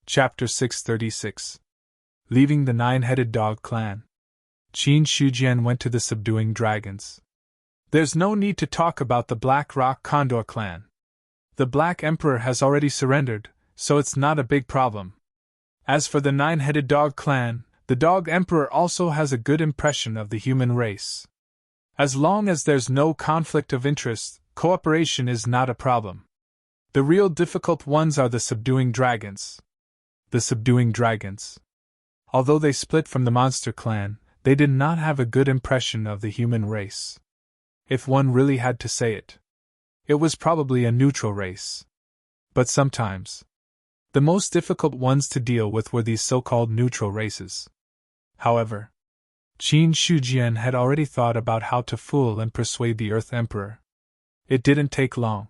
Chapter 636. Leaving the Nine-Headed Dog Clan. Qin Shujian went to the Subduing Dragons. There's no need to talk about the Black Rock Condor clan. The Black Emperor has already surrendered, so it's not a big problem. As for the Nine-Headed Dog clan, the Dog Emperor also has a good impression of the human race. As long as there's no conflict of interest, cooperation is not a problem. The real difficult ones are the Subduing Dragons. The Subduing Dragons. Although they split from the Monster Clan, they did not have a good impression of the human race. If one really had to say it, it was probably a neutral race. But sometimes, the most difficult ones to deal with were these so-called neutral races. However, Qin Shujian had already thought about how to fool and persuade the Earth Emperor. It didn't take long.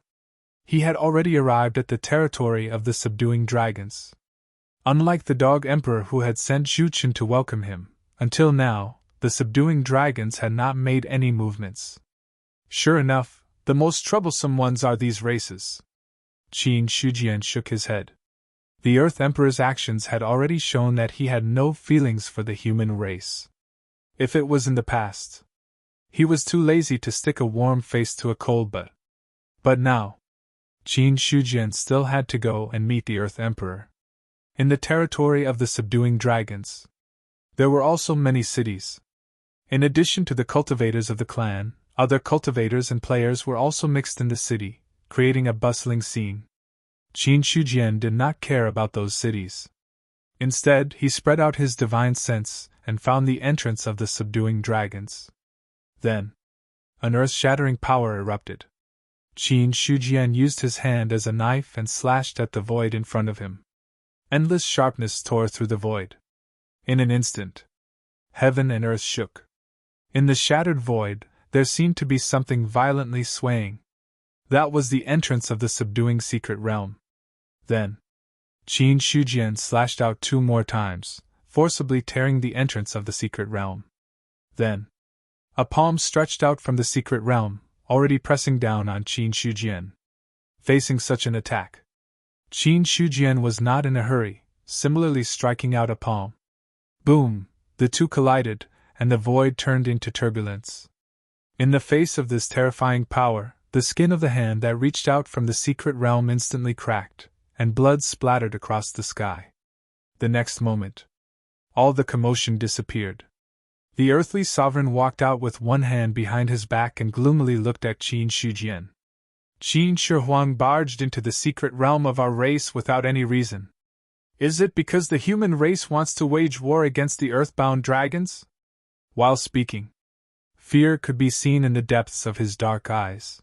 He had already arrived at the territory of the Subduing Dragons. Unlike the Dog Emperor who had sent Zhu Chen to welcome him, until now, the Subduing Dragons had not made any movements. Sure enough, the most troublesome ones are these races. Qin Shujian shook his head. The Earth Emperor's actions had already shown that he had no feelings for the human race. If it was in the past, he was too lazy to stick a warm face to a cold butt. But now, Qin Shujian still had to go and meet the Earth Emperor. In the territory of the Subduing Dragons, there were also many cities. In addition to the cultivators of the clan, other cultivators and players were also mixed in the city, creating a bustling scene. Qin Shujian did not care about those cities. Instead, he spread out his divine sense and found the entrance of the Subduing Dragons. Then, an earth-shattering power erupted. Qin Shujian used his hand as a knife and slashed at the void in front of him. Endless sharpness tore through the void. In an instant, heaven and earth shook. In the shattered void, there seemed to be something violently swaying. That was the entrance of the Subduing Secret Realm. Then, Qin Shujian slashed out 2 more times, forcibly tearing the entrance of the Secret Realm. Then, a palm stretched out from the Secret Realm, already pressing down on Qin Shujian. Facing such an attack, Qin Shujian was not in a hurry, similarly striking out a palm. Boom! The two collided, and the void turned into turbulence. In the face of this terrifying power, the skin of the hand that reached out from the secret realm instantly cracked, and blood splattered across the sky. The next moment, all the commotion disappeared. The earthly sovereign walked out with one hand behind his back and gloomily looked at Qin Shujian. Qin Shi barged into the secret realm of our race without any reason. Is it because the human race wants to wage war against the earthbound dragons? While speaking, fear could be seen in the depths of his dark eyes.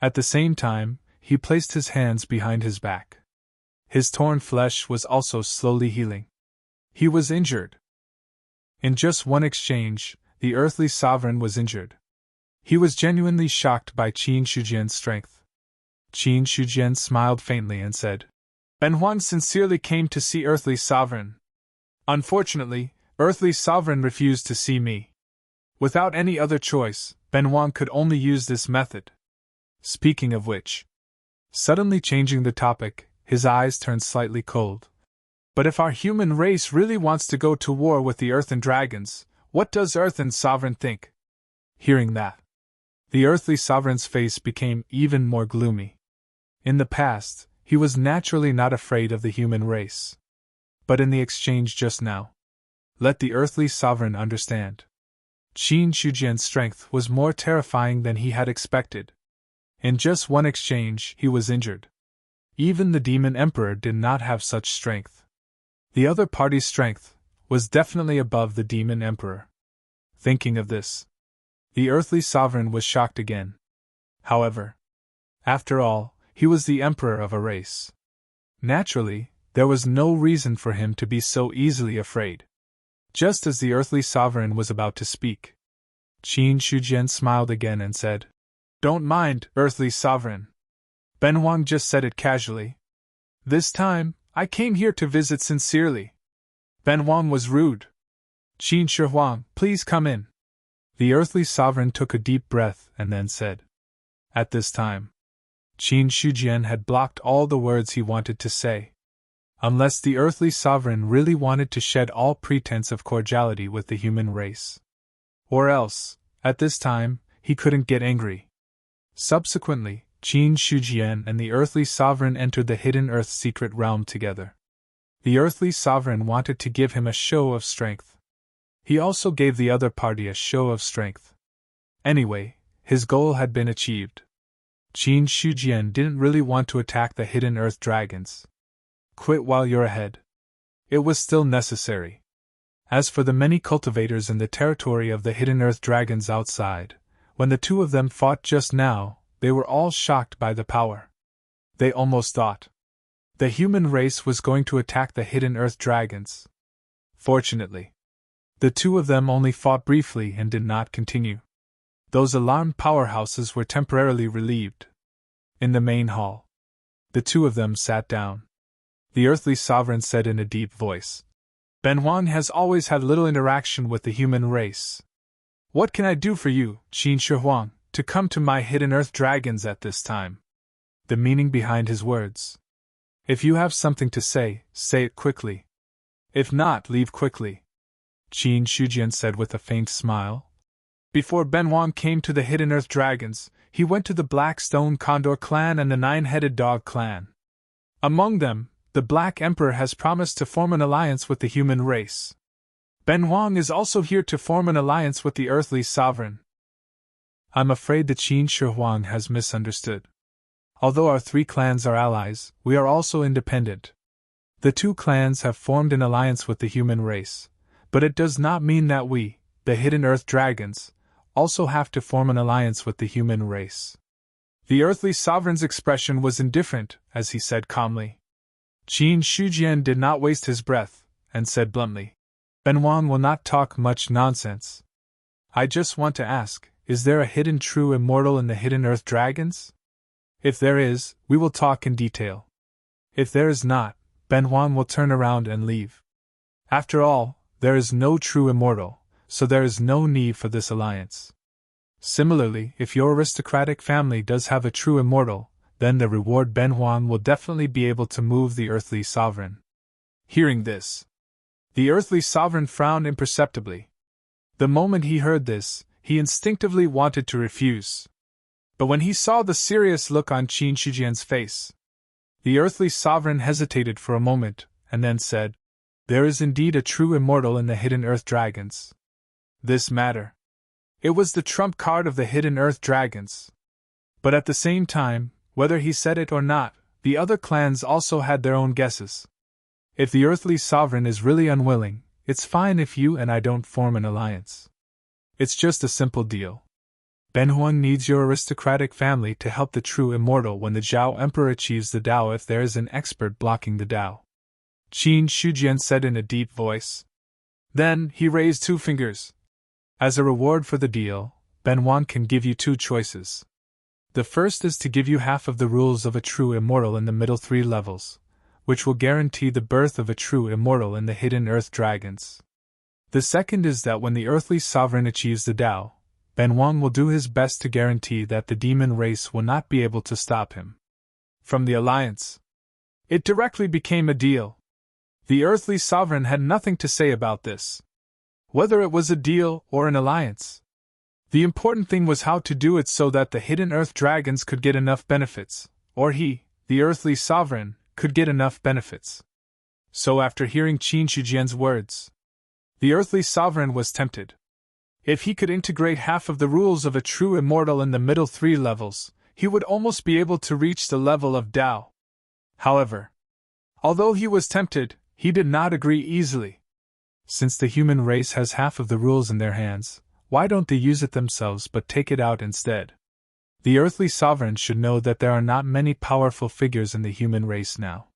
At the same time, he placed his hands behind his back. His torn flesh was also slowly healing. He was injured. In just one exchange, the earthly sovereign was injured. He was genuinely shocked by Qin Shujian's strength. Qin Shujian smiled faintly and said, Ben Huang sincerely came to see Earthly Sovereign. Unfortunately, Earthly Sovereign refused to see me. Without any other choice, Ben Huang could only use this method. Speaking of which, suddenly changing the topic, his eyes turned slightly cold. But if our human race really wants to go to war with the Earth and Dragons, what does Earth and Sovereign think? Hearing that, the Earthly Sovereign's face became even more gloomy. In the past, he was naturally not afraid of the human race. But in the exchange just now, let the Earthly Sovereign understand. Qin Shujian's strength was more terrifying than he had expected. In just one exchange, he was injured. Even the Demon Emperor did not have such strength. The other party's strength was definitely above the Demon Emperor. Thinking of this, the Earthly Sovereign was shocked again. However, after all, he was the emperor of a race. Naturally, there was no reason for him to be so easily afraid. Just as the Earthly Sovereign was about to speak, Qin Shujian smiled again and said, Don't mind, Earthly Sovereign. Ben Huang just said it casually. This time, I came here to visit sincerely. Ben Huang was rude. Qin Shi Huang, please come in. The Earthly Sovereign took a deep breath and then said. At this time, Qin Shujian had blocked all the words he wanted to say. unless the earthly sovereign really wanted to shed all pretense of cordiality with the human race. Or else, at this time, he couldn't get angry. Subsequently, Qin Shujian and the earthly sovereign entered the hidden earth's secret realm together. The earthly sovereign wanted to give him a show of strength. He also gave the other party a show of strength. Anyway, his goal had been achieved. Qin Shujian didn't really want to attack the hidden earth dragons. Quit while you're ahead. It was still necessary. As for the many cultivators in the territory of the hidden earth dragons outside, when the two of them fought just now, they were all shocked by the power. They almost thought the human race was going to attack the hidden earth dragons. Fortunately, the two of them only fought briefly and did not continue. Those alarmed powerhouses were temporarily relieved. In the main hall, the two of them sat down. The earthly sovereign said in a deep voice, "Ben Huang has always had little interaction with the human race. What can I do for you, Qin Shi Huang, to come to my hidden earth dragons at this time?" The meaning behind his words. If you have something to say it quickly. If not, leave quickly, Qin Shujian said with a faint smile. Before Ben Huang came to the hidden earth dragons, he went to the Black Stone Condor clan and the Nine-Headed Dog clan. Among them, the Black Emperor has promised to form an alliance with the human race. Ben Huang is also here to form an alliance with the earthly sovereign. I'm afraid that Qin Shi Huang has misunderstood. Although our three clans are allies, we are also independent. The two clans have formed an alliance with the human race, but it does not mean that we, the hidden earth dragons, also have to form an alliance with the human race. The earthly sovereign's expression was indifferent, as he said calmly. Qin Shujian did not waste his breath, and said bluntly, "Ben Huang will not talk much nonsense. I just want to ask, is there a hidden true immortal in the hidden earth dragons? If there is, we will talk in detail. If there is not, Ben Huang will turn around and leave. After all, there is no true immortal, so there is no need for this alliance. Similarly, if your aristocratic family does have a true immortal, then the reward Ben Huang will definitely be able to move the earthly sovereign." Hearing this, the earthly sovereign frowned imperceptibly. The moment he heard this, he instinctively wanted to refuse. But when he saw the serious look on Qin Shujian's face, the earthly sovereign hesitated for a moment, and then said, "There is indeed a true immortal in the hidden earth dragons. This matter. It was the trump card of the hidden earth dragons." But at the same time, whether he said it or not, the other clans also had their own guesses. If the earthly sovereign is really unwilling, it's fine if you and I don't form an alliance. It's just a simple deal. Ben Huang needs your aristocratic family to help the true immortal when the Zhao Emperor achieves the Tao if there is an expert blocking the Tao, Qin Shujian said in a deep voice. Then he raised two fingers. As a reward for the deal, Ben Huang can give you two choices. The first is to give you half of the rules of a true immortal in the middle 3 levels, which will guarantee the birth of a true immortal in the hidden earth dragons. The second is that when the earthly sovereign achieves the Tao, Ben Huang will do his best to guarantee that the demon race will not be able to stop him from the alliance. It directly became a deal. The earthly sovereign had nothing to say about this. Whether it was a deal or an alliance, the important thing was how to do it so that the hidden earth dragons could get enough benefits, or he, the earthly sovereign, could get enough benefits. So after hearing Qin Shujian's words, the earthly sovereign was tempted. If he could integrate half of the rules of a true immortal in the middle 3 levels, he would almost be able to reach the level of Tao. However, although he was tempted, he did not agree easily. Since the human race has half of the rules in their hands, why don't they use it themselves but take it out instead? The earthly sovereign should know that there are not many powerful figures in the human race now.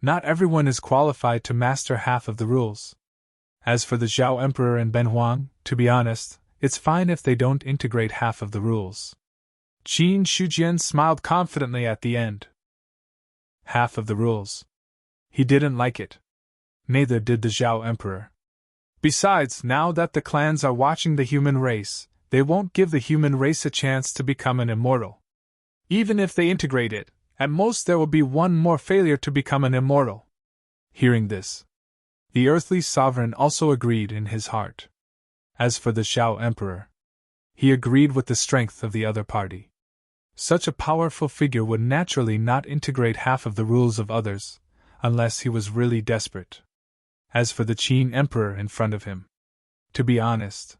Not everyone is qualified to master half of the rules. As for the Zhao Emperor and Ben Huang, to be honest, it's fine if they don't integrate half of the rules. Qin Shujian smiled confidently at the end. Half of the rules. He didn't like it. Neither did the Zhao Emperor. Besides, now that the clans are watching the human race, they won't give the human race a chance to become an immortal. Even if they integrate it, at most there will be one more failure to become an immortal. Hearing this, the earthly sovereign also agreed in his heart. As for the Xiao Emperor, he agreed with the strength of the other party. Such a powerful figure would naturally not integrate half of the rules of others, unless he was really desperate. As for the Qin Emperor in front of him, to be honest,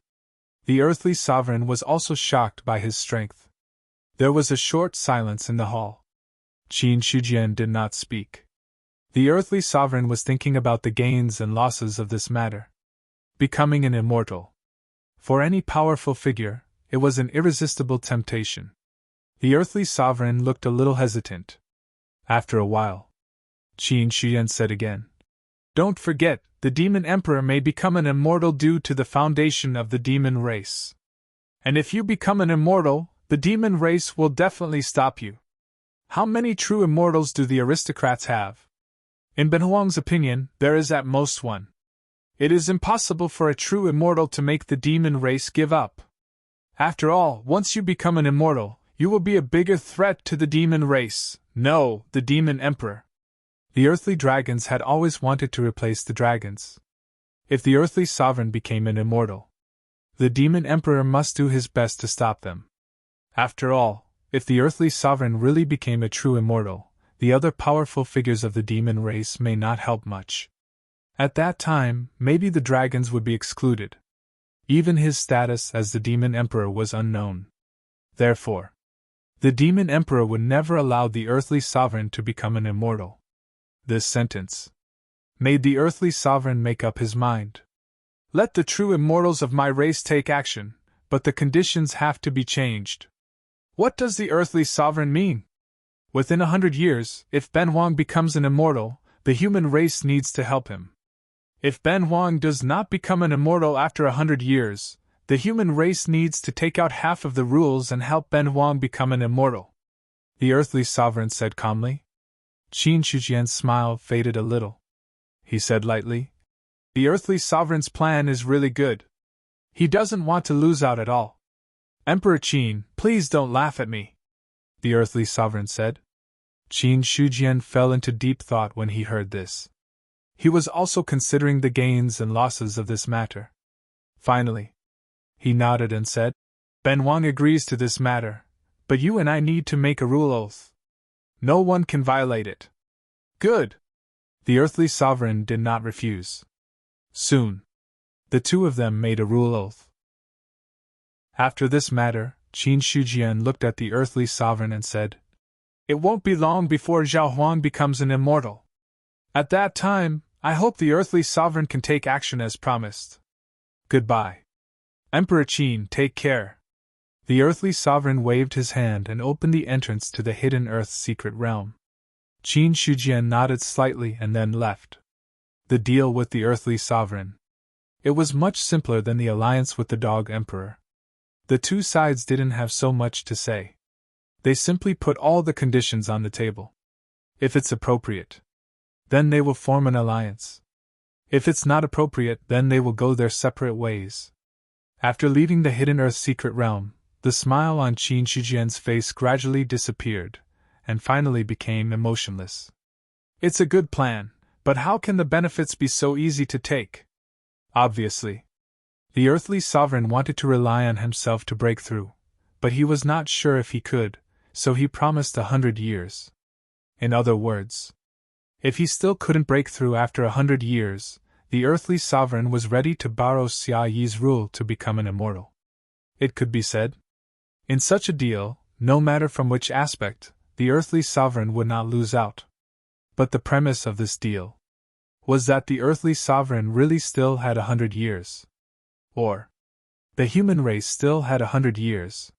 the earthly sovereign was also shocked by his strength. There was a short silence in the hall. Qin Shujian did not speak. The earthly sovereign was thinking about the gains and losses of this matter. Becoming an immortal. For any powerful figure, it was an irresistible temptation. The earthly sovereign looked a little hesitant. After a while, Qin Shujian said again, "Don't forget, the demon emperor may become an immortal due to the foundation of the demon race. And if you become an immortal, the demon race will definitely stop you. How many true immortals do the aristocrats have? In Ben Huang's opinion, there is at most one. It is impossible for a true immortal to make the demon race give up. After all, once you become an immortal, you will be a bigger threat to the demon race, no, the demon emperor." The earthly dragons had always wanted to replace the dragons. If the earthly sovereign became an immortal, the demon emperor must do his best to stop them. After all, if the earthly sovereign really became a true immortal, the other powerful figures of the demon race may not help much. At that time, maybe the dragons would be excluded. Even his status as the demon emperor was unknown. Therefore, the demon emperor would never allow the earthly sovereign to become an immortal. This sentence made the earthly sovereign make up his mind. Let the true immortals of my race take action, but the conditions have to be changed. What does the earthly sovereign mean? Within 100 years, if Ben Huang becomes an immortal, the human race needs to help him. If Ben Huang does not become an immortal after 100 years, the human race needs to take out half of the rules and help Ben Huang become an immortal. The earthly sovereign said calmly. Qin Shujian's smile faded a little. He said lightly, "The earthly sovereign's plan is really good. He doesn't want to lose out at all." "Emperor Qin, please don't laugh at me," the earthly sovereign said. Qin Shujian fell into deep thought when he heard this. He was also considering the gains and losses of this matter. Finally, he nodded and said, "Ben Huang agrees to this matter, but you and I need to make a rule oath. No one can violate it." "Good." The earthly sovereign did not refuse. Soon, the two of them made a rule oath. After this matter, Qin Shujian looked at the earthly sovereign and said, "It won't be long before Zhao Huang becomes an immortal. At that time, I hope the earthly sovereign can take action as promised. Goodbye. Emperor Qin, take care." The earthly sovereign waved his hand and opened the entrance to the hidden Earth's secret realm. Qin Shujian nodded slightly and then left. The deal with the earthly sovereign. It was much simpler than the alliance with the dog emperor. The two sides didn't have so much to say. They simply put all the conditions on the table. If it's appropriate, then they will form an alliance. If it's not appropriate, then they will go their separate ways. After leaving the hidden Earth's secret realm, the smile on Qin Shujian's face gradually disappeared, and finally became emotionless. It's a good plan, but how can the benefits be so easy to take? Obviously, the earthly sovereign wanted to rely on himself to break through, but he was not sure if he could, so he promised 100 years. In other words, if he still couldn't break through after 100 years, the earthly sovereign was ready to borrow Xia Yi's rule to become an immortal. It could be said, in such a deal, no matter from which aspect, the earthly sovereign would not lose out. But the premise of this deal was that the earthly sovereign really still had 100 years. Or, the human race still had 100 years.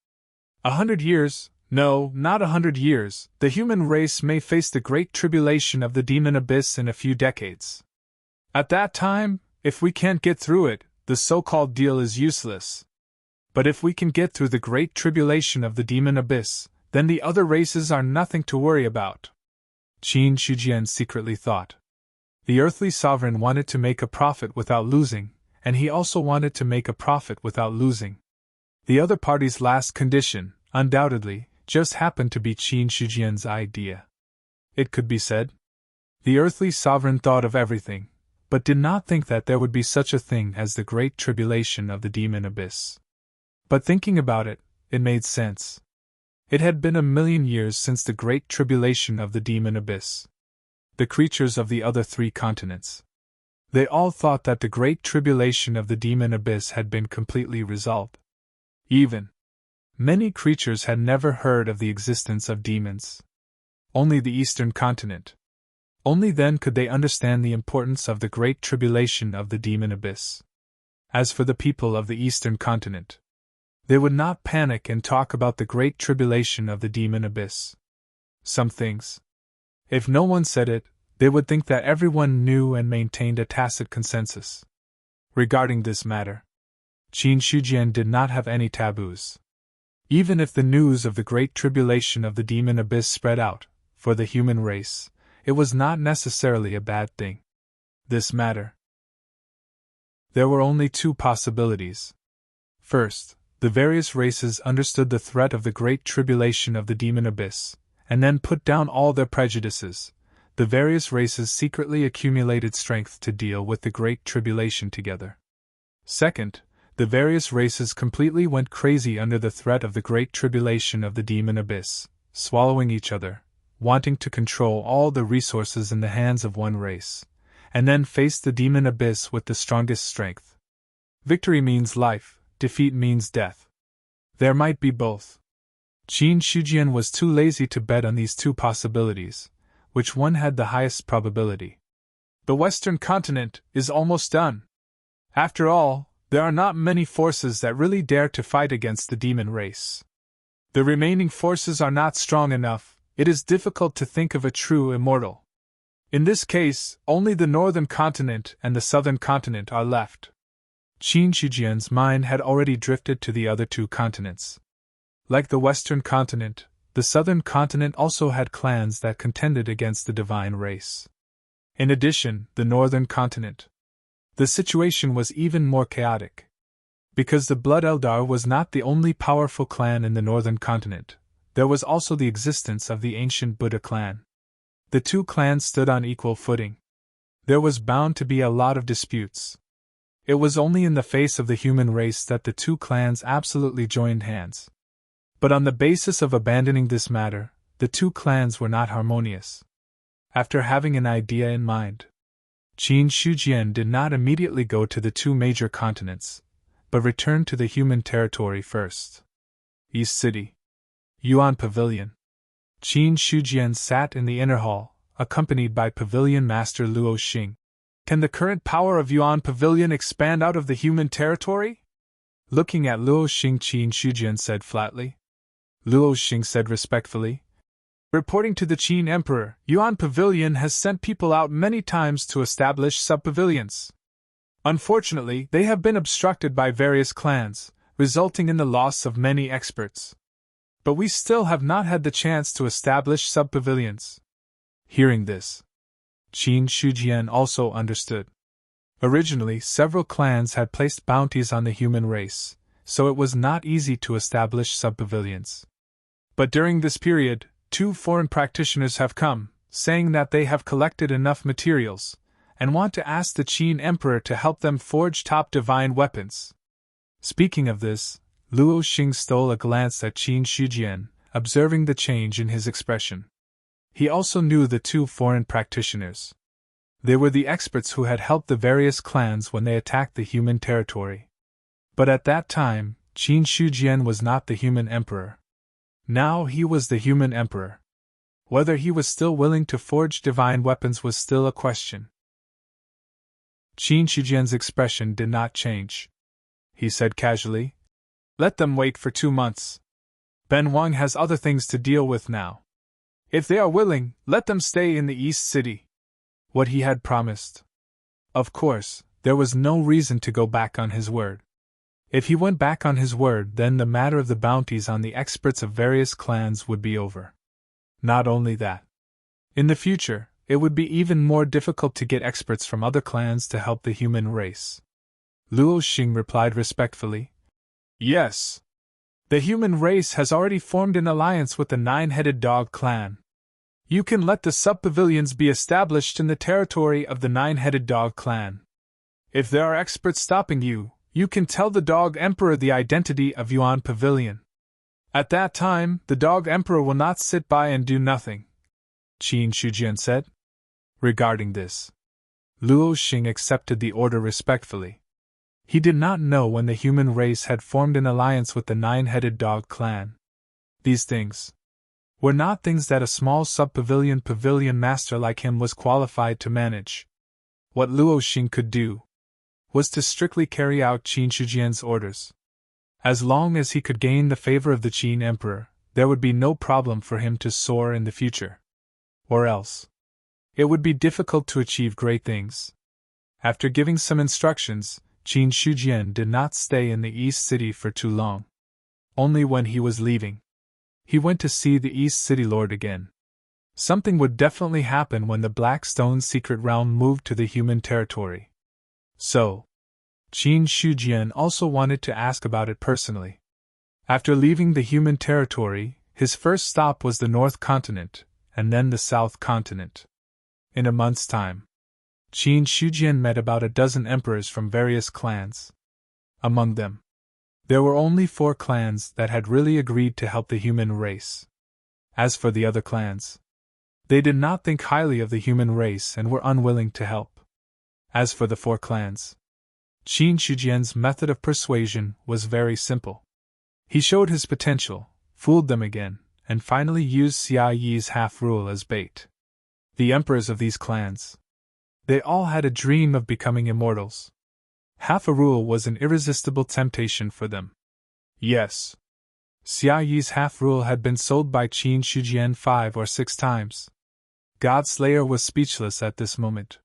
100 years? No, not 100 years. The human race may face the great tribulation of the demon abyss in a few decades. At that time, if we can't get through it, the so-called deal is useless. But if we can get through the great tribulation of the demon abyss, then the other races are nothing to worry about. Qin Shujian secretly thought. The earthly sovereign wanted to make a profit without losing, and he also wanted to make a profit without losing. The other party's last condition, undoubtedly, just happened to be Qin Shujian's idea. It could be said, The earthly sovereign thought of everything, but did not think that there would be such a thing as the great tribulation of the demon abyss. But thinking about it, it made sense. It had been 1,000,000 years since the great tribulation of the demon abyss. The creatures of the other 3 continents. They all thought that the great tribulation of the demon abyss had been completely resolved. Even many creatures had never heard of the existence of demons. Only the eastern continent. Only then could they understand the importance of the great tribulation of the demon abyss. As for the people of the eastern continent, they would not panic and talk about the great tribulation of the demon abyss. Some things, if no one said it, they would think that everyone knew and maintained a tacit consensus. Regarding this matter, Qin Shujian did not have any taboos. Even if the news of the great tribulation of the demon abyss spread out, for the human race, it was not necessarily a bad thing. This matter. There were only 2 possibilities. First, the various races understood the threat of the great tribulation of the demon abyss, and then put down all their prejudices. The various races secretly accumulated strength to deal with the great tribulation together. Second, the various races completely went crazy under the threat of the great tribulation of the demon abyss, swallowing each other, wanting to control all the resources in the hands of one race, and then face the demon abyss with the strongest strength. Victory means life, defeat means death. There might be both. Qin Shujian was too lazy to bet on these 2 possibilities. Which one had the highest probability? The Western continent is almost done. After all, there are not many forces that really dare to fight against the demon race. The remaining forces are not strong enough. It is difficult to think of a true immortal. In this case, only the northern continent and the southern continent are left. Qin Shujian's mind had already drifted to the other 2 continents. Like the western continent, the southern continent also had clans that contended against the divine race. In addition, the northern continent. The situation was even more chaotic. Because the Blood Eldar was not the only powerful clan in the northern continent, there was also the existence of the ancient Buddha clan. The 2 clans stood on equal footing. There was bound to be a lot of disputes. It was only in the face of the human race that the 2 clans absolutely joined hands. But on the basis of abandoning this matter, the 2 clans were not harmonious. After having an idea in mind, Qin Shujian did not immediately go to the 2 major continents, but returned to the human territory first. East City. Yuan Pavilion. Qin Shujian sat in the inner hall, accompanied by Pavilion Master Luo Xing. Can the current power of Yuan Pavilion expand out of the human territory? Looking at Luo Xing, Qin Shujian said flatly. Luo Xing said respectfully. Reporting to the Qin Emperor, Yuan Pavilion has sent people out many times to establish sub-pavilions. Unfortunately, they have been obstructed by various clans, resulting in the loss of many experts. But we still have not had the chance to establish sub-pavilions. Hearing this, Qin Shujian also understood. Originally, several clans had placed bounties on the human race, so it was not easy to establish sub-pavilions. But during this period, 2 foreign practitioners have come, saying that they have collected enough materials, and want to ask the Qin Emperor to help them forge top divine weapons. Speaking of this, Luo Xing stole a glance at Qin Shujian, observing the change in his expression. He also knew the 2 foreign practitioners. They were the experts who had helped the various clans when they attacked the human territory. But at that time, Qin Shujian was not the human emperor. Now he was the human emperor. Whether he was still willing to forge divine weapons was still a question. Qin Shujian's expression did not change. He said casually, "Let them wait for 2 months. Ben Wang has other things to deal with now. If they are willing, let them stay in the East City." What he had promised. Of course, there was no reason to go back on his word. If he went back on his word, then the matter of the bounties on the experts of various clans would be over. Not only that. In the future, it would be even more difficult to get experts from other clans to help the human race. Luo Xing replied respectfully, "Yes. The human race has already formed an alliance with the 9-headed dog clan. You can let the sub-pavilions be established in the territory of the nine-headed dog clan. If there are experts stopping you, you can tell the Dog Emperor the identity of Yuan Pavilion. At that time, the Dog Emperor will not sit by and do nothing, Qin Shujian said. Regarding this, Luo Xing accepted the order respectfully. He did not know when the human race had formed an alliance with the nine-headed dog clan. These things were not things that a small sub-pavilion master like him was qualified to manage. What Luo Xing could do was to strictly carry out Qin Shujian's orders. As long as he could gain the favor of the Qin Emperor, there would be no problem for him to soar in the future. Or else, it would be difficult to achieve great things. After giving some instructions, Qin Shujian did not stay in the East City for too long. Only when he was leaving, he went to see the East City Lord again. Something would definitely happen when the Black Stone secret realm moved to the human territory. So, Qin Shujian also wanted to ask about it personally. After leaving the human territory, his first stop was the North Continent, and then the South Continent. In a month's time, Qin Shujian met about a dozen emperors from various clans. Among them, there were only 4 clans that had really agreed to help the human race. As for the other clans, they did not think highly of the human race and were unwilling to help. As for the 4 clans, Qin Shujian's method of persuasion was very simple. He showed his potential, fooled them again, and finally used Xia Yi's half-rule as bait. The emperors of these clans, they all had a dream of becoming immortals. Half a rule was an irresistible temptation for them. Yes, Xia Yi's half-rule had been sold by Qin Shujian 5 or 6 times. Godslayer was speechless at this moment.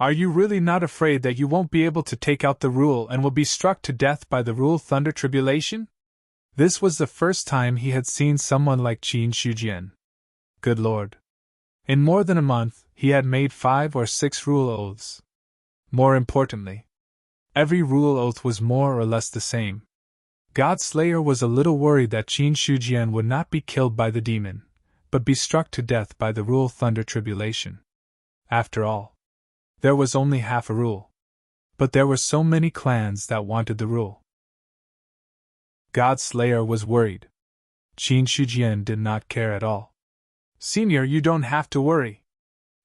Are you really not afraid that you won't be able to take out the rule and will be struck to death by the rule Thunder Tribulation? This was the first time he had seen someone like Qin Shujian. Good Lord. In more than a month, he had made 5 or 6 rule oaths. More importantly, every rule oath was more or less the same. Godslayer was a little worried that Qin Shujian would not be killed by the demon, but be struck to death by the rule Thunder Tribulation. After all, there was only half a rule. But there were so many clans that wanted the rule. Godslayer was worried. Qin Shujian did not care at all. Senior, you don't have to worry.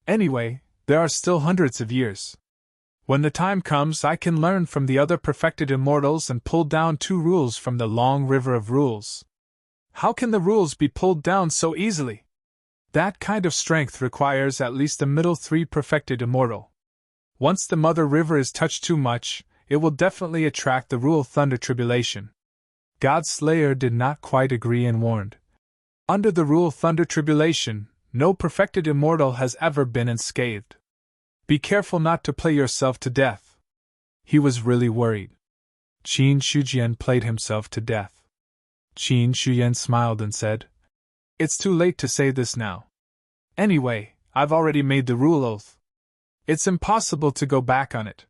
Anyway, there are still hundreds of years. When the time comes, I can learn from the other perfected immortals and pull down 2 rules from the long river of rules. How can the rules be pulled down so easily? That kind of strength requires at least a middle 3 perfected immortal. Once the mother river is touched too much, it will definitely attract the rule Thunder Tribulation. Godslayer did not quite agree and warned. Under the rule Thunder Tribulation, no perfected immortal has ever been unscathed. Be careful not to play yourself to death. He was really worried. Qin Shujian played himself to death. Qin Shujian smiled and said, It's too late to say this now. Anyway, I've already made the rule oath. It's impossible to go back on it.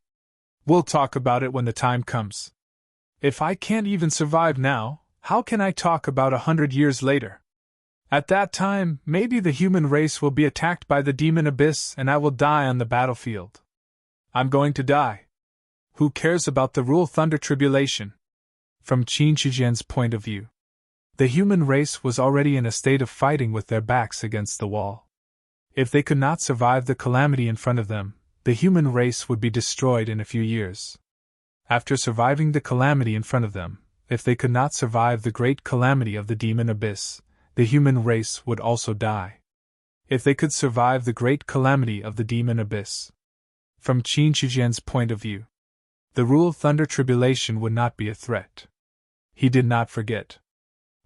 We'll talk about it when the time comes. If I can't even survive now, how can I talk about 100 years later? At that time, maybe the human race will be attacked by the demon abyss and I will die on the battlefield. I'm going to die. Who cares about the rule Thunder Tribulation? From Qin Shujian's point of view, the human race was already in a state of fighting with their backs against the wall. If they could not survive the calamity in front of them, the human race would be destroyed in a few years. After surviving the calamity in front of them, if they could not survive the great calamity of the demon abyss, the human race would also die. If they could survive the great calamity of the demon abyss, from Qin Shujian's point of view, the rule Thunder Tribulation would not be a threat. He did not forget.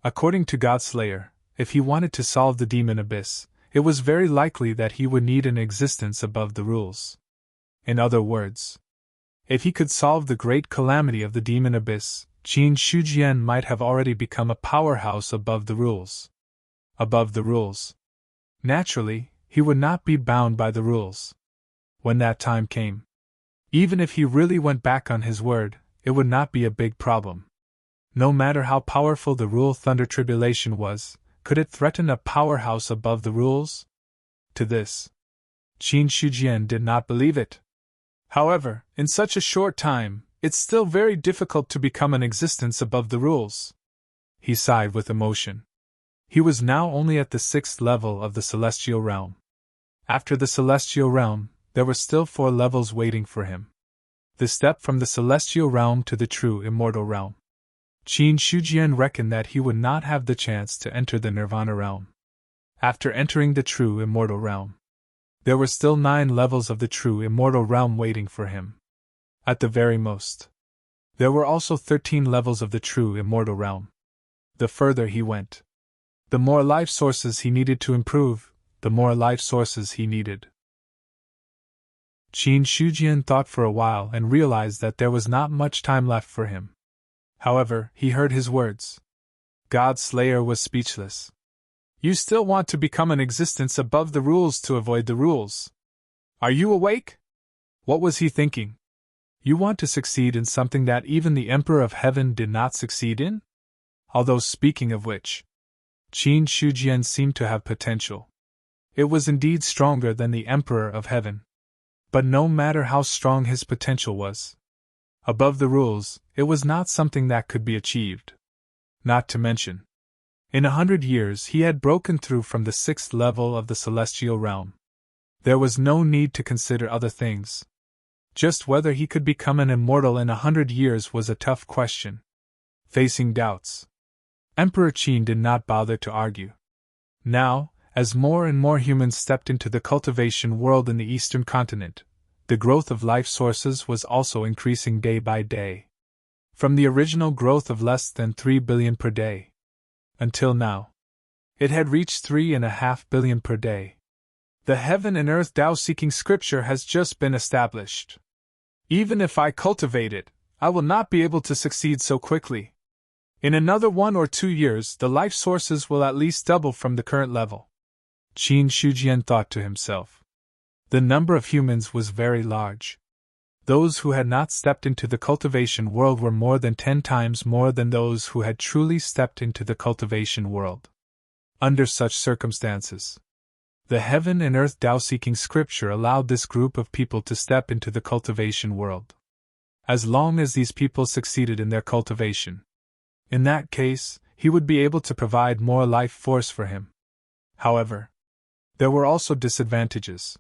According to Godslayer, if he wanted to solve the demon abyss, it was very likely that he would need an existence above the rules. In other words, if he could solve the great calamity of the demon abyss, Qin Shujian might have already become a powerhouse above the rules. Above the rules. Naturally, he would not be bound by the rules. When that time came, even if he really went back on his word, it would not be a big problem. No matter how powerful the rule Thunder Tribulation was, could it threaten a powerhouse above the rules? To this, Qin Shujian did not believe it. However, in such a short time, it's still very difficult to become an existence above the rules. He sighed with emotion. He was now only at the 6th level of the celestial realm. After the celestial realm, there were still 4 levels waiting for him. The step from the celestial realm to the true immortal realm. Qin Shujian reckoned that he would not have the chance to enter the nirvana realm. After entering the true immortal realm, there were still 9 levels of the true immortal realm waiting for him. At the very most, there were also 13 levels of the true immortal realm. The further he went, the more life sources he needed to improve, the more life sources he needed. Qin Shujian thought for a while and realized that there was not much time left for him. However, he heard his words. God Slayer was speechless. You still want to become an existence above the rules to avoid the rules. Are you awake? What was he thinking? You want to succeed in something that even the Emperor of Heaven did not succeed in? Although speaking of which, Qin Shujian seemed to have potential. It was indeed stronger than the Emperor of Heaven. But no matter how strong his potential was, above the rules, it was not something that could be achieved. Not to mention, in 100 years he had broken through from the 6th level of the celestial realm. There was no need to consider other things. Just whether he could become an immortal in 100 years was a tough question. Facing doubts, Emperor Qin did not bother to argue. Now, as more and more humans stepped into the cultivation world in the eastern continent, the growth of life sources was also increasing day by day. From the original growth of less than 3 billion per day, until now, it had reached 3.5 billion per day. The heaven and earth Tao-seeking scripture has just been established. Even if I cultivate it, I will not be able to succeed so quickly. In another 1 or 2 years, the life sources will at least double from the current level. Qin Shujian thought to himself. The number of humans was very large. Those who had not stepped into the cultivation world were more than 10 times more than those who had truly stepped into the cultivation world. Under such circumstances, the heaven and earth Tao-seeking scripture allowed this group of people to step into the cultivation world. As long as these people succeeded in their cultivation, in that case, he would be able to provide more life force for him. However, there were also disadvantages.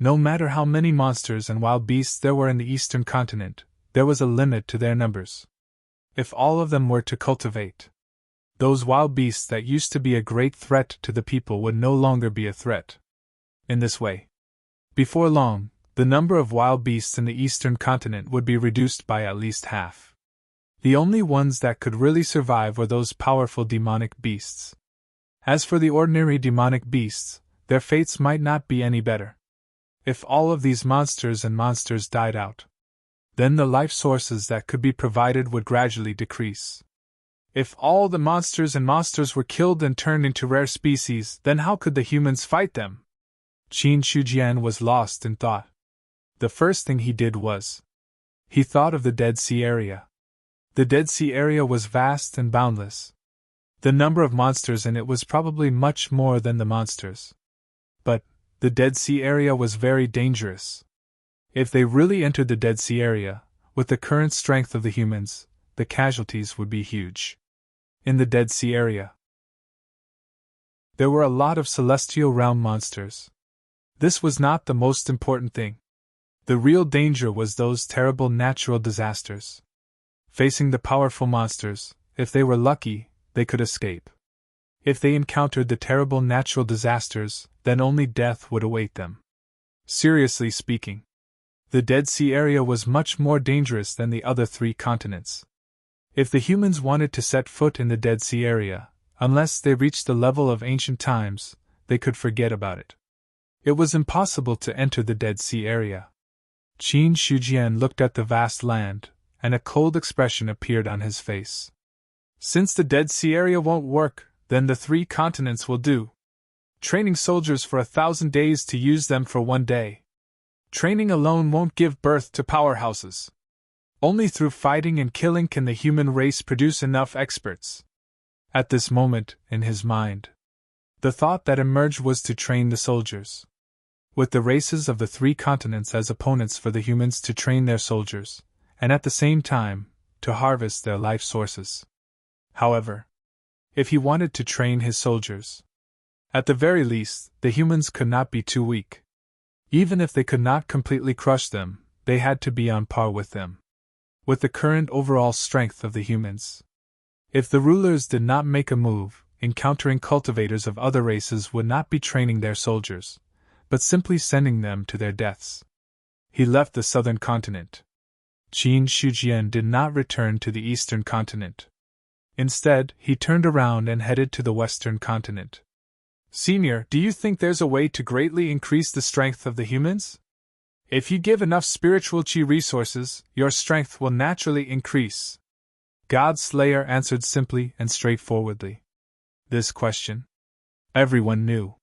No matter how many monsters and wild beasts there were in the eastern continent, there was a limit to their numbers. If all of them were to cultivate, those wild beasts that used to be a great threat to the people would no longer be a threat. In this way, before long, the number of wild beasts in the eastern continent would be reduced by at least half. The only ones that could really survive were those powerful demonic beasts. As for the ordinary demonic beasts, their fates might not be any better. If all of these monsters died out, then the life sources that could be provided would gradually decrease. If all the monsters were killed and turned into rare species, then how could the humans fight them? Qin Shujian was lost in thought. The first thing he did was, he thought of the Dead Sea area. The Dead Sea area was vast and boundless. The number of monsters in it was probably much more than the monsters. But the Dead Sea area was very dangerous. If they really entered the Dead Sea area, with the current strength of the humans, the casualties would be huge. In the Dead Sea area, there were a lot of celestial realm monsters. This was not the most important thing. The real danger was those terrible natural disasters. Facing the powerful monsters, if they were lucky, they could escape. If they encountered the terrible natural disasters, then only death would await them. Seriously speaking, the Dead Sea area was much more dangerous than the other 3 continents. If the humans wanted to set foot in the Dead Sea area, unless they reached the level of ancient times, they could forget about it. It was impossible to enter the Dead Sea area. Qin Shujian looked at the vast land, and a cold expression appeared on his face. Since the Dead Sea area won't work, then the 3 continents will do. Training soldiers for 1,000 days to use them for 1 day. Training alone won't give birth to powerhouses. Only through fighting and killing can the human race produce enough experts. At this moment, in his mind, The thought that emerged was to train the soldiers. With the races of the 3 continents as opponents for the humans to train their soldiers, and at the same time, to harvest their life sources. However, if he wanted to train his soldiers, at the very least, the humans could not be too weak. Even if they could not completely crush them, they had to be on par with them. With the current overall strength of the humans. If the rulers did not make a move, encountering cultivators of other races would not be training their soldiers, but simply sending them to their deaths. He left the southern continent. Qin Shujian did not return to the eastern continent. Instead, he turned around and headed to the western continent. Senior, do you think there's a way to greatly increase the strength of the humans? If you give enough spiritual chi resources, your strength will naturally increase. God Slayer answered simply and straightforwardly. This question, everyone knew.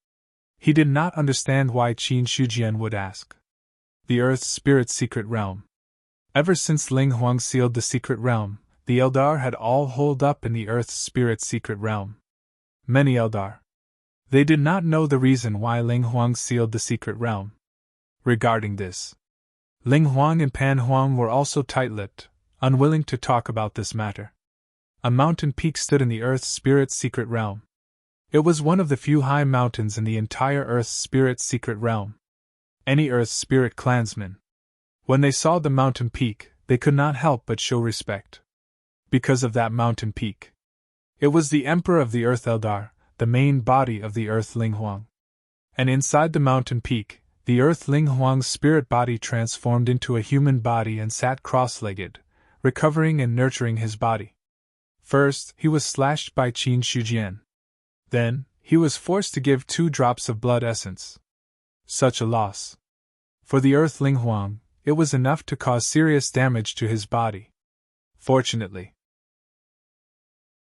He did not understand why Qin Shujian would ask. The Earth's spirit secret realm. Ever since Ling Huang sealed the secret realm, the Eldar had all holed up in the Earth's spirit secret realm. Many Eldar. They did not know the reason why Ling Huang sealed the secret realm. Regarding this, Ling Huang and Pan Huang were also tight-lipped, unwilling to talk about this matter. A mountain peak stood in the Earth's spirit secret realm. It was one of the few high mountains in the entire Earth's spirit secret realm. Any Earth's spirit clansmen, when they saw the mountain peak, they could not help but show respect. Because of that mountain peak. It was the Emperor of the Earth Eldar, the main body of the Earth Ling Huang. And inside the mountain peak, the Earth Ling Huang's spirit body transformed into a human body and sat cross-legged, recovering and nurturing his body. First, he was slashed by Qin Shujian. Then, he was forced to give 2 drops of blood essence. Such a loss. For the Earth Ling Huang, it was enough to cause serious damage to his body. Fortunately,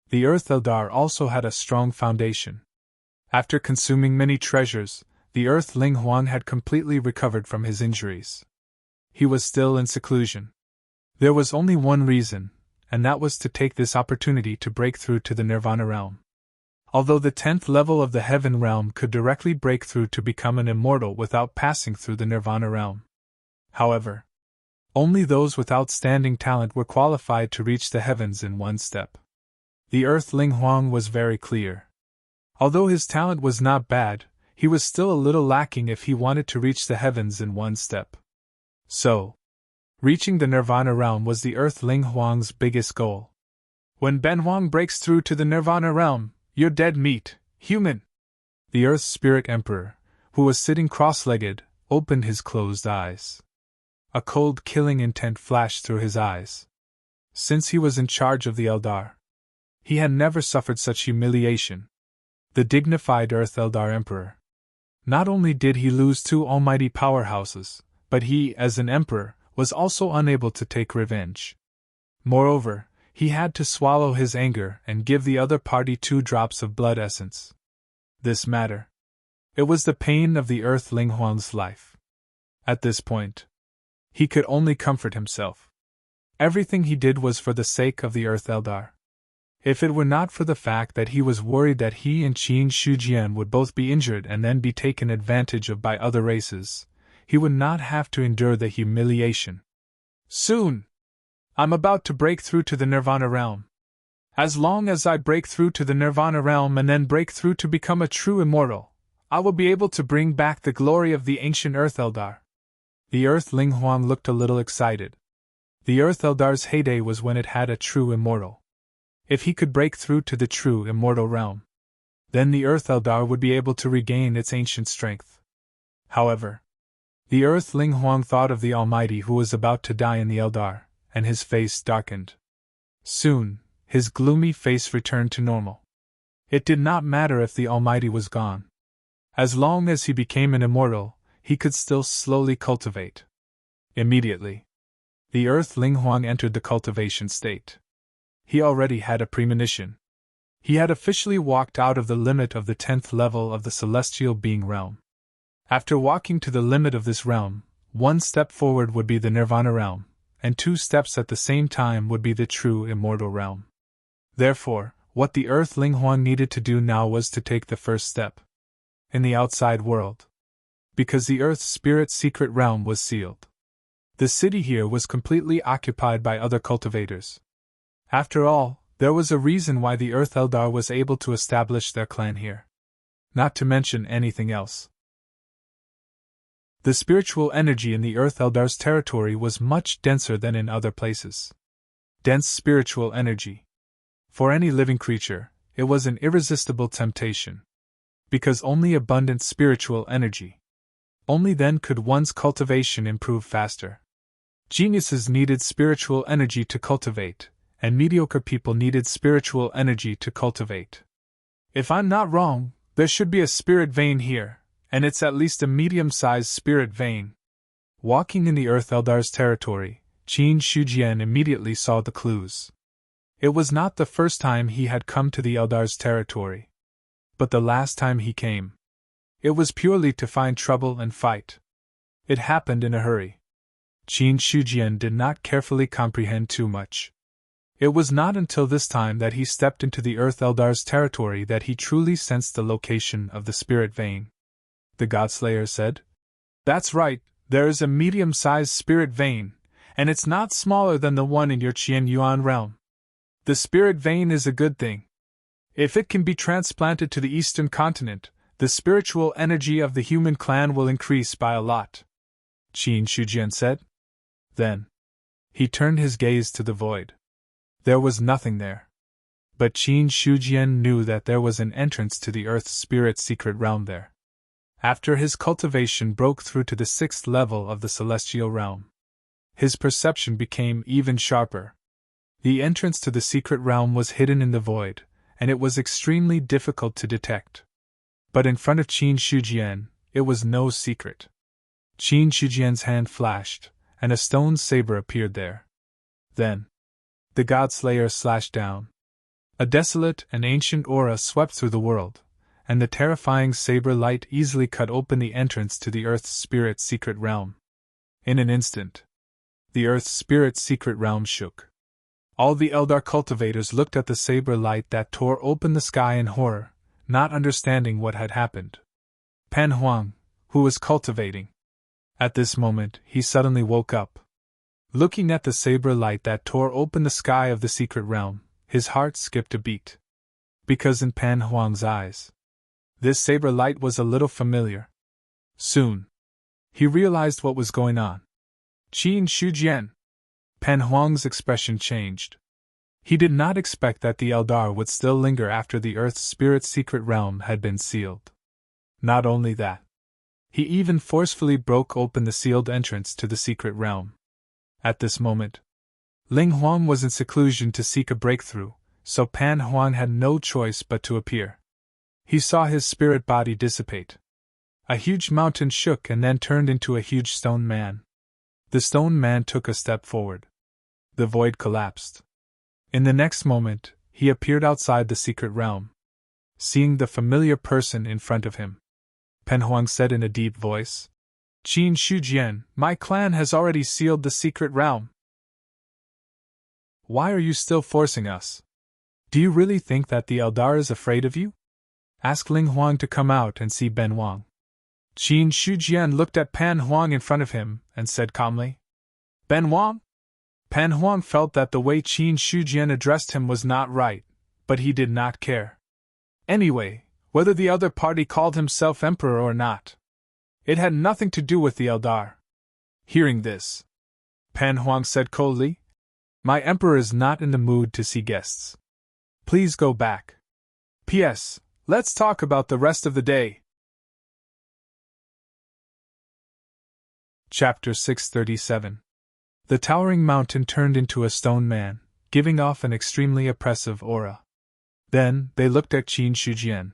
the Earth Eldar also had a strong foundation. After consuming many treasures, the Earth Ling Huang had completely recovered from his injuries. He was still in seclusion. There was only one reason, and that was to take this opportunity to break through to the Nirvana realm. Although the 10th level of the Heaven realm could directly break through to become an immortal without passing through the Nirvana realm. However, only those with outstanding talent were qualified to reach the heavens in one step. The Earth Ling Huang was very clear. Although his talent was not bad, he was still a little lacking if he wanted to reach the heavens in one step. So, reaching the Nirvana realm was the Earth Ling Huang's biggest goal. When Ben Huang breaks through to the Nirvana realm, you're dead meat, human. The Earth's Spirit Emperor, who was sitting cross-legged, opened his closed eyes. A cold killing intent flashed through his eyes. Since he was in charge of the Eldar, he had never suffered such humiliation. The dignified Earth Eldar Emperor. Not only did he lose 2 almighty powerhouses, but he, as an emperor, was also unable to take revenge. Moreover, he had to swallow his anger and give the other party 2 drops of blood essence. This matter. It was the pain of the Earth Ling Huang's life. At this point, he could only comfort himself. Everything he did was for the sake of the Earth Eldar. If it were not for the fact that he was worried that he and Qin Shujian would both be injured and then be taken advantage of by other races, he would not have to endure the humiliation. Soon! I'm about to break through to the Nirvana realm. As long as I break through to the Nirvana realm and then break through to become a true immortal, I will be able to bring back the glory of the ancient Earth Eldar. The Earth Ling Huang looked a little excited. The Earth Eldar's heyday was when it had a true immortal. If he could break through to the true immortal realm, then the Earth Eldar would be able to regain its ancient strength. However, the Earth Ling Huang thought of the Almighty who was about to die in the Eldar, and his face darkened. Soon, his gloomy face returned to normal. It did not matter if the Almighty was gone. As long as he became an immortal, he could still slowly cultivate. Immediately, the Earth Ling Huang entered the cultivation state. He already had a premonition. He had officially walked out of the limit of the 10th level of the celestial being realm. After walking to the limit of this realm, 1 step forward would be the Nirvana realm, and 2 steps at the same time would be the true immortal realm. Therefore, What the Earth Ling Huang needed to do now was to take the first step in the outside world. Because the Earth's spirit secret realm was sealed. The city here was completely occupied by other cultivators. After all, there was a reason why the Earth Eldar was able to establish their clan here. Not to mention anything else. The spiritual energy in the Earth Eldar's territory was much denser than in other places. Dense spiritual energy. For any living creature, it was an irresistible temptation. Because only abundant spiritual energy. Only then could one's cultivation improve faster. Geniuses needed spiritual energy to cultivate, and mediocre people needed spiritual energy to cultivate. If I'm not wrong, there should be a spirit vein here, and it's at least a medium-sized spirit vein. Walking in the Earth Eldar's territory, Qin Shujian immediately saw the clues. It was not the first time he had come to the Eldar's territory. But the last time he came. It was purely to find trouble and fight. It happened in a hurry. Qin Shujian did not carefully comprehend too much. It was not until this time that he stepped into the Earth Eldar's territory that he truly sensed the location of the spirit vein. The Godslayer said, "That's right, there is a medium-sized spirit vein, and it's not smaller than the one in your Qian Yuan realm. The spirit vein is a good thing. If it can be transplanted to the eastern continent, the spiritual energy of the human clan will increase by a lot," Qin Shujian said. Then he turned his gaze to the void. There was nothing there. But Qin Shujian knew that there was an entrance to the Earth's spirit secret realm there. After his cultivation broke through to the 6th level of the celestial realm, his perception became even sharper. The entrance to the secret realm was hidden in the void, and it was extremely difficult to detect. But in front of Qin Shujian, it was no secret. Qin Shujian's hand flashed, and a stone saber appeared there. Then, the Godslayer slashed down. A desolate and ancient aura swept through the world, and the terrifying saber light easily cut open the entrance to the Earth's spirit secret realm. In an instant, the Earth's spirit secret realm shook. All the Eldar cultivators looked at the saber light that tore open the sky in horror, not understanding what had happened. Pan Huang, who was cultivating. At this moment, he suddenly woke up. Looking at the saber light that tore open the sky of the secret realm, his heart skipped a beat. Because in Pan Huang's eyes, this saber light was a little familiar. Soon, he realized what was going on. Qin Shujian. Pan Huang's expression changed. He did not expect that the Eldar would still linger after the Earth's spirit secret realm had been sealed. Not only that, he even forcefully broke open the sealed entrance to the secret realm. At this moment, Ling Huang was in seclusion to seek a breakthrough, so Pan Huang had no choice but to appear. He saw his spirit body dissipate. A huge mountain shook and then turned into a huge stone man. The stone man took a step forward. The void collapsed. In the next moment, he appeared outside the secret realm. Seeing the familiar person in front of him, Pan Huang said in a deep voice, "Qin Shujian, my clan has already sealed the secret realm. Why are you still forcing us? Do you really think that the Eldar is afraid of you? Ask Ling Huang to come out and see Ben Wang." Qin Shujian looked at Pan Huang in front of him and said calmly, "Ben Wang?" Pan Huang felt that the way Qin Shujian addressed him was not right, but he did not care. Anyway, whether the other party called himself emperor or not, it had nothing to do with the Eldar. Hearing this, Pan Huang said coldly, "My emperor is not in the mood to see guests. Please go back. P.S. Let's talk about the rest of the day." Chapter 637. The towering mountain turned into a stone man, giving off an extremely oppressive aura. Then, they looked at Qin Shujian.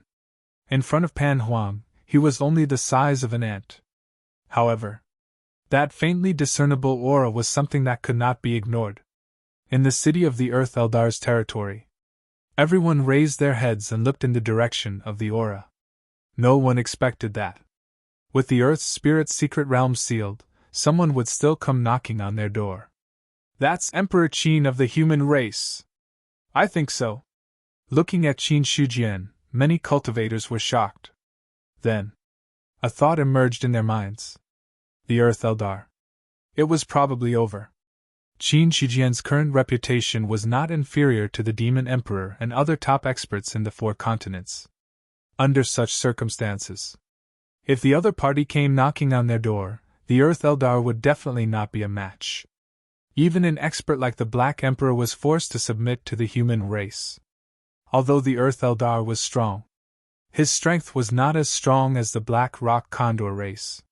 In front of Pan Huang, he was only the size of an ant. However, that faintly discernible aura was something that could not be ignored. In the city of the Earth Eldar's territory, everyone raised their heads and looked in the direction of the aura. No one expected that, with the Earth's spirit secret realm sealed, someone would still come knocking on their door. "That's Emperor Qin of the human race." "I think so." Looking at Qin Shujian, many cultivators were shocked. Then, a thought emerged in their minds. The Earth Eldar. It was probably over. Qin Shujian's current reputation was not inferior to the Demon Emperor and other top experts in the 4 continents. Under such circumstances, if the other party came knocking on their door, the Earth Eldar would definitely not be a match. Even an expert like the Black Emperor was forced to submit to the human race. Although the Earth Eldar was strong, his strength was not as strong as the Black Rock Condor race.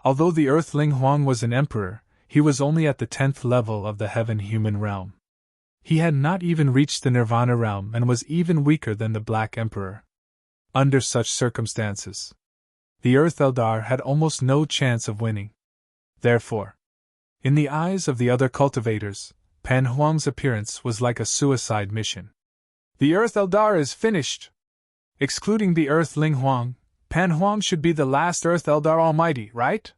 Although the Earthling Huang was an emperor, he was only at the 10th level of the heaven-human realm. He had not even reached the Nirvana realm and was even weaker than the Black Emperor. Under such circumstances, the Earth Eldar had almost no chance of winning. Therefore, in the eyes of the other cultivators, Pan Huang's appearance was like a suicide mission. The Earth Eldar is finished! Excluding the Earthling Huang, Pan Huang should be the last Earth Eldar Almighty, right?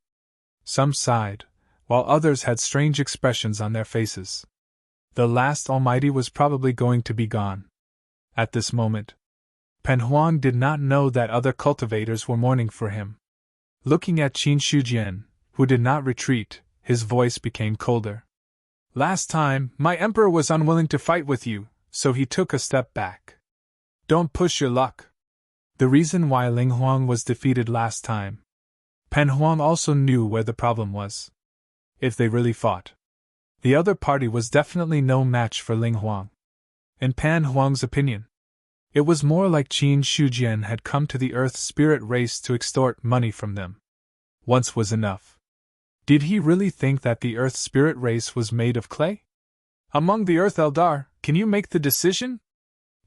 Some sighed, while others had strange expressions on their faces. The last Almighty was probably going to be gone. At this moment, Pan Huang did not know that other cultivators were mourning for him. Looking at Qin Shujian, who did not retreat, his voice became colder. Last time, my emperor was unwilling to fight with you, so he took a step back. Don't push your luck. The reason why Ling Huang was defeated last time. Pan Huang also knew where the problem was. If they really fought, the other party was definitely no match for Ling Huang. In Pan Huang's opinion, it was more like Qin Shujian had come to the Earth spirit race to extort money from them. Once was enough. Did he really think that the Earth spirit race was made of clay? Among the Earth Eldar, can you make the decision?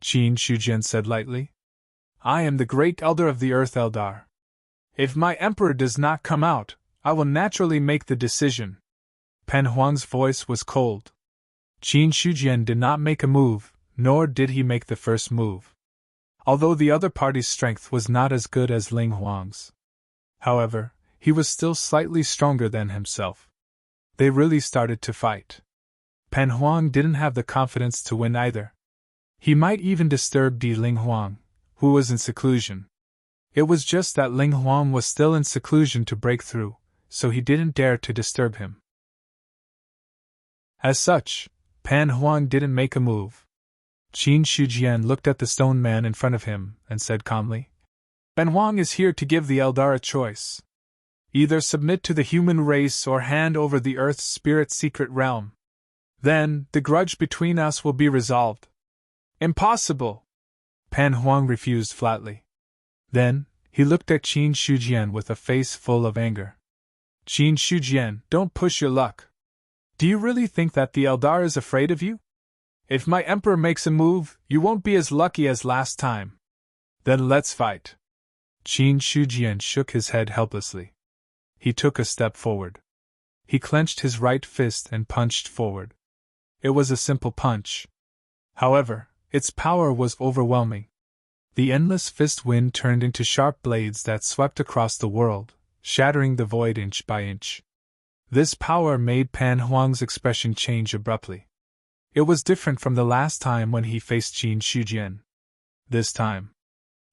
Qin Shujian said lightly. I am the great elder of the Earth Eldar. If my emperor does not come out, I will naturally make the decision. Pan Huang's voice was cold. Qin Shujian did not make a move, nor did he make the first move. Although the other party's strength was not as good as Ling Huang's. However, he was still slightly stronger than himself. They really started to fight. Pan Huang didn't have the confidence to win either. He might even disturb Ling Huang, who was in seclusion. It was just that Ling Huang was still in seclusion to break through, so he didn't dare to disturb him. As such, Pan Huang didn't make a move. Qin Shujian looked at the stone man in front of him and said calmly, Pan Huang is here to give the Eldar a choice. Either submit to the human race or hand over the Earth's spirit secret realm. Then, the grudge between us will be resolved. Impossible! Pan Huang refused flatly. Then, he looked at Qin Shujian with a face full of anger. Qin Shujian, don't push your luck. Do you really think that the Eldar is afraid of you? If my emperor makes a move, you won't be as lucky as last time. Then let's fight. Qin Shujian shook his head helplessly. He took a step forward. He clenched his right fist and punched forward. It was a simple punch. However, its power was overwhelming. The endless fist wind turned into sharp blades that swept across the world, shattering the void inch by inch. This power made Pan Huang's expression change abruptly. It was different from the last time when he faced Qin Shujian. This time,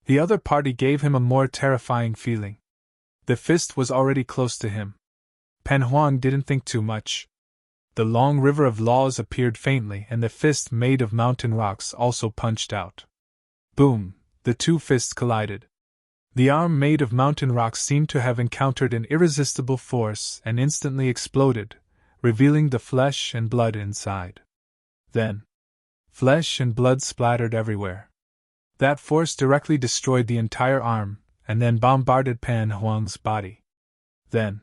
the other party gave him a more terrifying feeling. The fist was already close to him. Pan Huang didn't think too much. The long river of laws appeared faintly and the fist made of mountain rocks also punched out. Boom! The two fists collided. The arm made of mountain rocks seemed to have encountered an irresistible force and instantly exploded, revealing the flesh and blood inside. Then, flesh and blood splattered everywhere. That force directly destroyed the entire arm, and then bombarded Pan Huang's body. Then,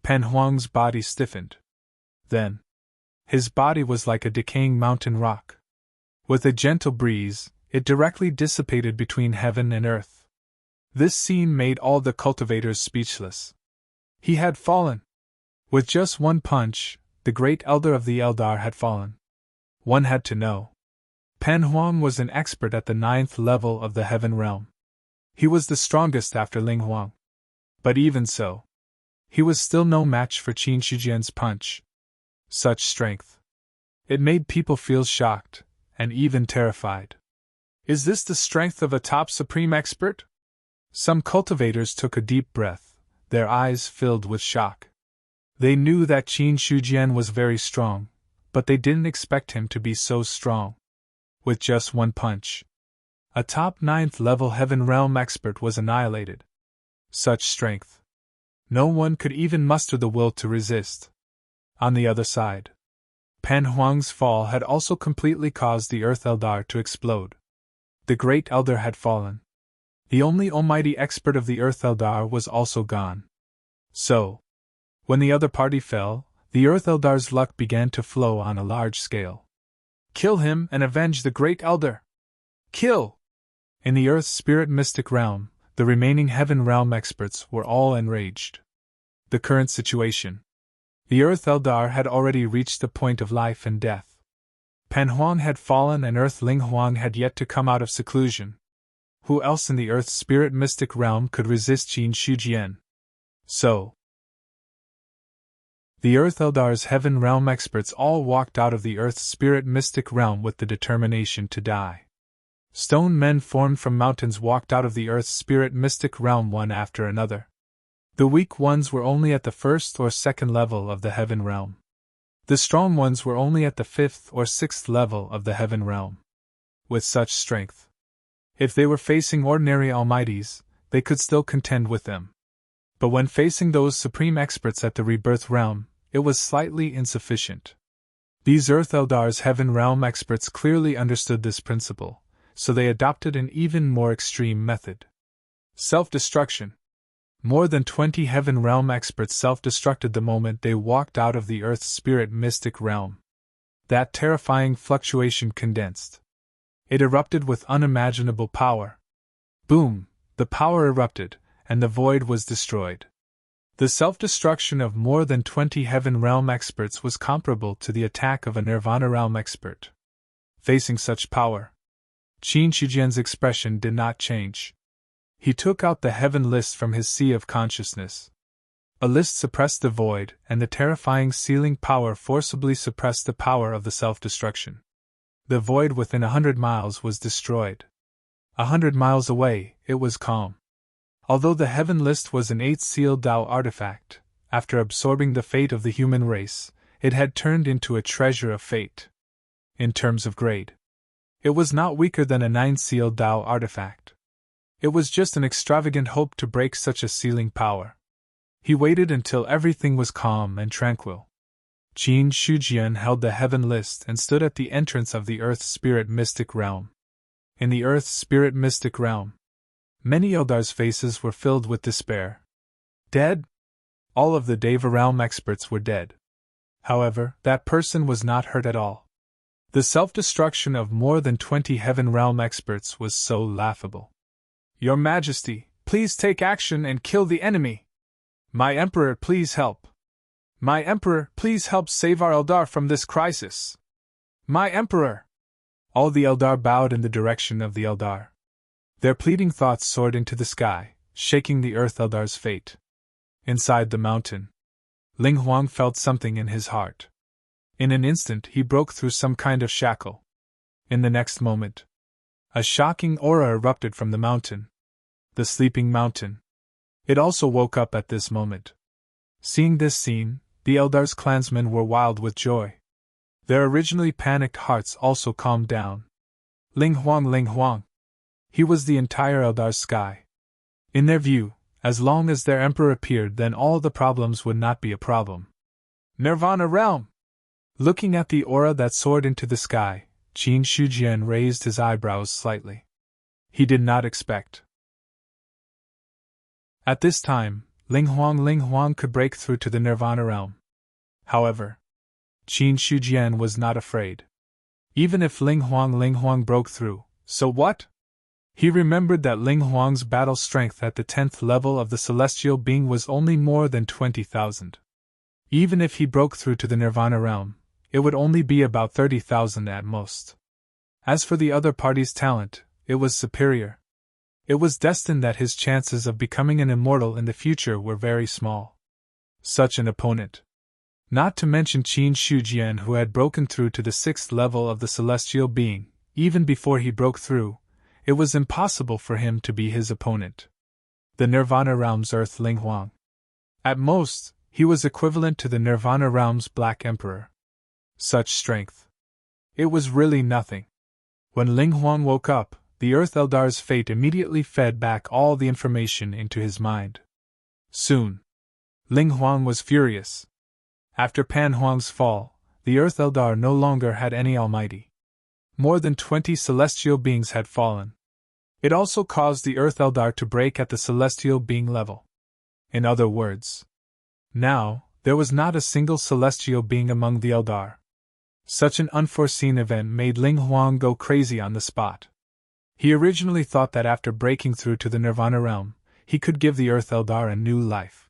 Pan Huang's body stiffened. Then, his body was like a decaying mountain rock. With a gentle breeze, it directly dissipated between heaven and earth. This scene made all the cultivators speechless. He had fallen. With just one punch, the great elder of the Eldar had fallen. One had to know. Pan Huang was an expert at the 9th level of the heaven realm. He was the strongest after Ling Huang. But even so, he was still no match for Qin Shujian's punch. Such strength. It made people feel shocked, and even terrified. Is this the strength of a top supreme expert? Some cultivators took a deep breath, their eyes filled with shock. They knew that Qin Shujian was very strong, but they didn't expect him to be so strong. With just one punch, a top 9th level Heaven Realm expert was annihilated. Such strength. No one could even muster the will to resist. On the other side, Pan Huang's fall had also completely caused the Earth Eldar to explode. The Great Elder had fallen. The only almighty expert of the Earth Eldar was also gone. So, when the other party fell, the Earth Eldar's luck began to flow on a large scale. Kill him and avenge the Great Elder! Kill! In the Earth's spirit mystic realm, the remaining Heaven Realm experts were all enraged. The current situation. The Earth Eldar had already reached the point of life and death. Pan Huang had fallen and Earthling Huang had yet to come out of seclusion. Who else in the Earth's spirit mystic realm could resist Qin Shujian? So, the Earth Eldar's Heaven Realm experts all walked out of the Earth's spirit mystic realm with the determination to die. Stone men formed from mountains walked out of the Earth's spirit mystic realm one after another. The weak ones were only at the 1st or 2nd level of the Heaven Realm. The strong ones were only at the 5th or 6th level of the Heaven Realm. With such strength, if they were facing ordinary almighties, they could still contend with them. But when facing those supreme experts at the Rebirth Realm, it was slightly insufficient. These Earth Eldar's Heaven Realm experts clearly understood this principle, so they adopted an even more extreme method. Self-destruction. More than 20 Heaven Realm experts self-destructed the moment they walked out of the Earth's spirit mystic realm. That terrifying fluctuation condensed. It erupted with unimaginable power. Boom! The power erupted, and the void was destroyed. The self-destruction of more than 20 Heaven Realm experts was comparable to the attack of a Nirvana Realm expert. Facing such power, Qin Shujian's expression did not change. He took out the Heaven List from his sea of consciousness. A list suppressed the void, and the terrifying sealing power forcibly suppressed the power of the self-destruction. The void within 100 miles was destroyed. 100 miles away, it was calm. Although the Heaven List was an 8th sealed Tao artifact, after absorbing the fate of the human race, it had turned into a treasure of fate. In terms of grade, it was not weaker than a 9th sealed Tao artifact. It was just an extravagant hope to break such a sealing power. He waited until everything was calm and tranquil. Qin Shujian held the Heaven List and stood at the entrance of the Earth's spirit mystic realm. In the Earth's spirit mystic realm, many Eldar's faces were filled with despair. Dead? All of the Deva Realm experts were dead. However, that person was not hurt at all. The self-destruction of more than 20 Heaven Realm experts was so laughable. Your Majesty, please take action and kill the enemy. My Emperor, please help. My Emperor, please help save our Eldar from this crisis. My Emperor! All the Eldar bowed in the direction of the Eldar. Their pleading thoughts soared into the sky, shaking the Earth Eldar's fate. Inside the mountain, Ling Huang felt something in his heart. In an instant he broke through some kind of shackle. In the next moment, a shocking aura erupted from the mountain. The sleeping mountain. It also woke up at this moment. Seeing this scene, the Eldar's clansmen were wild with joy. Their originally panicked hearts also calmed down. Ling Huang. He was the entire Eldar's sky. In their view, as long as their emperor appeared, then all the problems would not be a problem. Nirvana Realm! Looking at the aura that soared into the sky, Qin Shujian raised his eyebrows slightly. He did not expect. At this time, Ling Huang could break through to the Nirvana Realm. However, Qin Shujian was not afraid. Even if Ling Huang broke through, so what? He remembered that Ling Huang's battle strength at the 10th level of the celestial being was only more than 20,000. Even if he broke through to the Nirvana Realm, it would only be about 30,000 at most. As for the other party's talent, it was superior. It was destined that his chances of becoming an immortal in the future were very small. Such an opponent. Not to mention Qin Shujian, who had broken through to the 6th level of the celestial being, even before he broke through, it was impossible for him to be his opponent. The Nirvana Realm's Earth Ling Huang. At most, he was equivalent to the Nirvana Realm's Black Emperor. Such strength. It was really nothing. When Ling Huang woke up, the Earth Eldar's fate immediately fed back all the information into his mind. Soon, Ling Huang was furious. After Pan Huang's fall, the Earth Eldar no longer had any almighty. More than 20 celestial beings had fallen. It also caused the Earth Eldar to break at the celestial being level. In other words, now, there was not a single celestial being among the Eldar. Such an unforeseen event made Ling Huang go crazy on the spot. He originally thought that after breaking through to the Nirvana realm, he could give the Earth Eldar a new life.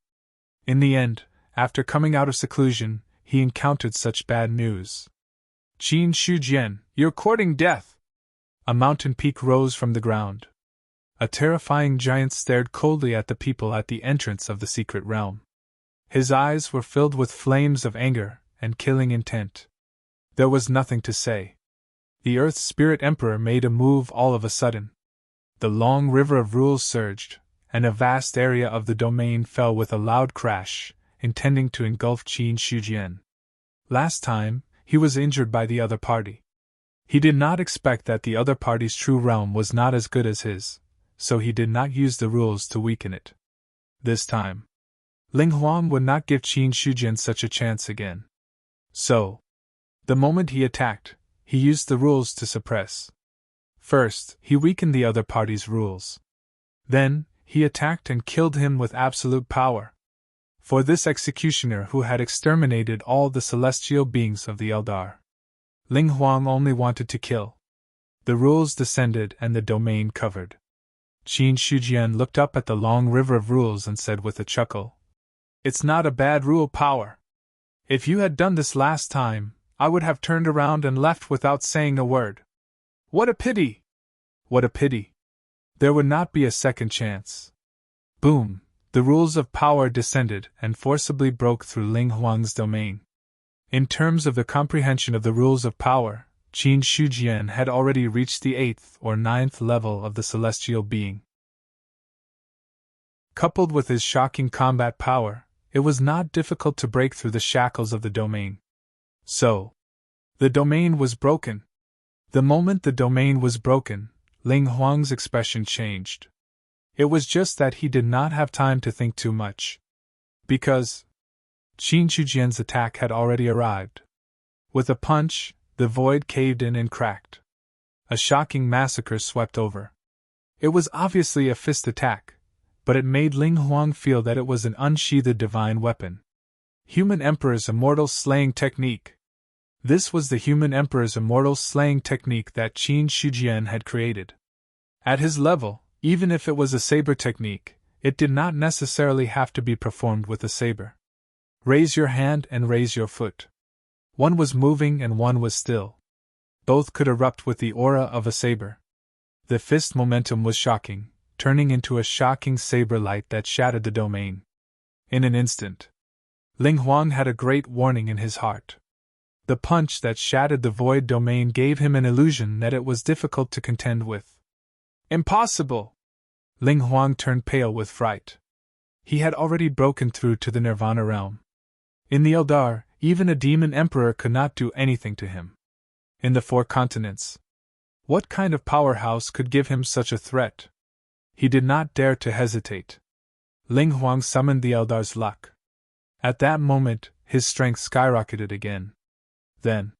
In the end, after coming out of seclusion, he encountered such bad news. Qin Shujian, you're courting death! A mountain peak rose from the ground. A terrifying giant stared coldly at the people at the entrance of the secret realm. His eyes were filled with flames of anger and killing intent. There was nothing to say. The Earth's Spirit Emperor made a move all of a sudden. The long river of rules surged, and a vast area of the domain fell with a loud crash, intending to engulf Qin Shujian. Last time, he was injured by the other party. He did not expect that the other party's true realm was not as good as his, so he did not use the rules to weaken it. This time, Ling Huang would not give Qin Shujian such a chance again. So, the moment he attacked, he used the rules to suppress. First, he weakened the other party's rules. Then, he attacked and killed him with absolute power. For this executioner who had exterminated all the celestial beings of the Eldar, Ling Huang only wanted to kill. The rules descended and the domain covered. Qin Shujian looked up at the long river of rules and said with a chuckle, "It's not a bad rule power. If you had done this last time, I would have turned around and left without saying a word. What a pity! What a pity! There would not be a second chance." Boom! The rules of power descended and forcibly broke through Ling Huang's domain. In terms of the comprehension of the rules of power, Qin Shujian had already reached the 8th or 9th level of the celestial being. Coupled with his shocking combat power, it was not difficult to break through the shackles of the domain. So, the domain was broken. The moment the domain was broken, Ling Huang's expression changed. It was just that he did not have time to think too much. Because Qin Shujian's attack had already arrived. With a punch, the void caved in and cracked. A shocking massacre swept over. It was obviously a fist attack, but it made Ling Huang feel that it was an unsheathed divine weapon. Human Emperor's immortal slaying technique. This was the Human Emperor's immortal slaying technique that Qin Shujian had created. At his level, even if it was a saber technique, it did not necessarily have to be performed with a saber. Raise your hand and raise your foot. One was moving and one was still. Both could erupt with the aura of a saber. The fist momentum was shocking, turning into a shocking saber light that shattered the domain. In an instant, Ling Huang had a great warning in his heart. The punch that shattered the void domain gave him an illusion that it was difficult to contend with. Impossible! Ling Huang turned pale with fright. He had already broken through to the Nirvana realm. In the Eldar, even a demon emperor could not do anything to him. In the 4 continents, what kind of powerhouse could give him such a threat? He did not dare to hesitate. Ling Huang summoned the Eldar's luck. At that moment, his strength skyrocketed again. Then,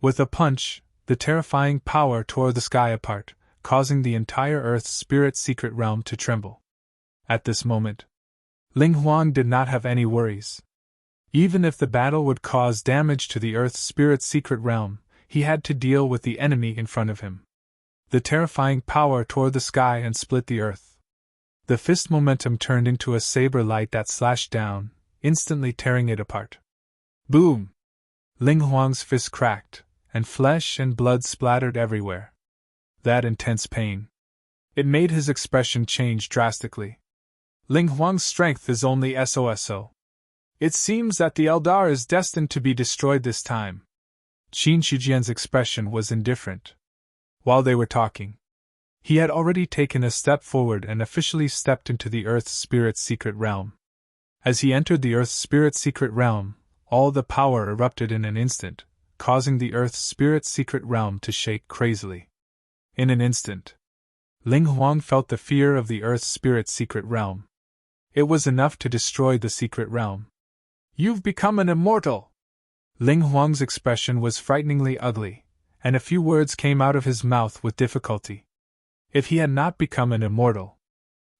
with a punch, the terrifying power tore the sky apart, causing the entire Earth's spirit secret realm to tremble. At this moment, Ling Huang did not have any worries. Even if the battle would cause damage to the Earth's spirit secret realm, he had to deal with the enemy in front of him. The terrifying power tore the sky and split the earth. The fist momentum turned into a saber light that slashed down, instantly tearing it apart. Boom! Ling Huang's fist cracked, and flesh and blood splattered everywhere. That intense pain. It made his expression change drastically. Ling Huang's strength is only SOSO. It seems that the Eldar is destined to be destroyed this time. Qin Shujian's expression was indifferent. While they were talking, He had already taken a step forward and officially stepped into the Earth Spirit's secret realm. As he entered the Earth Spirit's secret realm, all the power erupted in an instant, causing the Earth Spirit's secret realm to shake crazily. In an instant, Ling Huang felt the fear of the Earth Spirit's secret realm. It was enough to destroy the secret realm. "You've become an immortal!" Ling Huang's expression was frighteningly ugly, and a few words came out of his mouth with difficulty. If he had not become an immortal,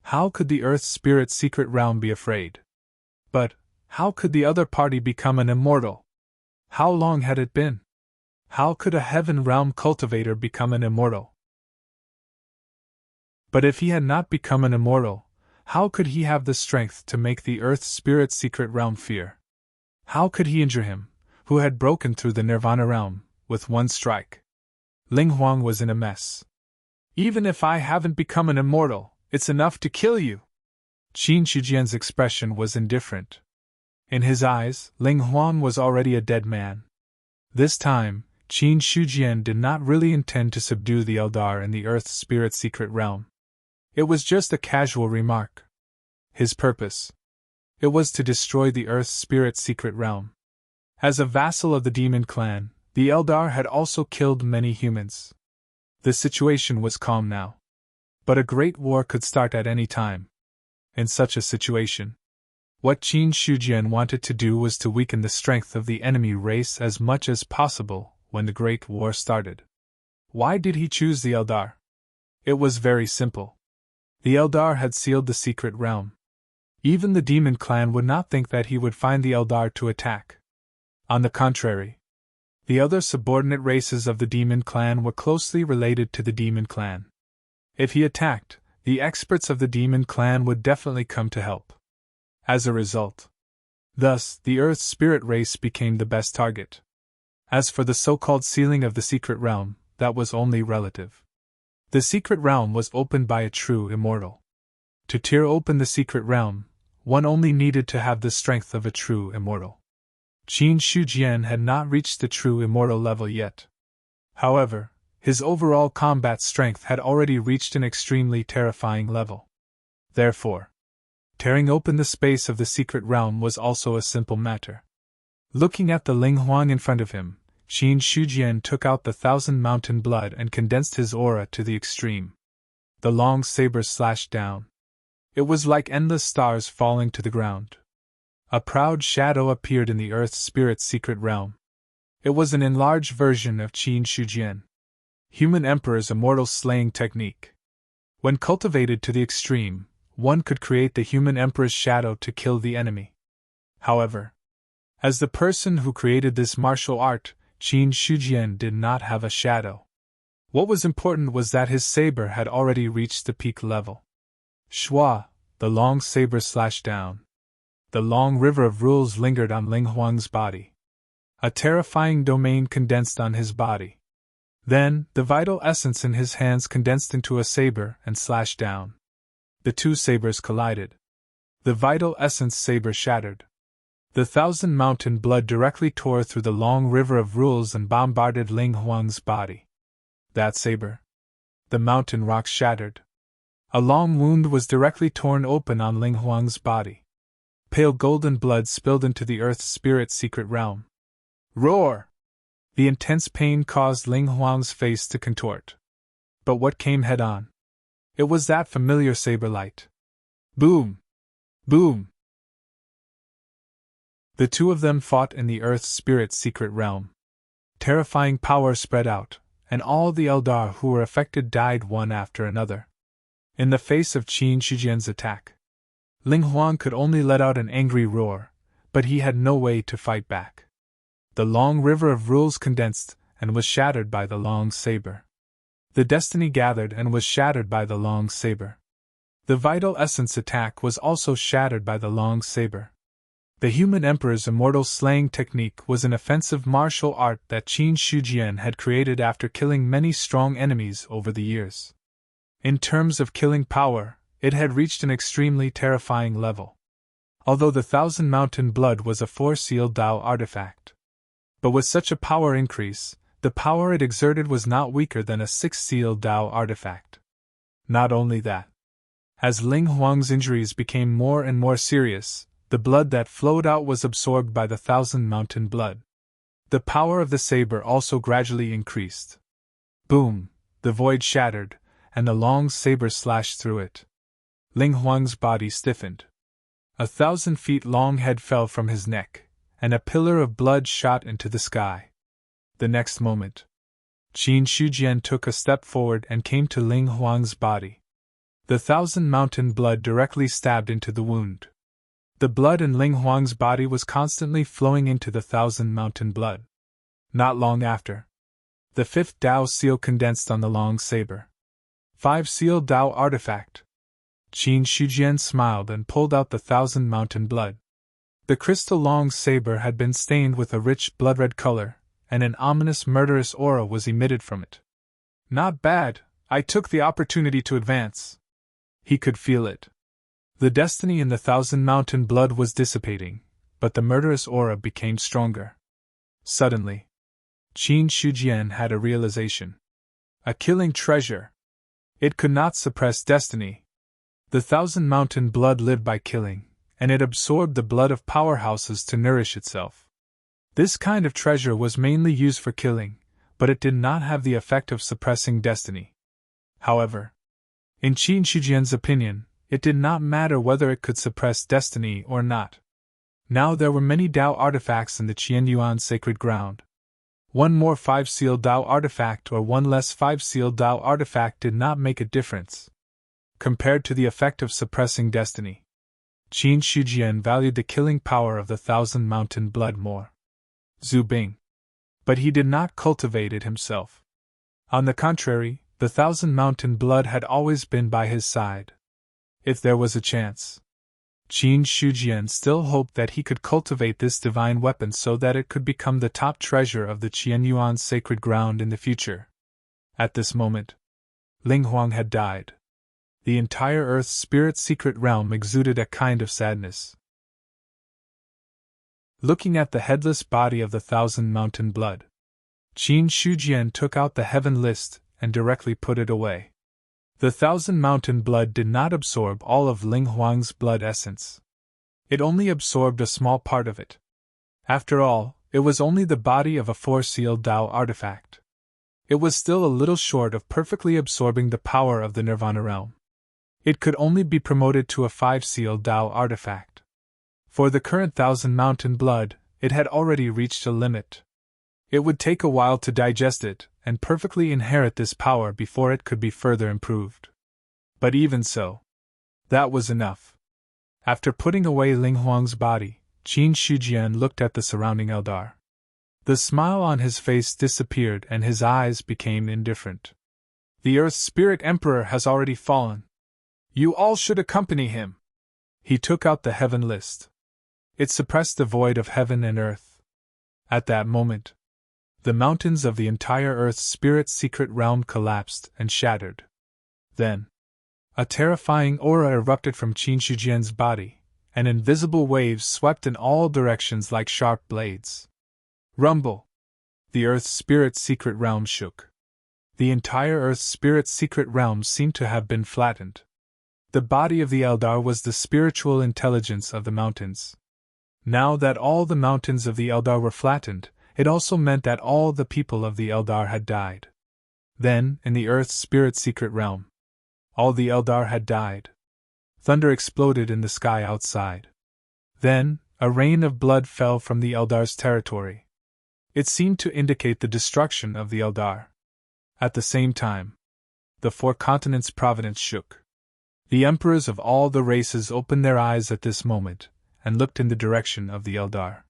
how could the Earth Spirit's secret realm be afraid? But, how could the other party become an immortal? How long had it been? How could a heaven realm cultivator become an immortal? But if he had not become an immortal, how could he have the strength to make the Earth Spirit's secret realm fear? How could he injure him, who had broken through the Nirvana realm, with one strike? Ling Huang was in a mess. "Even if I haven't become an immortal, it's enough to kill you." Qin Shijian's expression was indifferent. In his eyes, Ling Huang was already a dead man. This time, Qin Shijian did not really intend to subdue the Eldar in the Earth Spirit's secret realm. It was just a casual remark. His purpose. It was to destroy the Earth Spirit's secret realm. As a vassal of the demon clan, the Eldar had also killed many humans. The situation was calm now. But a great war could start at any time. In such a situation, what Qin Shijian wanted to do was to weaken the strength of the enemy race as much as possible when the Great War started. Why did he choose the Eldar? It was very simple. The Eldar had sealed the secret realm. Even the demon clan would not think that he would find the Eldar to attack. On the contrary, the other subordinate races of the demon clan were closely related to the demon clan. If he attacked, the experts of the demon clan would definitely come to help. As a result, thus, the Earth Spirit race became the best target. As for the so-called sealing of the secret realm, that was only relative. The secret realm was opened by a true immortal. To tear open the secret realm, one only needed to have the strength of a true immortal. Qin Shijian had not reached the true immortal level yet. However, his overall combat strength had already reached an extremely terrifying level. Therefore, tearing open the space of the secret realm was also a simple matter. Looking at the Ling Huang in front of him, Qin Shijian took out the 1,000 mountain blood and condensed his aura to the extreme. The long saber slashed down. It was like endless stars falling to the ground. A proud shadow appeared in the Earth Spirit's secret realm. It was an enlarged version of Qin Shijian. Human Emperor's immortal slaying technique. When cultivated to the extreme, one could create the Human Emperor's shadow to kill the enemy. However, as the person who created this martial art, Qin Shijian did not have a shadow. What was important was that his saber had already reached the peak level. Shua, the long saber slashed down. The long river of rules lingered on Ling Huang's body. A terrifying domain condensed on his body. Then, the vital essence in his hands condensed into a saber and slashed down. The two sabers collided. The vital essence saber shattered. The 1,000 mountain blood directly tore through the long river of rules and bombarded Ling Huang's body. That saber. The mountain rocks shattered. A long wound was directly torn open on Ling Huang's body. Pale golden blood spilled into the Earth Spirit's secret realm. Roar! The intense pain caused Ling Huang's face to contort. But what came head on? It was that familiar saber light. Boom! Boom! The two of them fought in the Earth Spirit's secret realm. Terrifying power spread out, and all the Eldar who were affected died one after another. In the face of Qin Shijian's attack, Ling Huang could only let out an angry roar, but he had no way to fight back. The long river of rules condensed and was shattered by the long saber. The destiny gathered and was shattered by the long saber. The vital essence attack was also shattered by the long saber. The Human Emperor's immortal slaying technique was an offensive martial art that Qin Shijian had created after killing many strong enemies over the years. In terms of killing power, it had reached an extremely terrifying level. Although the 1,000 mountain blood was a 4-sealed Dao artifact. But with such a power increase, the power it exerted was not weaker than a 6-sealed Dao artifact. Not only that. As Ling Huang's injuries became more and more serious, the blood that flowed out was absorbed by the Thousand Mountain Blood. The power of the saber also gradually increased. Boom! The void shattered, and the long saber slashed through it. Ling Huang's body stiffened. 1,000 feet long head fell from his neck, and a pillar of blood shot into the sky. The next moment, Qin Shujian took a step forward and came to Ling Huang's body. The Thousand Mountain Blood directly stabbed into the wound. The blood in Ling Huang's body was constantly flowing into the Thousand Mountain Blood. Not long after, the fifth Dao seal condensed on the long saber. 5 Seal Dao Artifact. Qin Shujian smiled and pulled out the Thousand Mountain Blood. The crystal long saber had been stained with a rich blood-red color, and an ominous murderous aura was emitted from it. Not bad, I took the opportunity to advance. He could feel it. The destiny in the Thousand Mountain Blood was dissipating, but the murderous aura became stronger. Suddenly, Qin Shujian had a realization. A killing treasure. It could not suppress destiny. The Thousand Mountain Blood lived by killing, and it absorbed the blood of powerhouses to nourish itself. This kind of treasure was mainly used for killing, but it did not have the effect of suppressing destiny. However, in Qin Shujian's opinion, it did not matter whether it could suppress destiny or not. Now there were many Dao artifacts in the Qianyuan sacred ground. One more 5-seal Dao artifact or one less 5-seal Dao artifact did not make a difference. Compared to the effect of suppressing destiny, Qin Shujian valued the killing power of the Thousand Mountain Blood more. Zhu Bing. But he did not cultivate it himself. On the contrary, the Thousand Mountain Blood had always been by his side. If there was a chance, Qin Shujian still hoped that he could cultivate this divine weapon so that it could become the top treasure of the Qianyuan sacred ground in the future. At this moment, Ling Huang had died. The entire Earth's spirit secret realm exuded a kind of sadness. Looking at the headless body of the Thousand Mountain Blood, Qin Shujian took out the heaven list and directly put it away. The Thousand Mountain Blood did not absorb all of Ling Huang's blood essence. It only absorbed a small part of it. After all, it was only the body of a 4-seal Dao artifact. It was still a little short of perfectly absorbing the power of the Nirvana realm. It could only be promoted to a 5-seal Dao artifact. For the current Thousand Mountain Blood, it had already reached a limit. It would take a while to digest it and perfectly inherit this power before it could be further improved. But even so, that was enough. After putting away Ling Huang's body, Qin Shujian looked at the surrounding Eldar. The smile on his face disappeared and his eyes became indifferent. The Earth's Spirit Emperor has already fallen. You all should accompany him. He took out the heaven list. It suppressed the void of heaven and earth. At that moment, the mountains of the entire Earth's spirit secret realm collapsed and shattered. Then, a terrifying aura erupted from Qin Shujian's body, and invisible waves swept in all directions like sharp blades. Rumble! The Earth's spirit secret realm shook. The entire Earth's spirit secret realm seemed to have been flattened. The body of the Eldar was the spiritual intelligence of the mountains. Now that all the mountains of the Eldar were flattened, it also meant that all the people of the Eldar had died. Then, in the Earth's spirit secret realm, all the Eldar had died. Thunder exploded in the sky outside. Then, a rain of blood fell from the Eldar's territory. It seemed to indicate the destruction of the Eldar. At the same time, the 4 continents' providence shook. The emperors of all the races opened their eyes at this moment, and looked in the direction of the Eldar.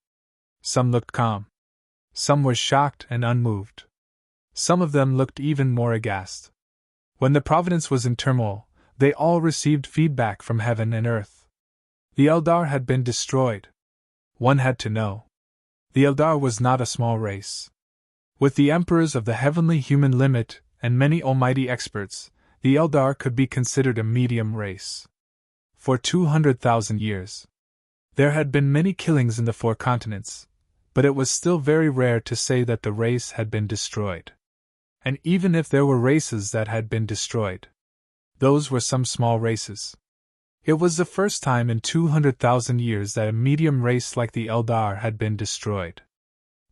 Some looked calm. Some were shocked and unmoved. Some of them looked even more aghast. When the providence was in turmoil, they all received feedback from heaven and earth. The Eldar had been destroyed. One had to know. The Eldar was not a small race. With the emperors of the heavenly human limit and many almighty experts, the Eldar could be considered a medium race. For 200,000 years, there had been many killings in the 4 continents, but it was still very rare to say that the race had been destroyed. And even if there were races that had been destroyed, Those were some small races. It was the first time in 200,000 years that a medium race like the Eldar had been destroyed.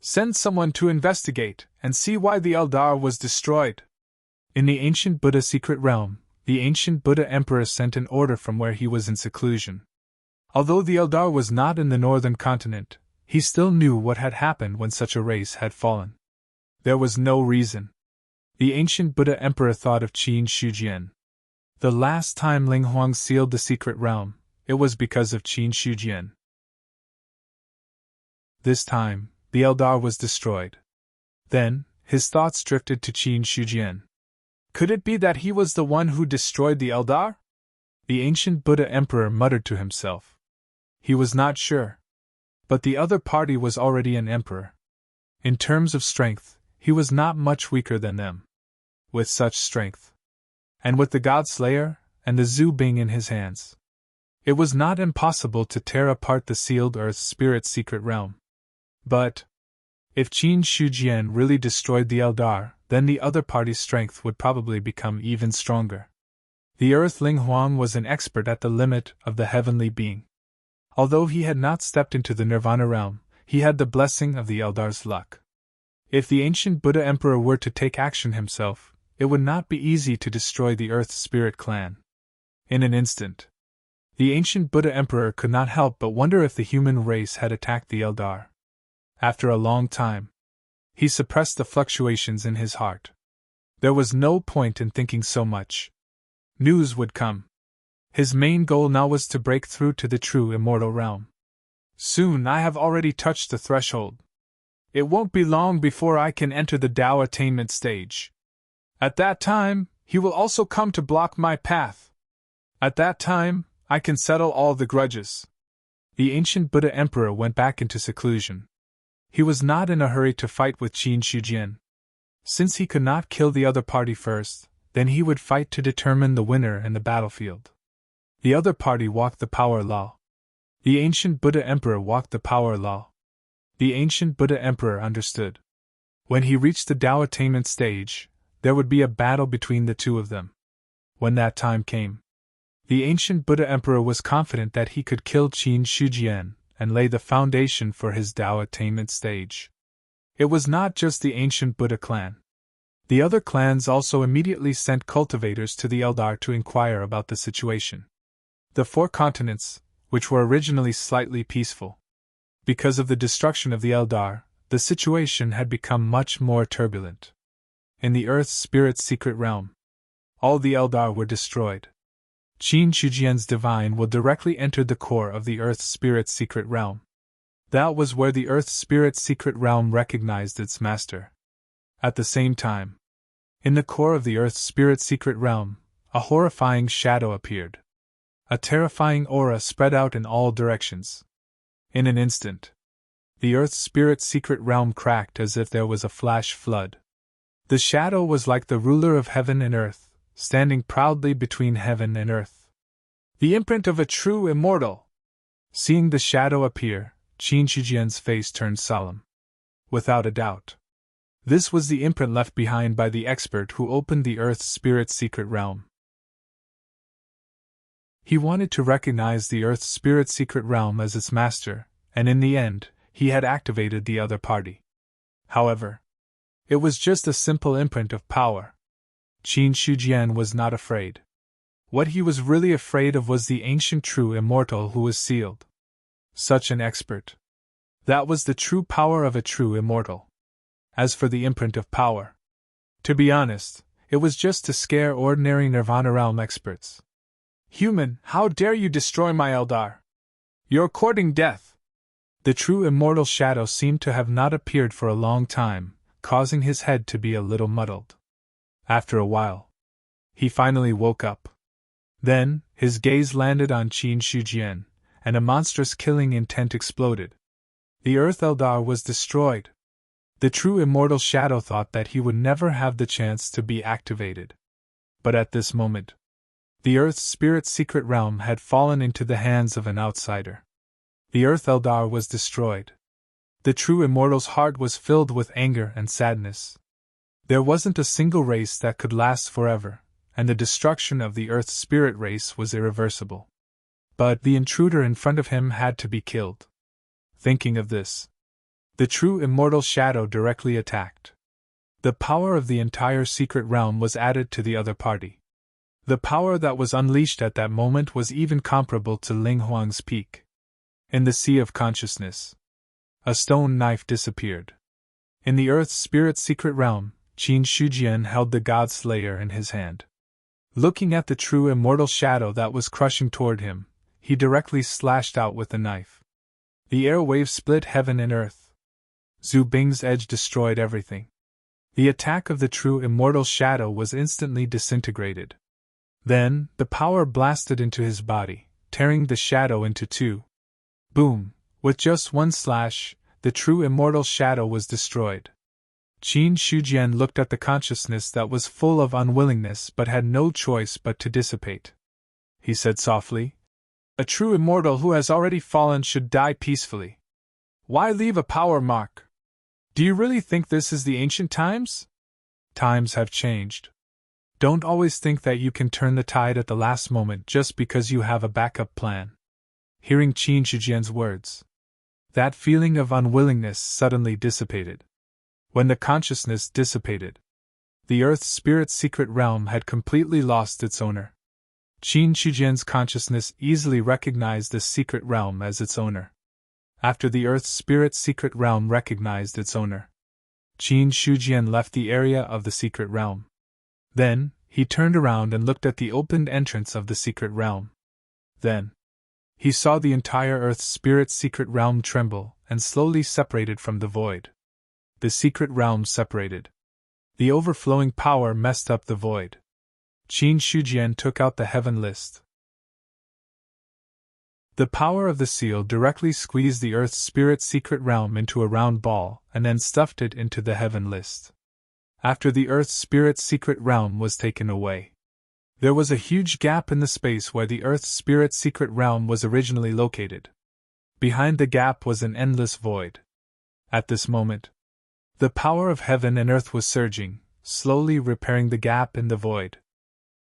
Send someone to investigate and see why the Eldar was destroyed. In the ancient Buddha secret realm, the ancient Buddha Emperor sent an order from where he was in seclusion. Although the Eldar was not in the northern continent, he still knew what had happened when such a race had fallen. There was no reason. The ancient Buddha Emperor thought of Qin Shujian. The last time Ling Huang sealed the secret realm, it was because of Qin Shujian. This time, the Eldar was destroyed. Then, his thoughts drifted to Qin Shujian. Could it be that he was the one who destroyed the Eldar? The ancient Buddha Emperor muttered to himself. He was not sure. But the other party was already an emperor. In terms of strength, he was not much weaker than them. With such strength, and with the God Slayer and the Zhu Bing in his hands, it was not impossible to tear apart the sealed Earth Spirit secret realm. But if Qin Shujian really destroyed the Eldar, then the other party's strength would probably become even stronger. The Earth Ling Huang was an expert at the limit of the heavenly being. Although he had not stepped into the Nirvana realm, he had the blessing of the Eldar's luck. If the ancient Buddha Emperor were to take action himself, it would not be easy to destroy the Earth Spirit clan. In an instant, the ancient Buddha Emperor could not help but wonder if the human race had attacked the Eldar. After a long time, he suppressed the fluctuations in his heart. There was no point in thinking so much. News would come. His main goal now was to break through to the true immortal realm. Soon I have already touched the threshold. It won't be long before I can enter the Tao attainment stage. At that time, he will also come to block my path. At that time, I can settle all the grudges. The ancient Buddha Emperor went back into seclusion. He was not in a hurry to fight with Qin Shujian. Since he could not kill the other party first, then he would fight to determine the winner in the battlefield. The other party walked the power law. The ancient Buddha Emperor walked the power law. The ancient Buddha Emperor understood. When he reached the Tao attainment stage, there would be a battle between the two of them. When that time came, the ancient Buddha Emperor was confident that he could kill Qin Shujian and lay the foundation for his Tao attainment stage. It was not just the ancient Buddha clan. The other clans also immediately sent cultivators to the Eldar to inquire about the situation. The 4 continents, which were originally slightly peaceful, because of the destruction of the Eldar, the situation had become much more turbulent. In the Earth Spirit secret realm, all the Eldar were destroyed. Qin Shujian's divine will directly entered the core of the Earth Spirit secret realm. That was where the Earth Spirit secret realm recognized its master. At the same time, in the core of the Earth Spirit secret realm, a horrifying shadow appeared. A terrifying aura spread out in all directions. In an instant, the Earth Spirit secret realm cracked as if there was a flash flood. The shadow was like the ruler of heaven and earth, standing proudly between heaven and earth. The imprint of a true immortal! Seeing the shadow appear, Qin Shujian's face turned solemn. Without a doubt, this was the imprint left behind by the expert who opened the Earth Spirit secret realm. He wanted to recognize the Earth Spirit secret realm as its master, and in the end, he had activated the other party. However, it was just a simple imprint of power. Qin Shujian was not afraid. What he was really afraid of was the ancient true immortal who was sealed. Such an expert. That was the true power of a true immortal. As for the imprint of power, to be honest, it was just to scare ordinary Nirvana realm experts. Human, how dare you destroy my Eldar? You're courting death! The true immortal shadow seemed to have not appeared for a long time, causing his head to be a little muddled. After a while, he finally woke up. Then, his gaze landed on Qin Shujian, and a monstrous killing intent exploded. The Earth Eldar was destroyed. The true immortal shadow thought that he would never have the chance to be activated. But at this moment, the Earth Spirit secret realm had fallen into the hands of an outsider. The Earth Eldar was destroyed. The true immortal's heart was filled with anger and sadness. There wasn't a single race that could last forever, and the destruction of the Earth's spirit race was irreversible. But the intruder in front of him had to be killed. Thinking of this, the true immortal shadow directly attacked. The power of the entire secret realm was added to the other party. The power that was unleashed at that moment was even comparable to Ling Huang's peak. In the sea of consciousness, a stone knife disappeared. In the Earth's spirit secret realm, Qin Shujian held the God Slayer in his hand. Looking at the true immortal shadow that was crushing toward him, he directly slashed out with the knife. The air wave split heaven and earth. Zhu Bing's edge destroyed everything. The attack of the true immortal shadow was instantly disintegrated. Then, the power blasted into his body, tearing the shadow into two. Boom! With just one slash, the true immortal shadow was destroyed. Qin Shujian looked at the consciousness that was full of unwillingness but had no choice but to dissipate. He said softly, "A true immortal who has already fallen should die peacefully. Why leave a power mark? Do you really think this is the ancient times? Times have changed. Don't always think that you can turn the tide at the last moment just because you have a backup plan." Hearing Qin Shujian's words, that feeling of unwillingness suddenly dissipated. When the consciousness dissipated, the Earth's spirit secret realm had completely lost its owner. Qin Shujian's consciousness easily recognized the secret realm as its owner. After the Earth's spirit secret realm recognized its owner, Qin Shujian left the area of the secret realm. Then, he turned around and looked at the opened entrance of the secret realm. Then, he saw the entire Earth's spirit secret realm tremble and slowly separated from the void. The secret realm separated. The overflowing power messed up the void. Qin Shujian took out the heaven list. The power of the seal directly squeezed the Earth's spirit secret realm into a round ball and then stuffed it into the heaven list. After the Earth's spirit secret realm was taken away, there was a huge gap in the space where the Earth's spirit secret realm was originally located. Behind the gap was an endless void. At this moment, the power of heaven and earth was surging, slowly repairing the gap in the void.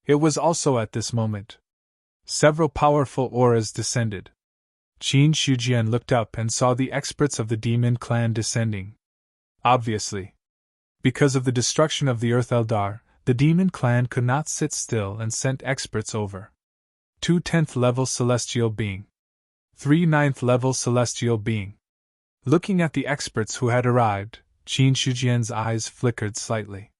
It was also at this moment several powerful auras descended. Qin Shujian looked up and saw the experts of the demon clan descending. Obviously, because of the destruction of the Earth Eldar, the demon clan could not sit still and sent experts over. 2 10th level celestial being. 3 9th level celestial being. Looking at the experts who had arrived, Qin Shujian's eyes flickered slightly.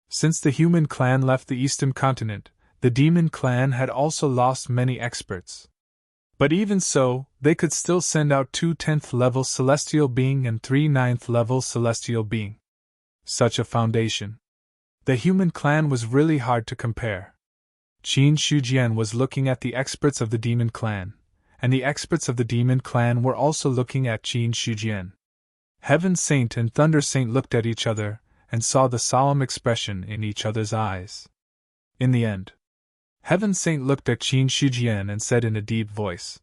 Since the human clan left the eastern continent, the demon clan had also lost many experts. But even so, they could still send out 2 10th level celestial being and 3 9th level celestial being. Such a foundation. The human clan was really hard to compare. Qin Shujian was looking at the experts of the demon clan, and the experts of the demon clan were also looking at Qin Shujian. Heaven Saint and Thunder Saint looked at each other and saw the solemn expression in each other's eyes. In the end, Heaven Saint looked at Qin Shujian and said in a deep voice,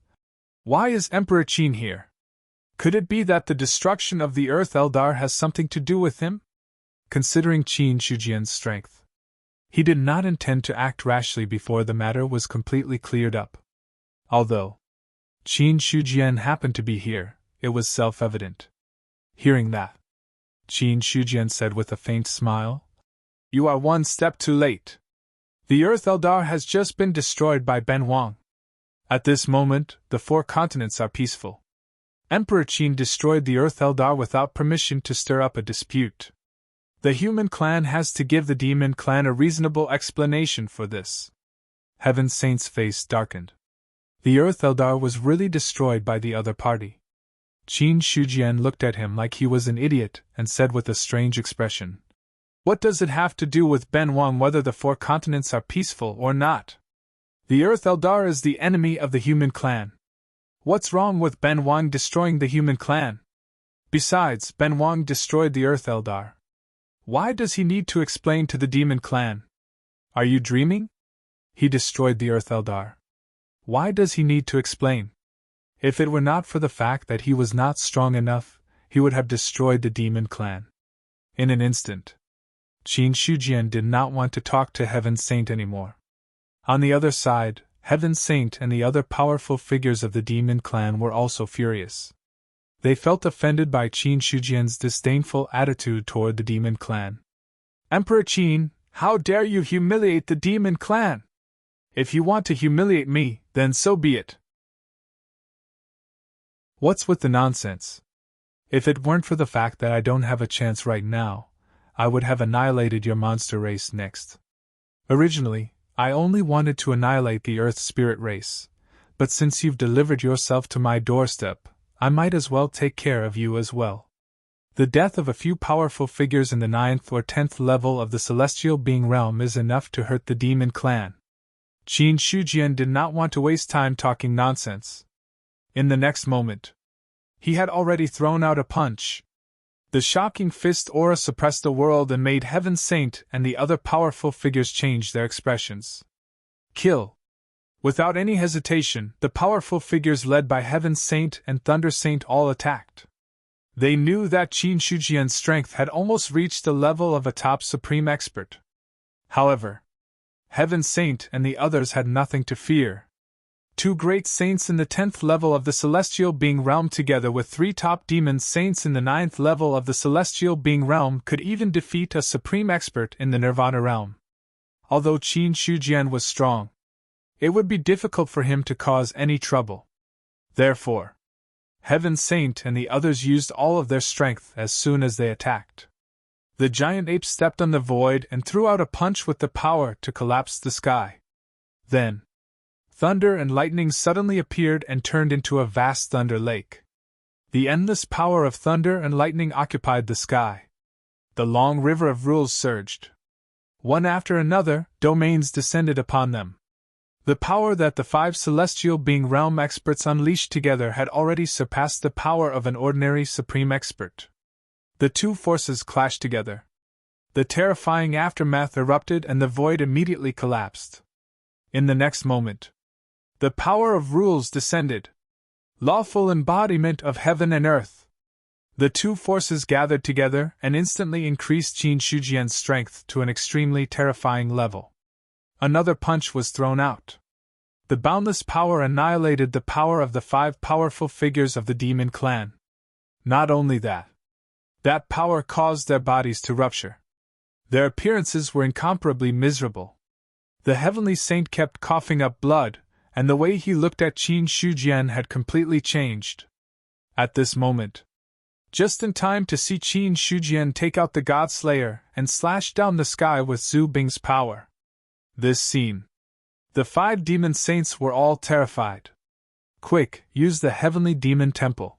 "Why is Emperor Qin here? Could it be that the destruction of the Earth Eldar has something to do with him?" Considering Qin Shujian's strength, he did not intend to act rashly before the matter was completely cleared up. Although Qin Shujian happened to be here, it was self-evident. Hearing that, Qin Shujian said with a faint smile, "You are one step too late. The Earth Eldar has just been destroyed by Ben Wang. At this moment, the 4 continents are peaceful. Emperor Qin destroyed the Earth Eldar without permission to stir up a dispute. The human clan has to give the demon clan a reasonable explanation for this." Heaven Saint's face darkened. The Earth Eldar was really destroyed by the other party. Qin Shujian looked at him like he was an idiot and said with a strange expression, "What does it have to do with Ben Wang whether the 4 continents are peaceful or not? The Earth Eldar is the enemy of the human clan. What's wrong with Ben Wang destroying the human clan? Besides, Ben Wang destroyed the Earth Eldar. Why does he need to explain to the demon clan? Are you dreaming? He destroyed the Earth Eldar. Why does he need to explain? If it were not for the fact that he was not strong enough, he would have destroyed the demon clan." In an instant, Qin Shujian did not want to talk to Heaven Saint anymore. On the other side, Heaven Saint and the other powerful figures of the demon clan were also furious. They felt offended by Qin Shujian's disdainful attitude toward the demon clan. Emperor Qin, how dare you humiliate the demon clan? If you want to humiliate me, then so be it. What's with the nonsense? If it weren't for the fact that I don't have a chance right now, I would have annihilated your monster race next. Originally, I only wanted to annihilate the Earth Spirit race, but since you've delivered yourself to my doorstep, I might as well take care of you as well. The death of a few powerful figures in the 9th or 10th level of the celestial being realm is enough to hurt the demon clan. Qin Shujian did not want to waste time talking nonsense. In the next moment, he had already thrown out a punch. The shocking fist aura suppressed the world and made Heaven Saint and the other powerful figures change their expressions. Kill! Without any hesitation, the powerful figures led by Heaven Saint and Thunder Saint all attacked. They knew that Qin Shujian's strength had almost reached the level of a top supreme expert. However, Heaven Saint and the others had nothing to fear. Two great saints in the 10th level of the celestial being realm together with three top demon saints in the 9th level of the celestial being realm could even defeat a supreme expert in the Nirvana realm. Although Qin Shujian was strong, it would be difficult for him to cause any trouble. Therefore, Heaven Saint and the others used all of their strength as soon as they attacked. The giant ape stepped on the void and threw out a punch with the power to collapse the sky. Then, thunder and lightning suddenly appeared and turned into a vast thunder lake. The endless power of thunder and lightning occupied the sky. The long river of rules surged. One after another, domains descended upon them. The power that the 5 celestial being realm experts unleashed together had already surpassed the power of an ordinary supreme expert. The two forces clashed together. The terrifying aftermath erupted and the void immediately collapsed. In the next moment, the power of rules descended. Lawful embodiment of heaven and earth. The two forces gathered together and instantly increased Qin Shujian's strength to an extremely terrifying level. Another punch was thrown out. The boundless power annihilated the power of the 5 powerful figures of the demon clan. Not only that. That power caused their bodies to rupture. Their appearances were incomparably miserable. The heavenly saint kept coughing up blood, and the way he looked at Qin Shujian had completely changed. At this moment, just in time to see Qin Shujian take out the God Slayer and slash down the sky with Zhu Bing's power. This scene. The 5 demon saints were all terrified. Quick, use the heavenly demon temple.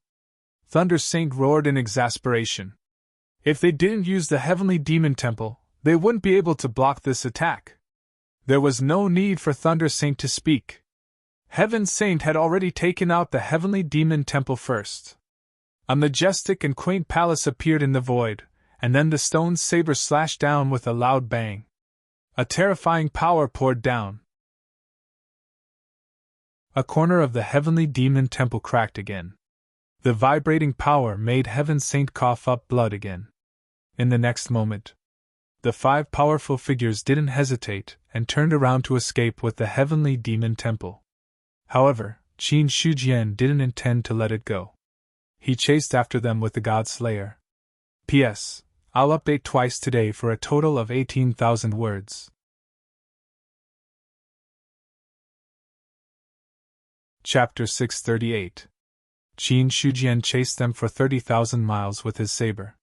Thunder Saint roared in exasperation. If they didn't use the heavenly demon temple, they wouldn't be able to block this attack. There was no need for Thunder Saint to speak. Heaven Saint had already taken out the heavenly demon temple first. A majestic and quaint palace appeared in the void, and then the stone saber slashed down with a loud bang. A terrifying power poured down. A corner of the heavenly demon temple cracked again. The vibrating power made Heaven Saint cough up blood again. In the next moment, the 5 powerful figures didn't hesitate and turned around to escape with the heavenly demon temple. However, Qin Shujian didn't intend to let it go. He chased after them with the God Slayer. P.S. I'll update twice today for a total of 18,000 words. Chapter 638. Qin Shujian chased them for 30,000 miles with his saber.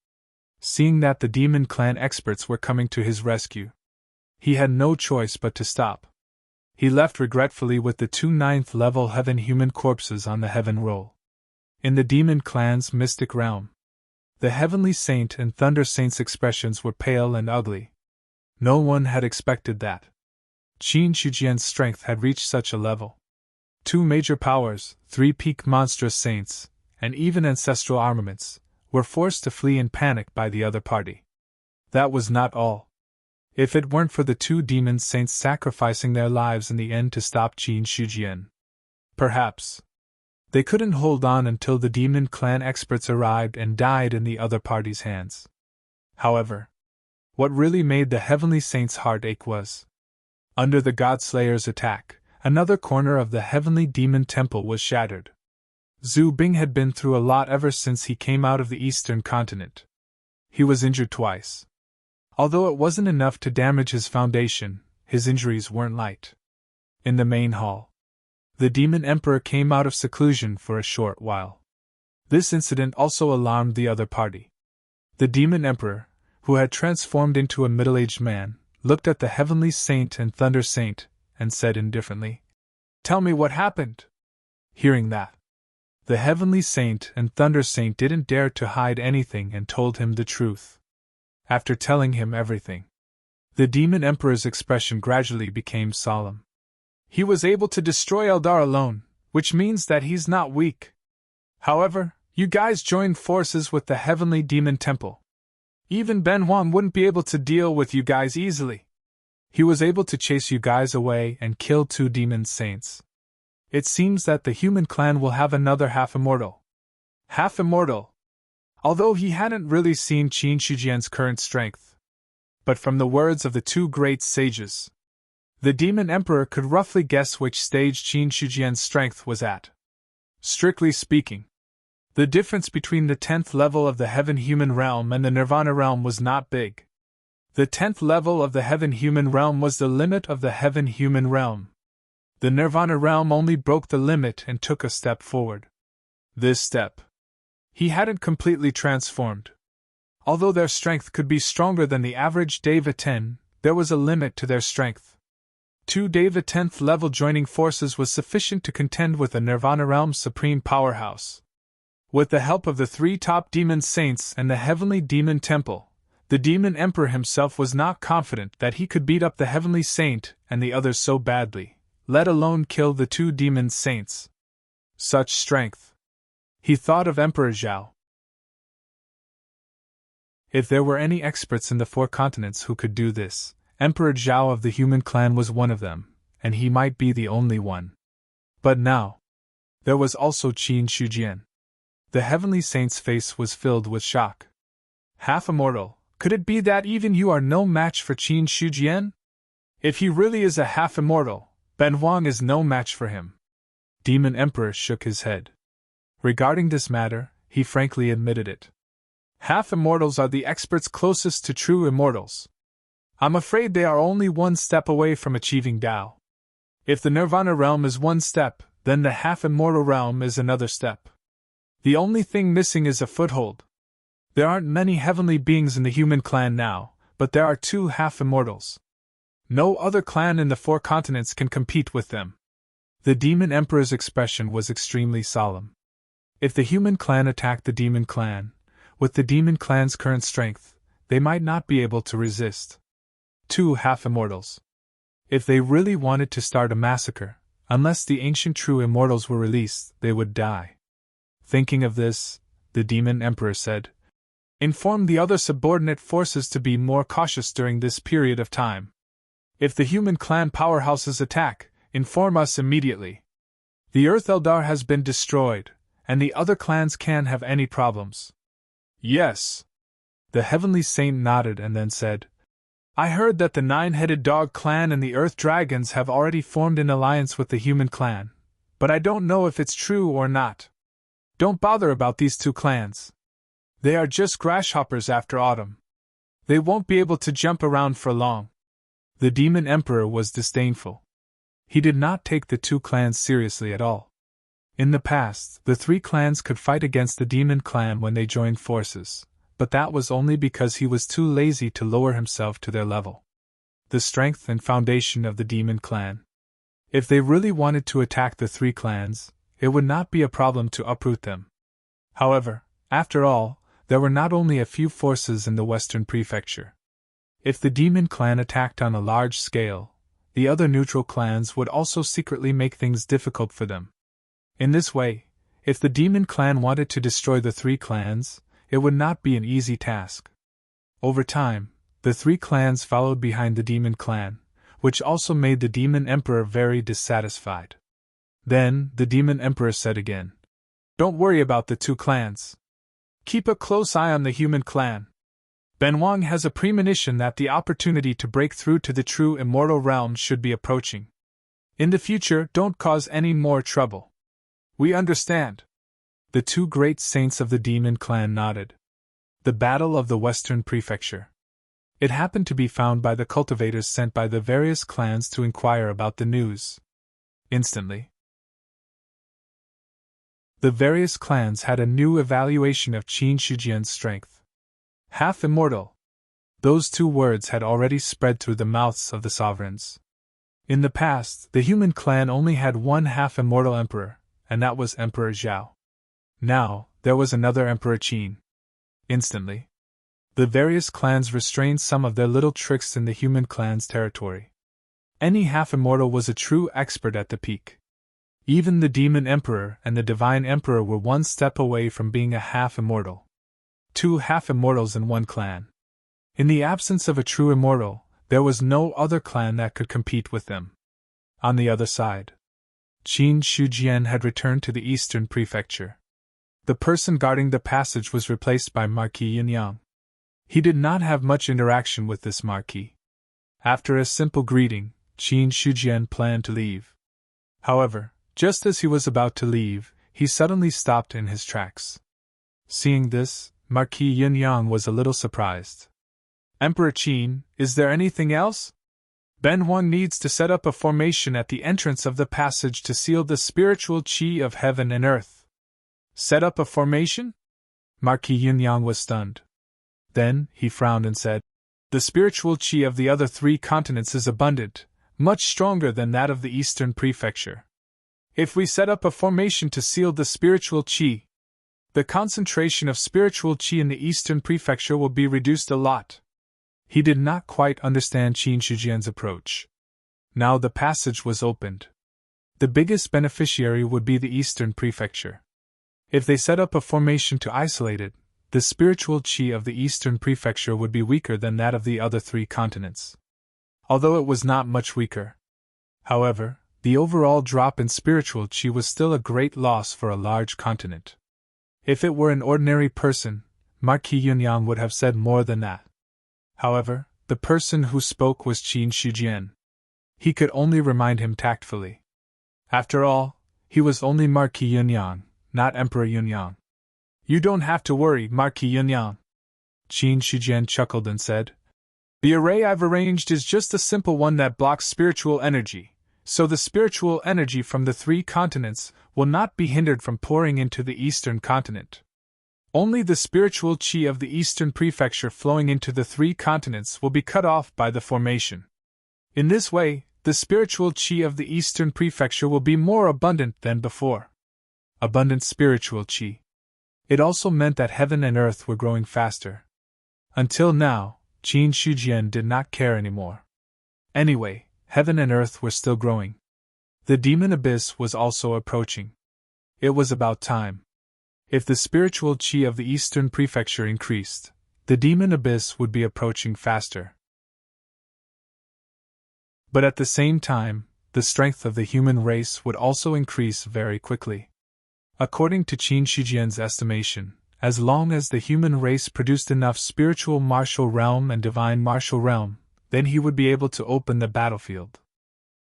Seeing that the demon clan experts were coming to his rescue, he had no choice but to stop. He left regretfully with the 2 9th level heaven human corpses on the heaven roll. In the demon clan's mystic realm, the heavenly saint and thunder saint's expressions were pale and ugly. No one had expected that. Qin Shujian's strength had reached such a level. 2 major powers, 3 peak monstrous saints, and even ancestral armaments, were forced to flee in panic by the other party. That was not all. If it weren't for the 2 demon saints sacrificing their lives in the end to stop Qin Shujian, perhaps they couldn't hold on until the demon clan experts arrived and died in the other party's hands. However, What really made the Heavenly Saint's heart ache was, under the Godslayer's attack, another corner of the Heavenly Demon Temple was shattered. Zhu Bing had been through a lot ever since he came out of the Eastern continent. He was injured twice. Although it wasn't enough to damage his foundation, his injuries weren't light. In the main hall, the Demon Emperor came out of seclusion for a short while. This incident also alarmed the other party. The Demon Emperor, who had transformed into a middle-aged man, looked at the Heavenly Saint and Thunder Saint, and said indifferently, "Tell me what happened." Hearing that, the Heavenly Saint and Thunder Saint didn't dare to hide anything and told him the truth. After telling him everything, the Demon Emperor's expression gradually became solemn. He was able to destroy Eldar alone, which means that he's not weak. However, you guys joined forces with the Heavenly Demon Temple. Even Ben Huan wouldn't be able to deal with you guys easily. He was able to chase you guys away and kill 2 demon saints. It seems that the human clan will have another half-immortal. Half-immortal! Although he hadn't really seen Qin Shijian's current strength. But from the words of the 2 great sages, the Demon Emperor could roughly guess which stage Qin Shijian's strength was at. Strictly speaking, the difference between the 10th level of the Heaven-Human realm and the Nirvana realm was not big. The 10th level of the Heaven-Human realm was the limit of the Heaven-Human realm. The Nirvana realm only broke the limit and took a step forward. This step, he hadn't completely transformed. Although their strength could be stronger than the average Deva 10, there was a limit to their strength. 2 Deva 10th level joining forces was sufficient to contend with the Nirvana realm's supreme powerhouse. With the help of the 3 top demon saints and the Heavenly Demon Temple, the Demon Emperor himself was not confident that he could beat up the Heavenly Saint and the others so badly, let alone kill the 2 demon saints. Such strength. He thought of Emperor Zhao. If there were any experts in the 4 continents who could do this, Emperor Zhao of the human clan was one of them, and he might be the only one. But now, there was also Qin Shijian. The Heavenly Saint's face was filled with shock. Half-immortal, could it be that even you are no match for Qin Shijian? If he really is a half-immortal, Ben Huang is no match for him. Demon Emperor shook his head. Regarding this matter, he frankly admitted it. Half-immortals are the experts closest to true immortals. I'm afraid they are only one step away from achieving Tao. If the Nirvana realm is one step, then the half-immortal realm is another step. The only thing missing is a foothold. There aren't many heavenly beings in the human clan now, but there are 2 half-immortals. No other clan in the 4 continents can compete with them. The Demon Emperor's expression was extremely solemn. If the human clan attacked the demon clan, with the demon clan's current strength, they might not be able to resist. 2 half-immortals. If they really wanted to start a massacre, unless the ancient true immortals were released, they would die. Thinking of this, the Demon Emperor said, "Inform the other subordinate forces to be more cautious during this period of time. If the human clan powerhouses attack, inform us immediately. The Earth Eldar has been destroyed, and the other clans can't have any problems." "Yes." The Heavenly Saint nodded and then said, "I heard that the 9-headed dog clan and the Earth Dragons have already formed an alliance with the human clan, but I don't know if it's true or not. Don't bother about these 2 clans. They are just grasshoppers after autumn. They won't be able to jump around for long." The Demon Emperor was disdainful. He did not take the 2 clans seriously at all. In the past, the 3 clans could fight against the Demon Clan when they joined forces, but that was only because he was too lazy to lower himself to their level. The strength and foundation of the Demon Clan. If they really wanted to attack the 3 clans, it would not be a problem to uproot them. However, after all, there were not only a few forces in the Western Prefecture. If the Demon Clan attacked on a large scale, the other neutral clans would also secretly make things difficult for them. In this way, if the Demon Clan wanted to destroy the 3 clans, it would not be an easy task. Over time, the 3 clans followed behind the Demon Clan, which also made the Demon Emperor very dissatisfied. Then, the Demon Emperor said again, "Don't worry about the 2 clans. Keep a close eye on the human clan. Ben Wang has a premonition that the opportunity to break through to the true immortal realm should be approaching. In the future, don't cause any more trouble. We understand. The two great saints of the demon clan nodded. The Battle of the Western Prefecture. It happened to be found by the cultivators sent by the various clans to inquire about the news. Instantly, the various clans had a new evaluation of Qin Shujian's strength. Half immortal. Those two words had already spread through the mouths of the sovereigns. In the past, the human clan only had one half-immortal emperor, and that was Emperor Zhao. Now, there was another Emperor Qin. Instantly, the various clans restrained some of their little tricks in the human clan's territory. Any half-immortal was a true expert at the peak. Even the Demon Emperor and the Divine Emperor were one step away from being a half-immortal. Two half-immortals in one clan. In the absence of a true immortal, there was no other clan that could compete with them. On the other side, Qin Shujian had returned to the Eastern Prefecture. The person guarding the passage was replaced by Marquis Yinyang. He did not have much interaction with this Marquis. After a simple greeting, Qin Shujian planned to leave. However, just as he was about to leave, he suddenly stopped in his tracks. Seeing this, Marquis Yinyang was a little surprised. Emperor Qin, is there anything else? Ben Huang needs to set up a formation at the entrance of the passage to seal the spiritual qi of heaven and earth. Set up a formation? Marquis Yinyang was stunned. Then, he frowned and said, the spiritual qi of the other three continents is abundant, much stronger than that of the Eastern Prefecture. If we set up a formation to seal the spiritual qi, the concentration of spiritual qi in the Eastern Prefecture will be reduced a lot. He did not quite understand Qin Shujian's approach. Now the passage was opened. The biggest beneficiary would be the Eastern Prefecture. If they set up a formation to isolate it, the spiritual qi of the Eastern Prefecture would be weaker than that of the other three continents. Although it was not much weaker. However, the overall drop in spiritual qi was still a great loss for a large continent. If it were an ordinary person, Marquis Yunyang would have said more than that. However, the person who spoke was Qin Shujian. He could only remind him tactfully. After all, he was only Marquis Yunyang, not Emperor Yunyang. You don't have to worry, Marquis Yunyang. Qin Shujian chuckled and said, the array I've arranged is just a simple one that blocks spiritual energy, so the spiritual energy from the three continents will not be hindered from pouring into the eastern continent. Only the spiritual qi of the Eastern Prefecture flowing into the three continents will be cut off by the formation. In this way, the spiritual qi of the Eastern Prefecture will be more abundant than before. Abundant spiritual qi. It also meant that heaven and earth were growing faster. Until now, Qin Shujian did not care anymore. Anyway, heaven and earth were still growing. The demon abyss was also approaching. It was about time. If the spiritual qi of the Eastern Prefecture increased, the demon abyss would be approaching faster. But at the same time, the strength of the human race would also increase very quickly. According to Qin Shujian's estimation, as long as the human race produced enough spiritual martial realm and divine martial realm, then he would be able to open the battlefield.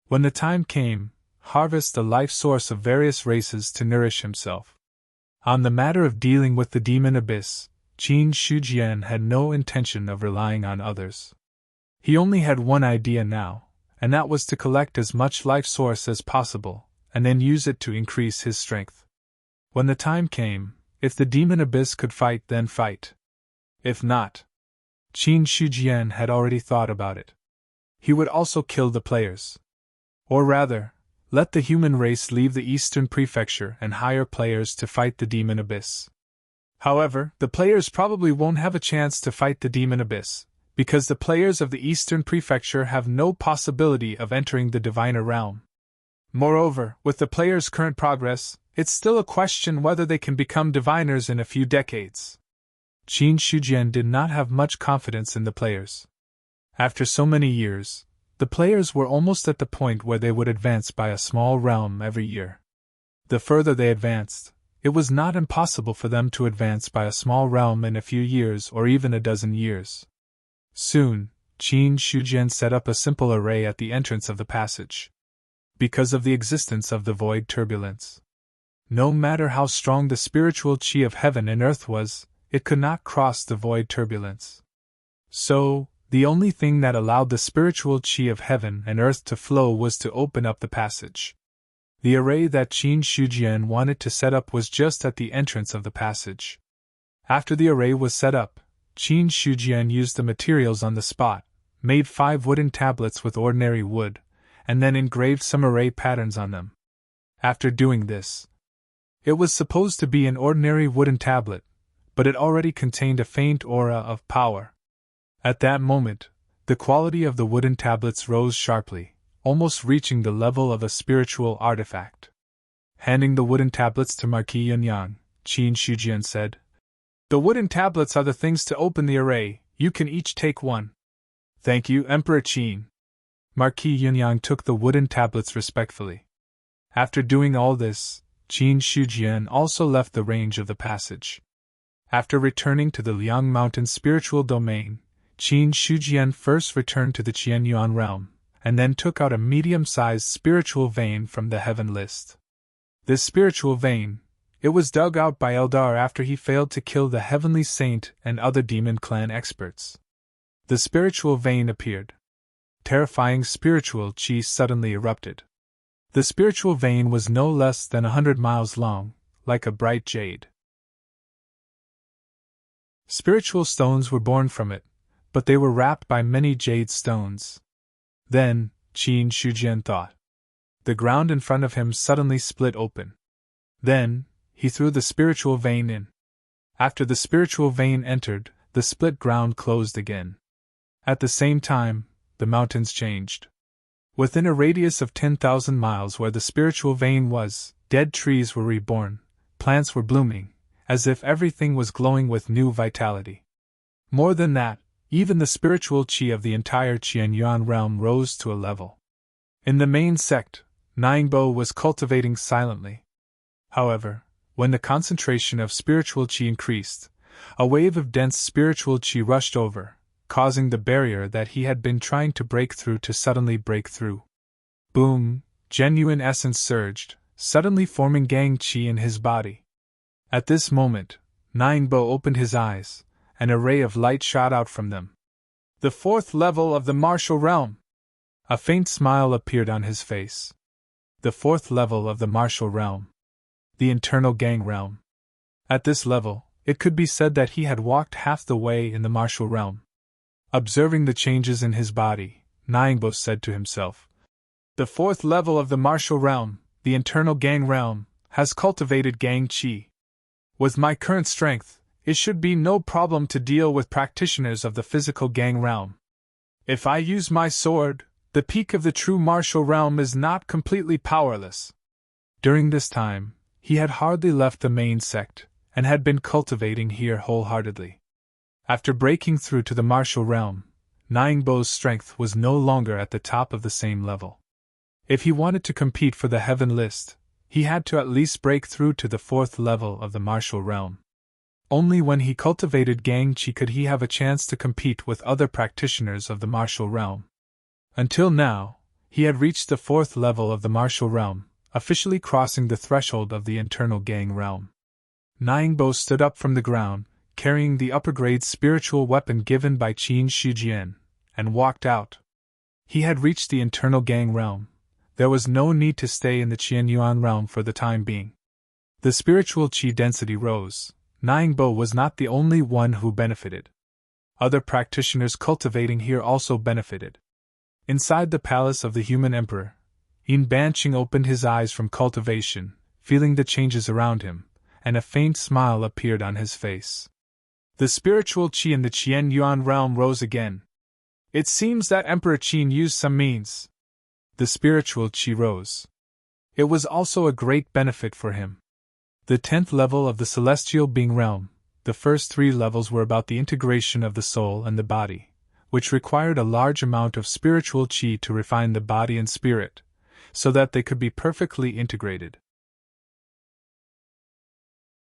When the time came, harvest the life source of various races to nourish himself. On the matter of dealing with the demon abyss, Qin Shujian had no intention of relying on others. He only had one idea now, and that was to collect as much life source as possible, and then use it to increase his strength. When the time came, if the demon abyss could fight, then fight. If not, Qin Shujian had already thought about it. He would also kill the players. Or rather, let the human race leave the Eastern Prefecture and hire players to fight the demon abyss. However, the players probably won't have a chance to fight the demon abyss, because the players of the Eastern Prefecture have no possibility of entering the diviner realm. Moreover, with the players' current progress, it's still a question whether they can become diviners in a few decades. Qin Shujian did not have much confidence in the players. After so many years, the players were almost at the point where they would advance by a small realm every year. The further they advanced, it was not impossible for them to advance by a small realm in a few years or even a dozen years. Soon, Qin Shujian set up a simple array at the entrance of the passage. Because of the existence of the void turbulence, no matter how strong the spiritual qi of heaven and earth was, it could not cross the void turbulence. So, the only thing that allowed the spiritual qi of heaven and earth to flow was to open up the passage. The array that Qin Shujian wanted to set up was just at the entrance of the passage. After the array was set up, Qin Shujian used the materials on the spot, made 5 wooden tablets with ordinary wood, and then engraved some array patterns on them. After doing this, it was supposed to be an ordinary wooden tablet, but it already contained a faint aura of power. At that moment, the quality of the wooden tablets rose sharply, almost reaching the level of a spiritual artifact. Handing the wooden tablets to Marquis Yunyang, Qin Shujian said, "The wooden tablets are the things to open the array, you can each take one." "Thank you, Emperor Qin." Marquis Yunyang took the wooden tablets respectfully. After doing all this, Qin Shujian also left the range of the passage. After returning to the Liang Mountain spiritual domain, Qin Shujian first returned to the Qianyuan realm, and then took out a medium-sized spiritual vein from the heaven list. This spiritual vein, it was dug out by Eldar after he failed to kill the heavenly saint and other demon clan experts. The spiritual vein appeared. Terrifying spiritual qi suddenly erupted. The spiritual vein was no less than 100 miles long, like a bright jade. Spiritual stones were born from it, but they were wrapped by many jade stones. Then, Qin Shujian thought. The ground in front of him suddenly split open. Then, he threw the spiritual vein in. After the spiritual vein entered, the split ground closed again. At the same time, the mountains changed. Within a radius of 10,000 miles where the spiritual vein was, dead trees were reborn, plants were blooming, as if everything was glowing with new vitality. More than that, even the spiritual qi of the entire Qianyuan realm rose to a level. In the main sect, Ningbo was cultivating silently. However, when the concentration of spiritual qi increased, a wave of dense spiritual qi rushed over, causing the barrier that he had been trying to break through to suddenly break through. Boom! Genuine essence surged, suddenly forming gang qi in his body. At this moment, Ningbo opened his eyes. An ray of light shot out from them. "The 4th level of the martial realm!" A faint smile appeared on his face. The 4th level of the martial realm. The internal gang realm. At this level, it could be said that he had walked half the way in the martial realm. Observing the changes in his body, Ningbo said to himself, "The 4th level of the martial realm, the internal gang realm, has cultivated gang qi. With my current strength, it should be no problem to deal with practitioners of the physical gang realm. If I use my sword, the peak of the true martial realm is not completely powerless." During this time, he had hardly left the main sect, and had been cultivating here wholeheartedly. After breaking through to the martial realm, Ningbo's strength was no longer at the top of the same level. If he wanted to compete for the heaven list, he had to at least break through to the 4th level of the martial realm. Only when he cultivated gang qi could he have a chance to compete with other practitioners of the martial realm. Until now, he had reached the 4th level of the martial realm, officially crossing the threshold of the internal gang realm. Ningbo stood up from the ground, carrying the upper-grade spiritual weapon given by Qin Shujian, and walked out. He had reached the internal gang realm. There was no need to stay in the Qianyuan realm for the time being. The spiritual qi density rose. Ningbo was not the only one who benefited. Other practitioners cultivating here also benefited. Inside the palace of the human emperor, Yin Banqing opened his eyes from cultivation, feeling the changes around him, and a faint smile appeared on his face. The spiritual qi in the Qianyuan realm rose again. It seems that Emperor Qin used some means. The spiritual qi rose. It was also a great benefit for him. The 10th level of the celestial being realm, the first 3 levels were about the integration of the soul and the body, which required a large amount of spiritual qi to refine the body and spirit, so that they could be perfectly integrated.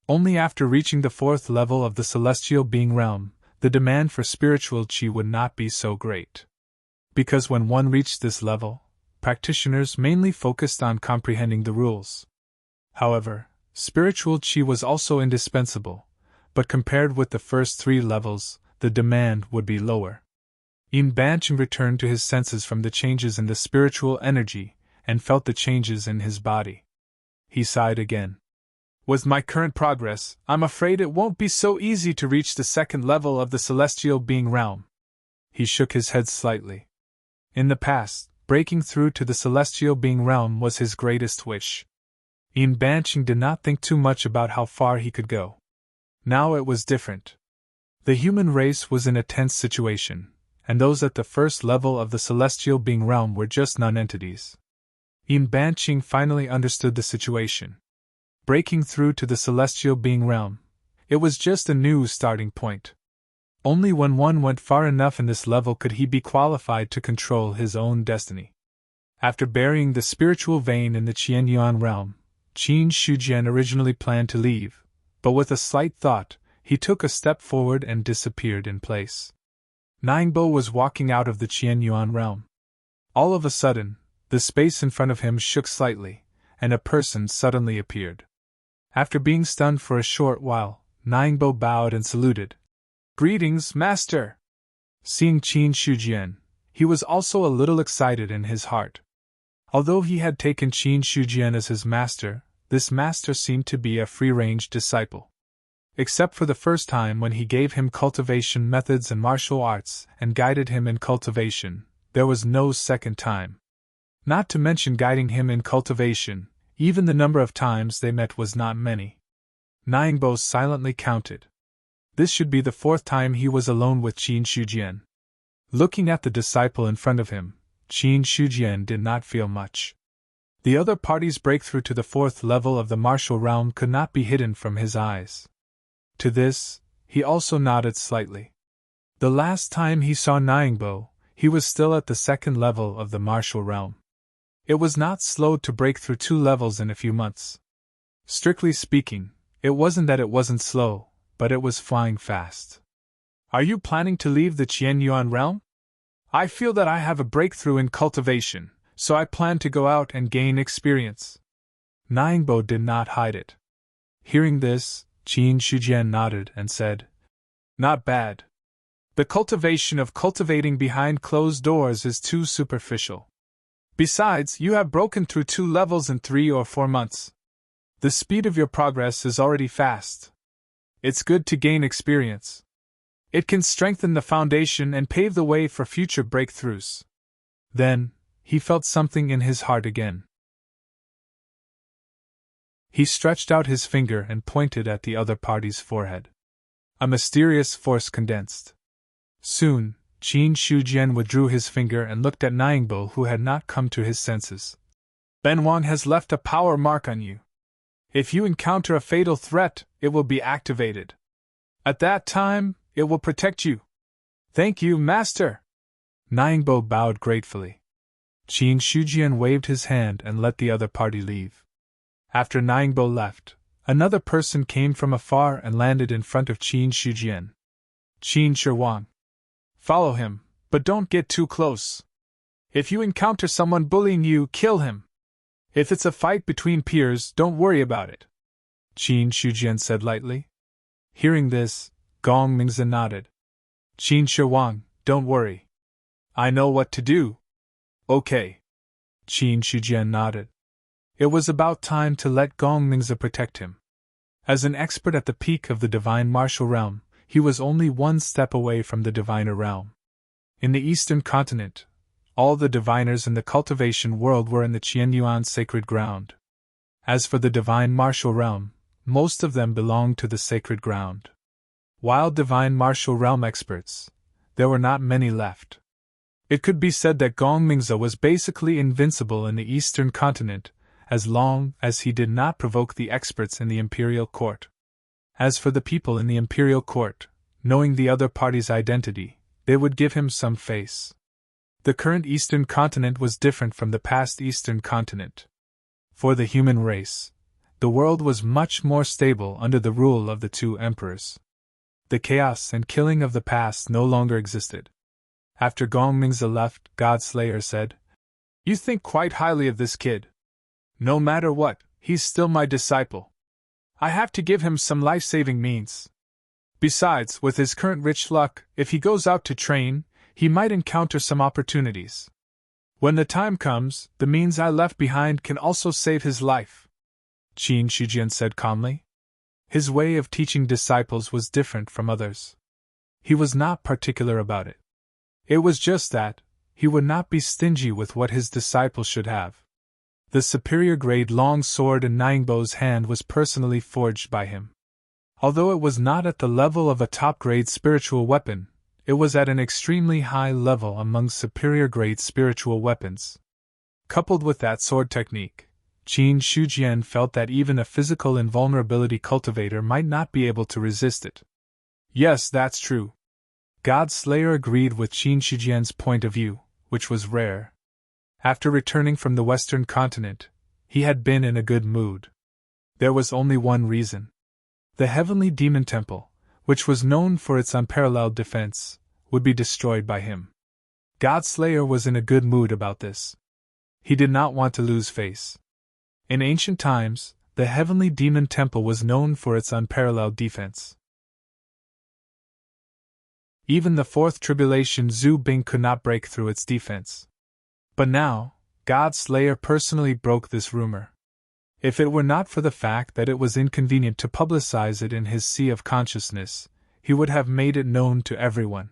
Only after reaching the 4th level of the celestial being realm, the demand for spiritual qi would not be so great. Because when one reached this level, practitioners mainly focused on comprehending the rules. However, spiritual qi was also indispensable, but compared with the first 3 levels, the demand would be lower. Embark returned to his senses from the changes in the spiritual energy and felt the changes in his body. He sighed again. With my current progress, I'm afraid it won't be so easy to reach the 2nd level of the celestial being realm. He shook his head slightly. In the past, breaking through to the celestial being realm was his greatest wish. Embark did not think too much about how far he could go. Now it was different. The human race was in a tense situation, and those at the first level of the celestial being realm were just non-entities. Embark finally understood the situation. Breaking through to the celestial being realm, it was just a new starting point. Only when one went far enough in this level could he be qualified to control his own destiny. After burying the spiritual vein in the Qianyuan realm, Qin Shujian originally planned to leave, but with a slight thought, he took a step forward and disappeared in place. Ningbo was walking out of the Qianyuan realm. All of a sudden, the space in front of him shook slightly, and a person suddenly appeared. After being stunned for a short while, Ningbo bowed and saluted. Greetings, Master! Seeing Qin Shujian, he was also a little excited in his heart. Although he had taken Qin Shujian as his master, this master seemed to be a free-range disciple. Except for the first time when he gave him cultivation methods and martial arts and guided him in cultivation, there was no second time. Not to mention guiding him in cultivation, even the number of times they met was not many. Ningbo silently counted. This should be the 4th time he was alone with Qin Shujian. Looking at the disciple in front of him, Qin Shujian did not feel much. The other party's breakthrough to the 4th level of the martial realm could not be hidden from his eyes. To this, he also nodded slightly. The last time he saw Ningbo, he was still at the 2nd level of the martial realm. It was not slow to break through 2 levels in a few months. Strictly speaking, it wasn't that it wasn't slow, but it was flying fast. Are you planning to leave the Qianyuan realm? I feel that I have a breakthrough in cultivation, so I plan to go out and gain experience. Ningbo did not hide it. Hearing this, Qin Shujian nodded and said, Not bad. The cultivation of cultivating behind closed doors is too superficial. Besides, you have broken through 2 levels in 3 or 4 months. The speed of your progress is already fast. It's good to gain experience. It can strengthen the foundation and pave the way for future breakthroughs. Then, he felt something in his heart again. He stretched out his finger and pointed at the other party's forehead. A mysterious force condensed. Soon, Qin Shujian withdrew his finger and looked at Ningbo, who had not come to his senses. Ben Wang has left a power mark on you. If you encounter a fatal threat, it will be activated. At that time, it will protect you. Thank you, Master! Ningbo bowed gratefully. Qin Shujian waved his hand and let the other party leave. After Ningbo left, another person came from afar and landed in front of Qin Shujian. Qin Shiwang. Follow him, but don't get too close. If you encounter someone bullying you, kill him. If it's a fight between peers, don't worry about it. Qin Shujian said lightly. Hearing this, Gong Mingzi nodded. Qin Shiwang, don't worry. I know what to do. Okay. Qin Shujian nodded. It was about time to let Gong Mingzi protect him. As an expert at the peak of the divine martial realm, he was only 1 step away from the diviner realm. In the eastern continent, all the diviners in the cultivation world were in the Qianyuan sacred ground. As for the divine martial realm, most of them belonged to the sacred ground. While divine martial realm experts, there were not many left. It could be said that Gong Mingzi was basically invincible in the eastern continent, as long as he did not provoke the experts in the imperial court. As for the people in the imperial court, knowing the other party's identity, they would give him some face. The current eastern continent was different from the past eastern continent. For the human race, the world was much more stable under the rule of the 2 emperors. The chaos and killing of the past no longer existed. After Gong Mingzi left, Godslayer said, "You think quite highly of this kid. No matter what, he's still my disciple. I have to give him some life-saving means. Besides, with his current rich luck, if he goes out to train, he might encounter some opportunities. When the time comes, the means I left behind can also save his life," Qin Shujian said calmly. His way of teaching disciples was different from others. He was not particular about it. It was just that he would not be stingy with what his disciples should have. The superior grade long sword in Ningbo's hand was personally forged by him. Although it was not at the level of a top-grade spiritual weapon, it was at an extremely high level among superior-grade spiritual weapons. Coupled with that sword technique, Qin Shujian felt that even a physical invulnerability cultivator might not be able to resist it. Yes, that's true. Godslayer agreed with Qin Shujian's point of view, which was rare. After returning from the Western continent, he had been in a good mood. There was only one reason. The Heavenly Demon Temple, which was known for its unparalleled defense, would be destroyed by him. Godslayer was in a good mood about this. He did not want to lose face. In ancient times, the Heavenly Demon Temple was known for its unparalleled defense. Even the fourth tribulation Zhu Bing could not break through its defense. But now, Godslayer personally broke this rumor. If it were not for the fact that it was inconvenient to publicize it in his sea of consciousness, he would have made it known to everyone.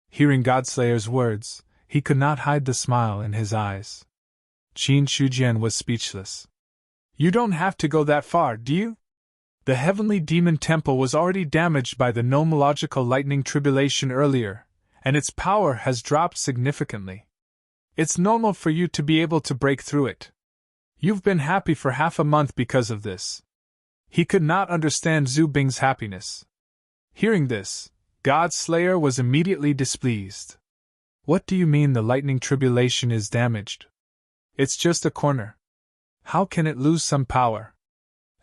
Hearing Godslayer's words, he could not hide the smile in his eyes. Qin Shujian was speechless. "You don't have to go that far, do you? The Heavenly Demon Temple was already damaged by the nomological lightning tribulation earlier, and its power has dropped significantly. It's normal for you to be able to break through it. You've been happy for half a month because of this." He could not understand Zhu Bing's happiness. Hearing this, Godslayer was immediately displeased. "What do you mean the lightning tribulation is damaged? It's just a corner. How can it lose some power?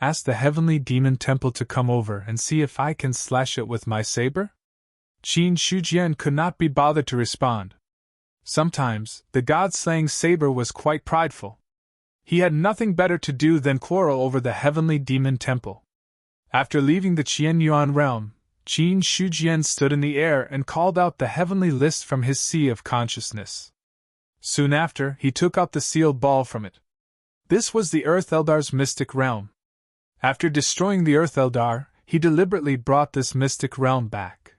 Ask the Heavenly Demon Temple to come over and see if I can slash it with my saber?" Qin Shujian could not be bothered to respond. Sometimes, the god-slaying saber was quite prideful. He had nothing better to do than quarrel over the Heavenly Demon Temple. After leaving the Qianyuan realm, Qin Shujian stood in the air and called out the heavenly list from his sea of consciousness. Soon after, he took out the sealed ball from it. This was the Earth Eldar's mystic realm. After destroying the Earth Eldar, he deliberately brought this mystic realm back.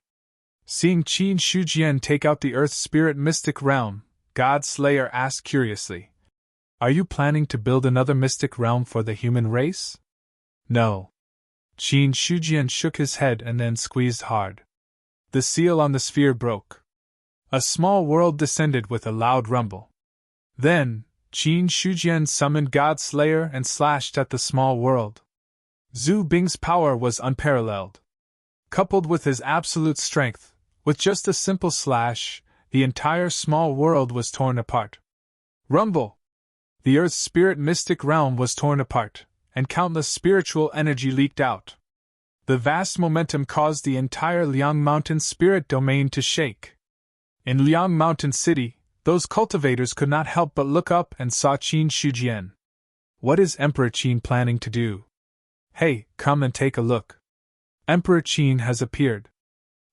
Seeing Qin Shujian take out the Earth Spirit mystic realm, Godslayer asked curiously, "Are you planning to build another mystic realm for the human race?" "No." Qin Shujian shook his head and then squeezed hard. The seal on the sphere broke. A small world descended with a loud rumble. Then, Qin Shujian summoned Godslayer and slashed at the small world. Zhu Bing's power was unparalleled. Coupled with his absolute strength, with just a simple slash, the entire small world was torn apart. Rumble! The Earth's spirit mystic realm was torn apart, and countless spiritual energy leaked out. The vast momentum caused the entire Liang Mountain spirit domain to shake. In Liang Mountain City, those cultivators could not help but look up and saw Qin Shujian. What is Emperor Qin planning to do? Hey, come and take a look. Emperor Qin has appeared.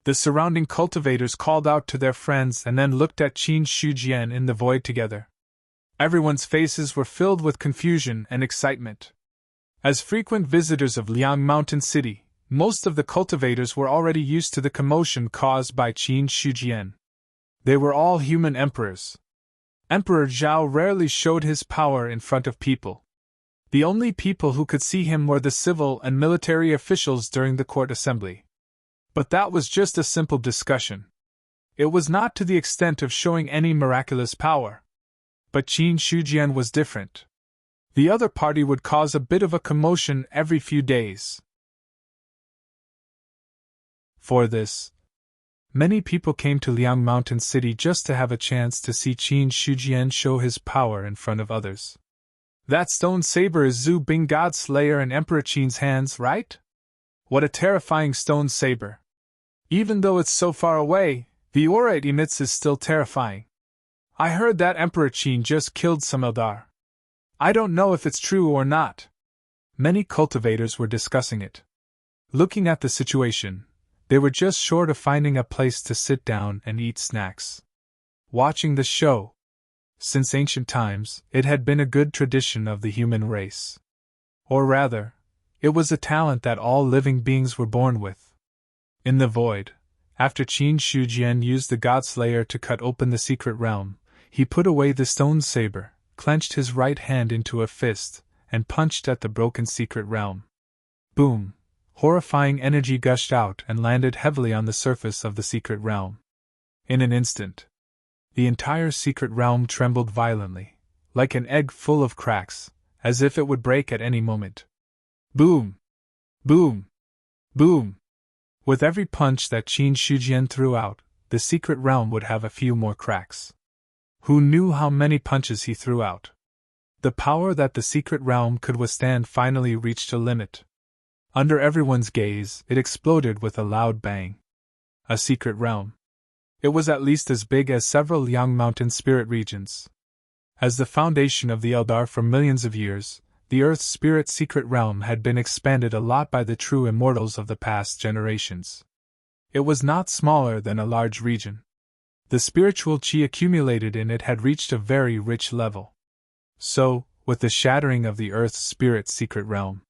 The surrounding cultivators called out to their friends and then looked at Qin Shujian in the void together. Everyone's faces were filled with confusion and excitement. As frequent visitors of Liang Mountain City, most of the cultivators were already used to the commotion caused by Qin Shujian. They were all human emperors. Emperor Zhao rarely showed his power in front of people. The only people who could see him were the civil and military officials during the court assembly. But that was just a simple discussion. It was not to the extent of showing any miraculous power. But Qin Shujian was different. The other party would cause a bit of a commotion every few days. For this, many people came to Liang Mountain City just to have a chance to see Qin Shujian show his power in front of others. That stone saber is Zhu Bing Godslayer and Emperor Qin's hands, right? What a terrifying stone saber! Even though it's so far away, the aura it emits is still terrifying. I heard that Emperor Qin just killed some Eldar. I don't know if it's true or not. Many cultivators were discussing it. Looking at the situation, they were just short of finding a place to sit down and eat snacks. Watching the show. Since ancient times, it had been a good tradition of the human race. Or rather, it was a talent that all living beings were born with. In the void, after Qin Shujian used the Godslayer to cut open the secret realm, he put away the stone saber, clenched his right hand into a fist, and punched at the broken secret realm. Boom! Horrifying energy gushed out and landed heavily on the surface of the secret realm. In an instant, the entire secret realm trembled violently, like an egg full of cracks, as if it would break at any moment. Boom! Boom! Boom! With every punch that Qin Shujian threw out, the secret realm would have a few more cracks. Who knew how many punches he threw out? The power that the secret realm could withstand finally reached a limit. Under everyone's gaze, it exploded with a loud bang. A secret realm. It was at least as big as several Yang Mountain spirit regions. As the foundation of the Eldar for millions of years, the Earth's spirit secret realm had been expanded a lot by the true immortals of the past generations. It was not smaller than a large region. The spiritual chi accumulated in it had reached a very rich level. So, with the shattering of the Earth's spirit secret realm,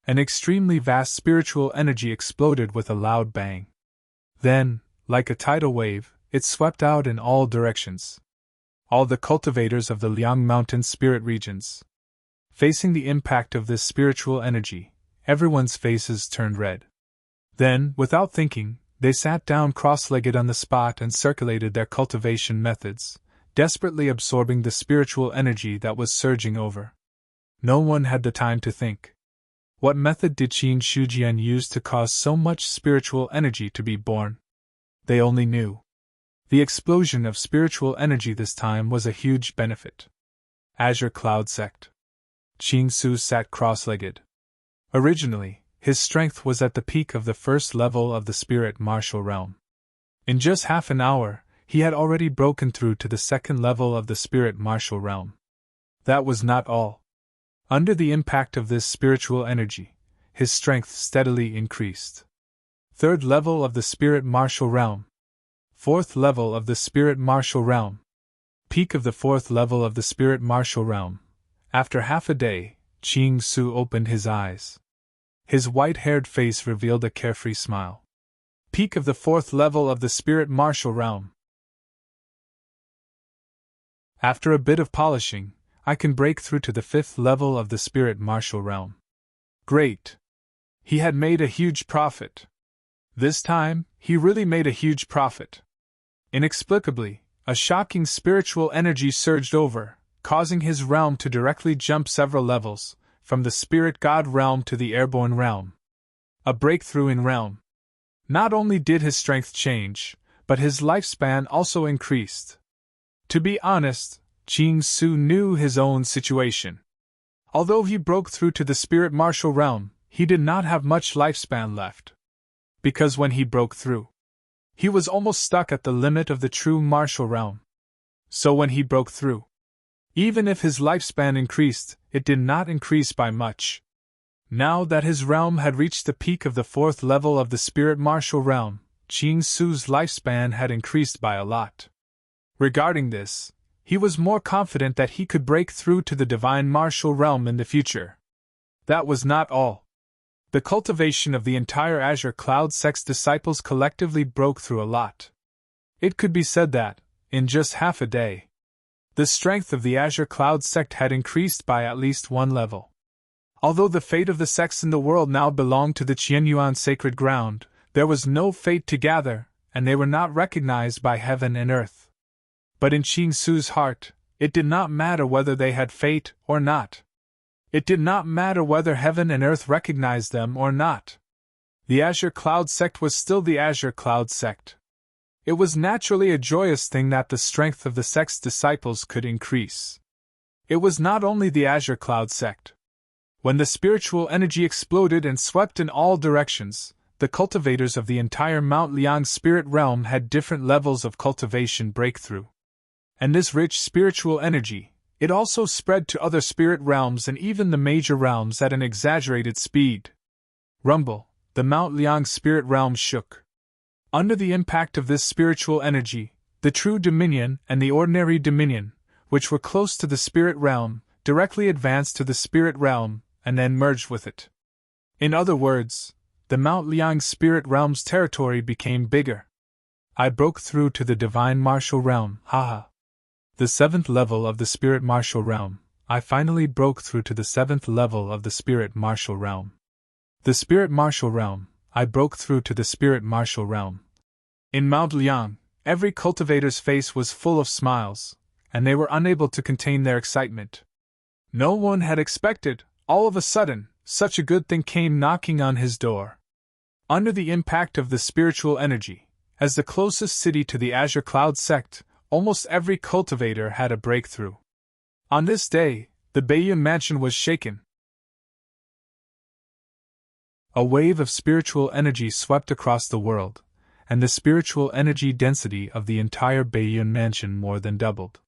an extremely vast spiritual energy exploded with a loud bang. Then, like a tidal wave, it swept out in all directions. All the cultivators of the Liang Mountain spirit regions. Facing the impact of this spiritual energy, everyone's faces turned red. Then, without thinking, they sat down cross-legged on the spot and circulated their cultivation methods, desperately absorbing the spiritual energy that was surging over. No one had the time to think. What method did Qin Shujian use to cause so much spiritual energy to be born? They only knew. The explosion of spiritual energy this time was a huge benefit. Azure Cloud Sect. Qing Su sat cross-legged. Originally, his strength was at the peak of the first level of the spirit martial realm. In just half an hour, he had already broken through to the second level of the spirit martial realm. That was not all. Under the impact of this spiritual energy, his strength steadily increased. Third level of the spirit martial realm. Fourth level of the spirit martial realm. Peak of the fourth level of the spirit martial realm. After half a day, Qing Su opened his eyes. His white-haired face revealed a carefree smile. Peak of the fourth level of the spirit martial realm. After a bit of polishing, I can break through to the fifth level of the spirit martial realm. Great! He had made a huge profit. This time, he really made a huge profit. Inexplicably, a shocking spiritual energy surged over, causing his realm to directly jump several levels, from the spirit god realm to the airborne realm. A breakthrough in realm. Not only did his strength change, but his lifespan also increased. To be honest, Qing Su knew his own situation. Although he broke through to the spirit martial realm, he did not have much lifespan left. Because when he broke through, he was almost stuck at the limit of the true martial realm. So when he broke through, even if his lifespan increased, it did not increase by much. Now that his realm had reached the peak of the fourth level of the spirit martial realm, Qing Su's lifespan had increased by a lot. Regarding this, he was more confident that he could break through to the divine martial realm in the future. That was not all. The cultivation of the entire Azure Cloud Sect's disciples collectively broke through a lot. It could be said that, in just half a day, the strength of the Azure Cloud Sect had increased by at least one level. Although the fate of the sects in the world now belonged to the Qianyuan sacred ground, there was no fate to gather, and they were not recognized by heaven and earth. But in Qing Su's heart, it did not matter whether they had fate or not. It did not matter whether heaven and earth recognized them or not. The Azure Cloud Sect was still the Azure Cloud Sect. It was naturally a joyous thing that the strength of the sect's disciples could increase. It was not only the Azure Cloud Sect. When the spiritual energy exploded and swept in all directions, the cultivators of the entire Mount Liang spirit realm had different levels of cultivation breakthrough. And this rich spiritual energy, it also spread to other spirit realms and even the major realms at an exaggerated speed. Rumble, the Mount Liang spirit realm shook. Under the impact of this spiritual energy, the true dominion and the ordinary dominion, which were close to the spirit realm, directly advanced to the spirit realm and then merged with it. In other words, the Mount Liang spirit realm's territory became bigger. I broke through to the divine martial realm, haha. The 7th level of the spirit martial realm. I finally broke through to the 7th level of the spirit martial realm. The spirit martial realm. I broke through to the spirit martial realm. In Mount Liang, every cultivator's face was full of smiles, and they were unable to contain their excitement. No one had expected, all of a sudden, such a good thing came knocking on his door. Under the impact of the spiritual energy, as the closest city to the Azure Cloud sect, almost every cultivator had a breakthrough. On this day, the Baiyun mansion was shaken. A wave of spiritual energy swept across the world, and the spiritual energy density of the entire Baiyun mansion more than doubled.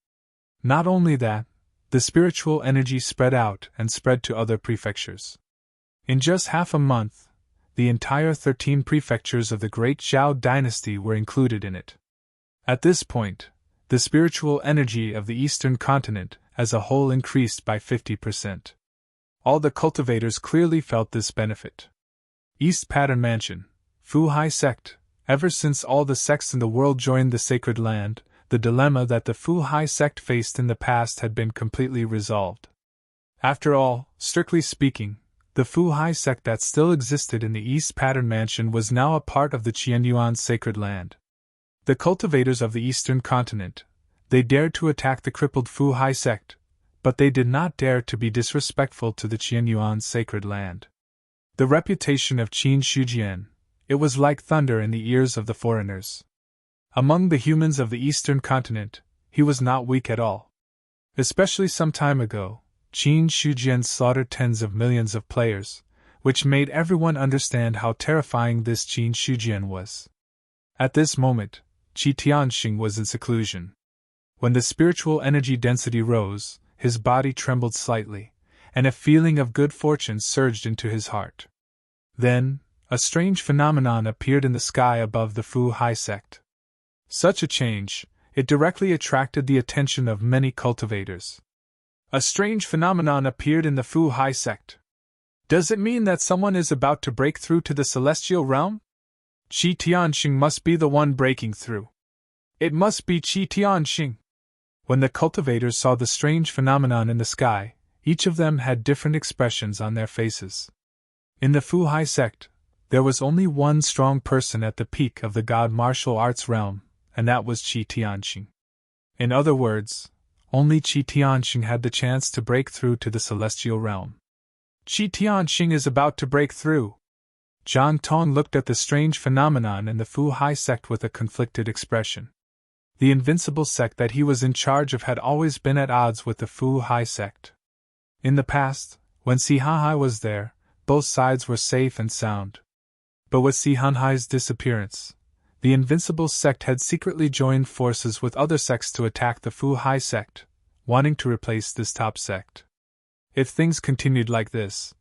Not only that, the spiritual energy spread out and spread to other prefectures. In just half a month, the entire 13 prefectures of the Great Zhao dynasty were included in it. At this point, the spiritual energy of the eastern continent as a whole increased by 50%. All the cultivators clearly felt this benefit. East Pattern Mansion, Fu Hai Sect. Ever since all the sects in the world joined the Sacred Land, the dilemma that the Fu Hai sect faced in the past had been completely resolved. After all, strictly speaking, the Fu Hai sect that still existed in the East Pattern Mansion was now a part of the Qianyuan Sacred Land. The cultivators of the Eastern Continent, they dared to attack the crippled Fu Hai sect, but they did not dare to be disrespectful to the Qianyuan Sacred Land. The reputation of Qin Shujian, it was like thunder in the ears of the foreigners. Among the humans of the Eastern Continent, he was not weak at all. Especially some time ago, Qin Shujian slaughtered tens of millions of players, which made everyone understand how terrifying this Qin Shujian was. At this moment, Qi Tianxing was in seclusion. When the spiritual energy density rose, his body trembled slightly, and a feeling of good fortune surged into his heart. Then, a strange phenomenon appeared in the sky above the Fu Hai sect. Such a change, it directly attracted the attention of many cultivators. A strange phenomenon appeared in the Fu Hai sect. Does it mean that someone is about to break through to the celestial realm? Qi Tianxing must be the one breaking through. It must be Qi Tianxing. When the cultivators saw the strange phenomenon in the sky, each of them had different expressions on their faces. In the Fu Hai sect, there was only one strong person at the peak of the God martial arts realm, and that was Qi Tianxing. In other words, only Qi Tianxing had the chance to break through to the celestial realm. Qi Tianxing is about to break through. Zhang Tong looked at the strange phenomenon in the Fu Hai sect with a conflicted expression. The invincible sect that he was in charge of had always been at odds with the Fu Hai sect. In the past, when Si Hanhai was there, both sides were safe and sound. But with Si Hanhai's disappearance, the invincible sect had secretly joined forces with other sects to attack the Fu Hai sect, wanting to replace this top sect. If things continued like this,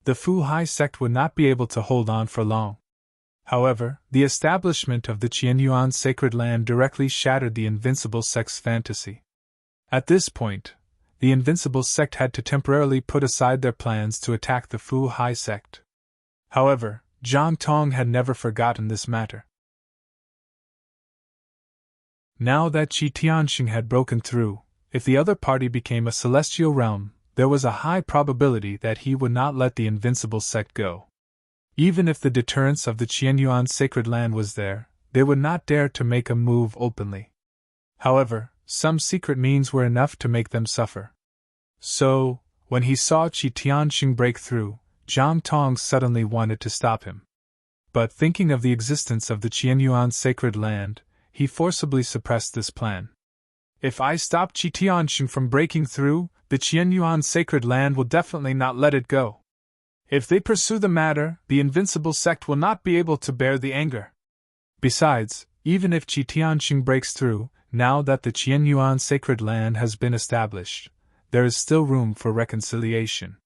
the Fu Hai sect would not be able to hold on for long. However, the establishment of the Qianyuan Sacred Land directly shattered the invincible sect's fantasy. At this point, the invincible sect had to temporarily put aside their plans to attack the Fu Hai sect. However, Zhang Tong had never forgotten this matter. Now that Qi Tianxing had broken through, if the other party became a celestial realm, there was a high probability that he would not let the invincible sect go. Even if the deterrence of the Qianyuan Sacred Land was there, they would not dare to make a move openly. However, some secret means were enough to make them suffer. So, when he saw Qi Tianxing break through, Zhang Tong suddenly wanted to stop him. But thinking of the existence of the Qianyuan Sacred Land, he forcibly suppressed this plan. If I stop Qi Tianxing from breaking through, the Qianyuan Sacred Land will definitely not let it go. If they pursue the matter, the invincible sect will not be able to bear the anger. Besides, even if Qi Tianxing breaks through, now that the Qianyuan sacred land has been established, there is still room for reconciliation.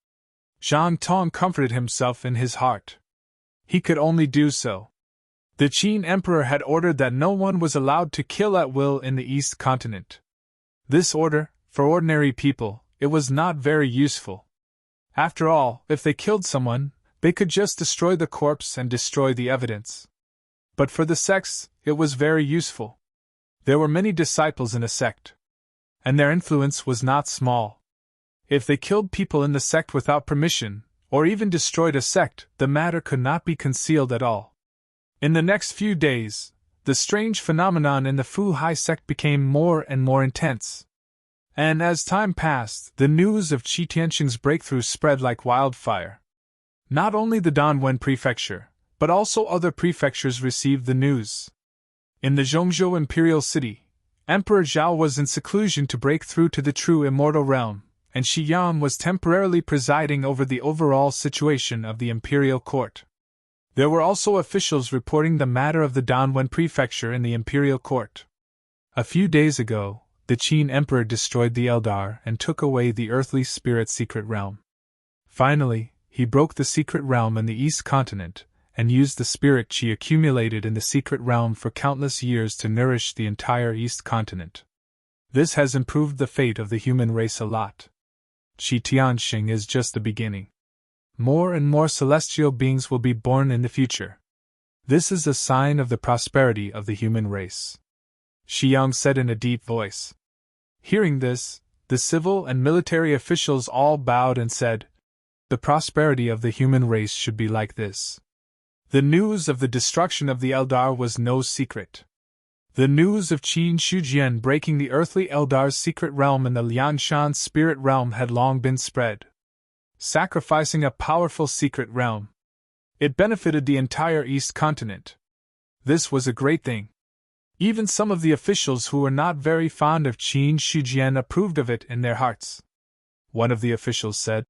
Zhang Tong comforted himself in his heart. He could only do so. The Qin Emperor had ordered that no one was allowed to kill at will in the East Continent. This order, for ordinary people, it was not very useful. After all, if they killed someone, they could just destroy the corpse and destroy the evidence. But for the sects, it was very useful. There were many disciples in a sect, and their influence was not small. If they killed people in the sect without permission, or even destroyed a sect, the matter could not be concealed at all. In the next few days, the strange phenomenon in the Fu Hai sect became more and more intense. And as time passed, the news of Qi Tianxing's breakthrough spread like wildfire. Not only the Danwen prefecture, but also other prefectures received the news. In the Zhongzhou imperial city, Emperor Zhao was in seclusion to break through to the true immortal realm, and Shi Yan was temporarily presiding over the overall situation of the imperial court. There were also officials reporting the matter of the Danwen prefecture in the imperial court. A few days ago, the Qin Emperor destroyed the Eldar and took away the earthly spirit secret realm. Finally, he broke the secret realm in the East Continent, and used the spirit Qi accumulated in the secret realm for countless years to nourish the entire East Continent. This has improved the fate of the human race a lot. Qi Tianxing is just the beginning. More and more celestial beings will be born in the future. This is a sign of the prosperity of the human race. Shi Yang said in a deep voice. Hearing this, the civil and military officials all bowed and said, "The prosperity of the human race should be like this." The news of the destruction of the Eldar was no secret. The news of Qin Shujian breaking the earthly Eldar's secret realm in the Liangshan spirit realm had long been spread, sacrificing a powerful secret realm. It benefited the entire East Continent. This was a great thing. Even some of the officials who were not very fond of Qin Shujian approved of it in their hearts. One of the officials said,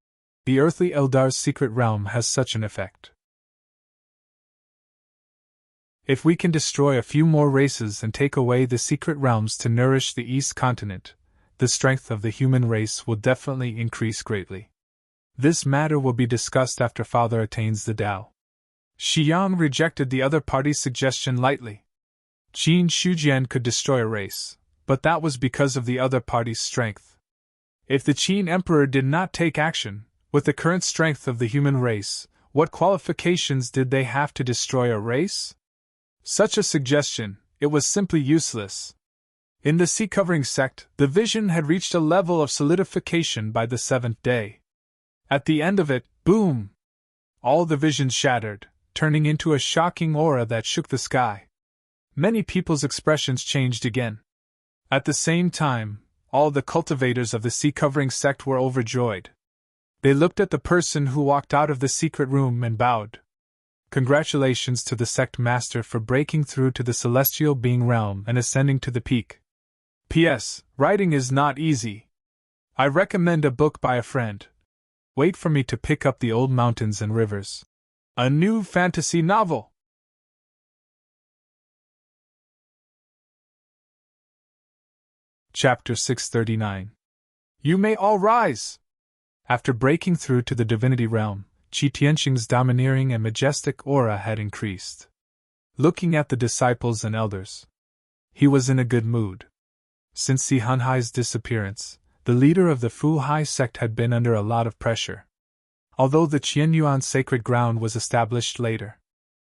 "The earthly Eldar's secret realm has such an effect. If we can destroy a few more races and take away the secret realms to nourish the East Continent, the strength of the human race will definitely increase greatly. This matter will be discussed after Father attains the Tao." Shi Yang rejected the other party's suggestion lightly. Qin Shujian could destroy a race, but that was because of the other party's strength. If the Qin Emperor did not take action, with the current strength of the human race, what qualifications did they have to destroy a race? Such a suggestion, it was simply useless. In the sea-covering sect, the vision had reached a level of solidification by the 7th day. At the end of it, boom! All the visions shattered, turning into a shocking aura that shook the sky. Many people's expressions changed again. At the same time, all the cultivators of the sea-covering sect were overjoyed. They looked at the person who walked out of the secret room and bowed. Congratulations to the sect master for breaking through to the celestial being realm and ascending to the peak. P.S. Writing is not easy. I recommend a book by a friend. Wait for me to pick up the old mountains and rivers. A new fantasy novel. Chapter 639. You may all rise! After breaking through to the divinity realm, Qi Tianxing's domineering and majestic aura had increased. Looking at the disciples and elders, he was in a good mood. Since Si Hanhai's disappearance, the leader of the Fu Hai sect had been under a lot of pressure. Although the Qianyuan sacred ground was established later,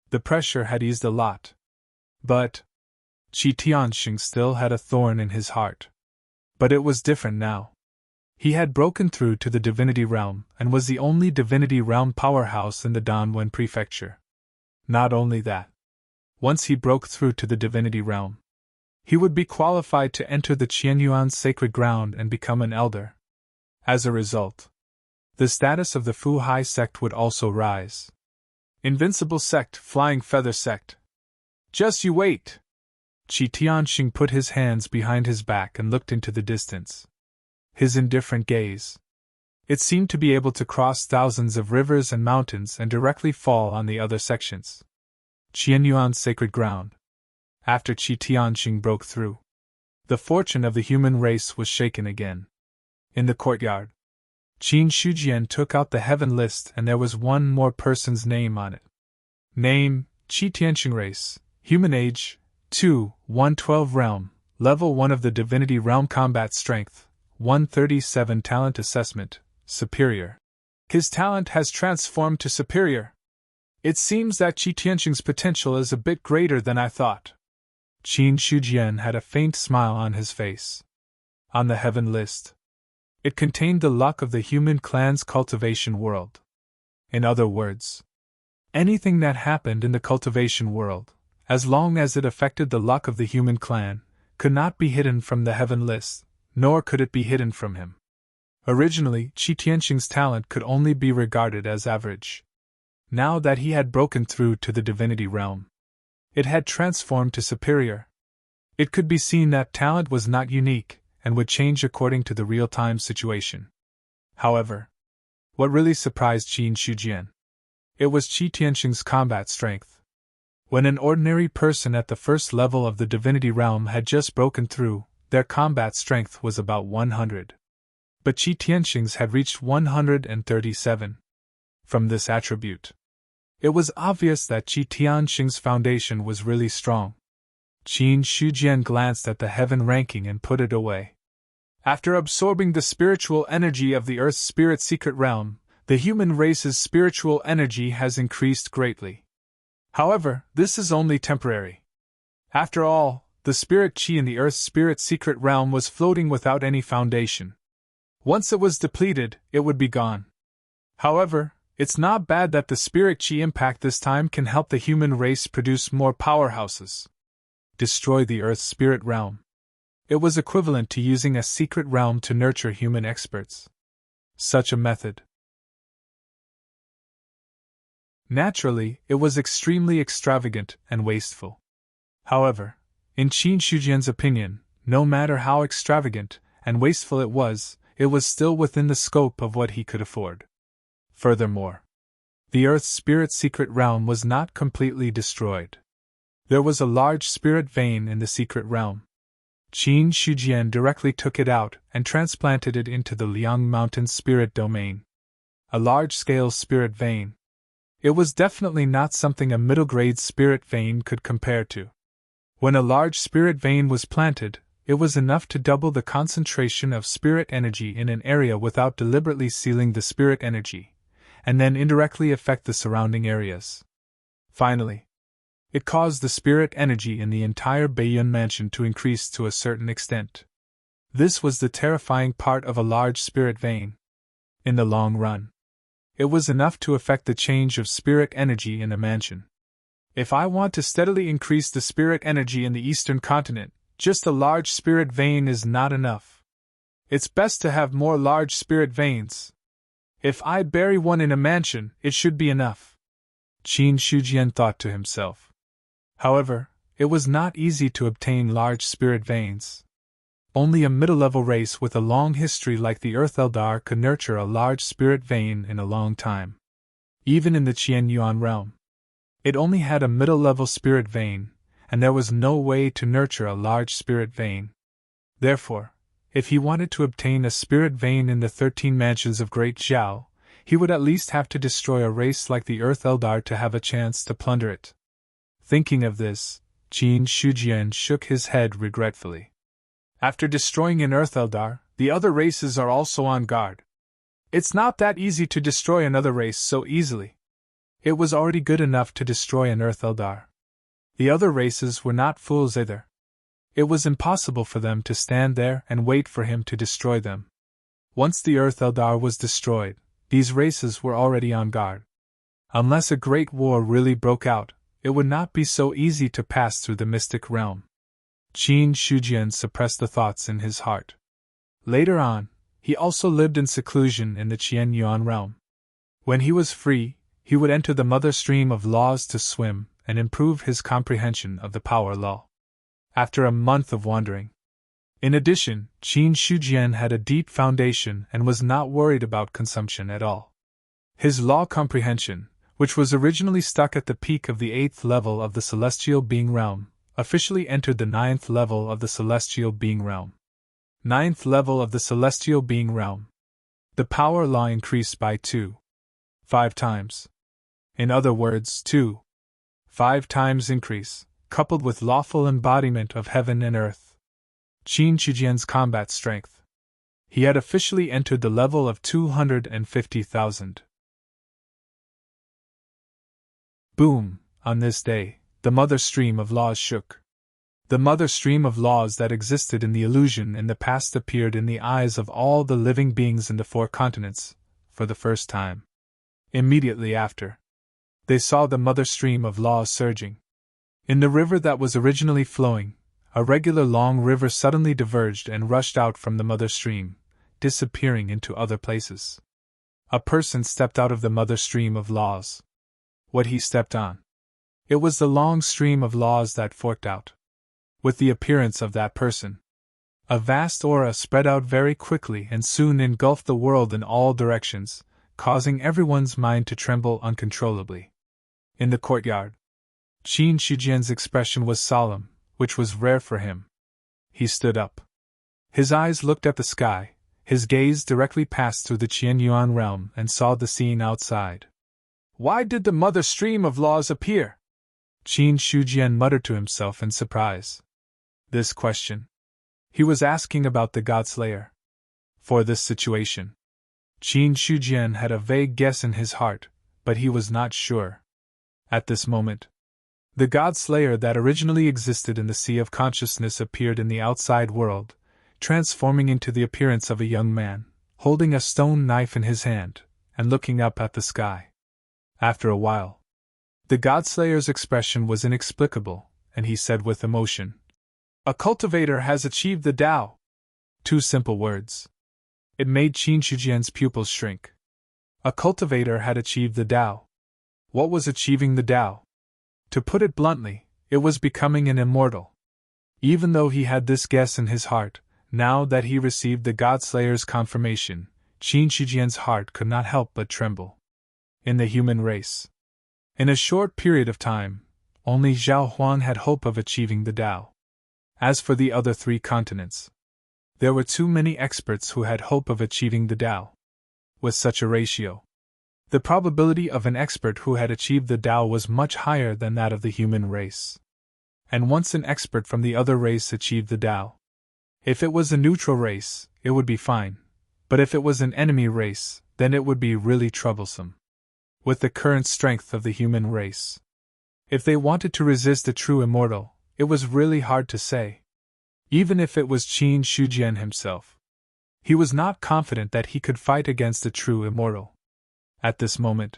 the pressure had eased a lot. But Qi Tianxing still had a thorn in his heart. But it was different now. He had broken through to the divinity realm and was the only divinity realm powerhouse in the Danwen prefecture. Not only that, once he broke through to the divinity realm, he would be qualified to enter the Qianyuan sacred ground and become an elder. As a result, the status of the Fu Hai sect would also rise. Invincible sect, flying feather sect. Just you wait! Qi Tianxing put his hands behind his back and looked into the distance. His indifferent gaze It seemed to be able to cross thousands of rivers and mountains and directly fall on the other sections. Qianyuan's sacred ground. After Qi Tianqing broke through, the fortune of the human race was shaken again. In the courtyard, Qin Shujian took out the heaven list and there was one more person's name on it. Name, Qi Tianqing race, human age, 2, 112 realm, level 1 of the divinity realm combat strength, 137 talent assessment, superior. His talent has transformed to superior. It seems that Qi Tianqing's potential is a bit greater than I thought. Qin Shujian had a faint smile on his face. On the heaven list, it contained the luck of the human clan's cultivation world. In other words, anything that happened in the cultivation world, as long as it affected the luck of the human clan, could not be hidden from the heaven list, nor could it be hidden from him. Originally, Qi Tianqing's talent could only be regarded as average. Now that he had broken through to the divinity realm, it had transformed to superior. It could be seen that talent was not unique, and would change according to the real-time situation. However, what really surprised Qin Shujian? It was Qi Tianqing's combat strength. When an ordinary person at the first level of the divinity realm had just broken through, their combat strength was about 100. But Qi Tianqing's had reached 137. From this attribute, it was obvious that Qi Tianqing's foundation was really strong. Qin Shujian glanced at the heaven ranking and put it away. After absorbing the spiritual energy of the Earth's spirit secret realm, the human race's spiritual energy has increased greatly. However, this is only temporary. After all, the spirit Qi in the Earth's spirit secret realm was floating without any foundation. Once it was depleted, it would be gone. However, it's not bad that the spirit Qi impact this time can help the human race produce more powerhouses. Destroy the Earth's spirit realm. It was equivalent to using a secret realm to nurture human experts. Such a method. Naturally, it was extremely extravagant and wasteful. However, in Qin Shujian's opinion, no matter how extravagant and wasteful it was still within the scope of what he could afford. Furthermore, the Earth's spirit secret realm was not completely destroyed. There was a large spirit vein in the secret realm. Qin Shujian directly took it out and transplanted it into the Liang Mountain spirit domain. A large-scale spirit vein. It was definitely not something a middle-grade spirit vein could compare to. When a large spirit vein was planted, it was enough to double the concentration of spirit energy in an area without deliberately sealing the spirit energy, and then indirectly affect the surrounding areas. Finally, it caused the spirit energy in the entire Baiyun mansion to increase to a certain extent. This was the terrifying part of a large spirit vein. In the long run, it was enough to affect the change of spirit energy in a mansion. If I want to steadily increase the spirit energy in the eastern continent, just a large spirit vein is not enough. It's best to have more large spirit veins. If I bury one in a mansion, it should be enough. Qin Shujian thought to himself. However, it was not easy to obtain large spirit veins. Only a middle-level race with a long history like the Earth Eldar could nurture a large spirit vein in a long time. Even in the Qianyuan realm, it only had a middle-level spirit vein, and there was no way to nurture a large spirit vein. Therefore, if he wanted to obtain a spirit vein in the 13 mansions of Great Zhao, he would at least have to destroy a race like the Earth Eldar to have a chance to plunder it. Thinking of this, Qin Shujian shook his head regretfully. After destroying an Earth Eldar, the other races are also on guard. It's not that easy to destroy another race so easily. It was already good enough to destroy an Earth Eldar. The other races were not fools either. It was impossible for them to stand there and wait for him to destroy them. Once the Earth Eldar was destroyed, these races were already on guard. Unless a great war really broke out, it would not be so easy to pass through the mystic realm. Qin Shujian suppressed the thoughts in his heart. Later on, he also lived in seclusion in the Qianyuan realm. When he was free, he would enter the mother stream of laws to swim and improve his comprehension of the power law. After a month of wandering, In addition, Qin Shujian had a deep foundation and was not worried about consumption at all. His law comprehension, which was originally stuck at the peak of the 8th level of the celestial being realm, officially entered the 9th level of the celestial being realm. 9th level of the celestial being realm. The power law increased by 5 times. In other words, 5 times increase, coupled with lawful embodiment of heaven and earth. Qin Shujian's combat strength. He had officially entered the level of 250,000. Boom! On this day, the mother stream of laws shook. The mother stream of laws that existed in the illusion in the past appeared in the eyes of all the living beings in the 4 continents, for the first time. Immediately after, they saw the mother stream of laws surging. In the river that was originally flowing, a regular long river suddenly diverged and rushed out from the mother stream, disappearing into other places. A person stepped out of the mother stream of laws. What he stepped on? It was the long stream of laws that forked out. With the appearance of that person, a vast aura spread out very quickly and soon engulfed the world in all directions, causing everyone's mind to tremble uncontrollably. In the courtyard, Qin Shujian's expression was solemn, which was rare for him. He stood up. His eyes looked at the sky, his gaze directly passed through the Qianyuan realm and saw the scene outside. Why did the mother stream of laws appear? Qin Shujian muttered to himself in surprise. This question. He was asking about the Godslayer. For this situation, Qin Shujian had a vague guess in his heart, but he was not sure. At this moment, the Godslayer that originally existed in the Sea of Consciousness appeared in the outside world, transforming into the appearance of a young man, holding a stone knife in his hand, and looking up at the sky. After a while, the Godslayer's expression was inexplicable, and he said with emotion, "A cultivator has achieved the Tao." 2 simple words. It made Qin Shujian's pupils shrink. A cultivator had achieved the Tao. What was achieving the Tao? To put it bluntly, it was becoming an immortal. Even though he had this guess in his heart, now that he received the Godslayer's confirmation, Qin Shujian's heart could not help but tremble. In the human race, in a short period of time, only Zhao Huan had hope of achieving the Tao. As for the other 3 continents, there were too many experts who had hope of achieving the Tao. With such a ratio, the probability of an expert who had achieved the Tao was much higher than that of the human race. And once an expert from the other race achieved the Tao, if it was a neutral race, it would be fine, but if it was an enemy race, then it would be really troublesome. With the current strength of the human race, if they wanted to resist a true immortal, it was really hard to say. Even if it was Qin Shujian himself, he was not confident that he could fight against a true immortal. At this moment,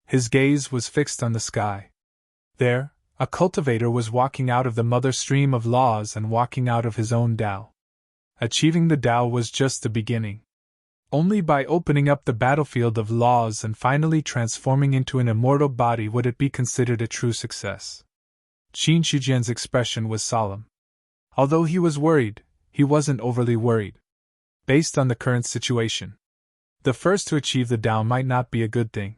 his gaze was fixed on the sky. There, a cultivator was walking out of the mother stream of laws and walking out of his own Tao. Achieving the Tao was just the beginning. Only by opening up the battlefield of laws and finally transforming into an immortal body would it be considered a true success. Qin Shujian's expression was solemn. Although he was worried, he wasn't overly worried. Based on the current situation, the first to achieve the Tao might not be a good thing.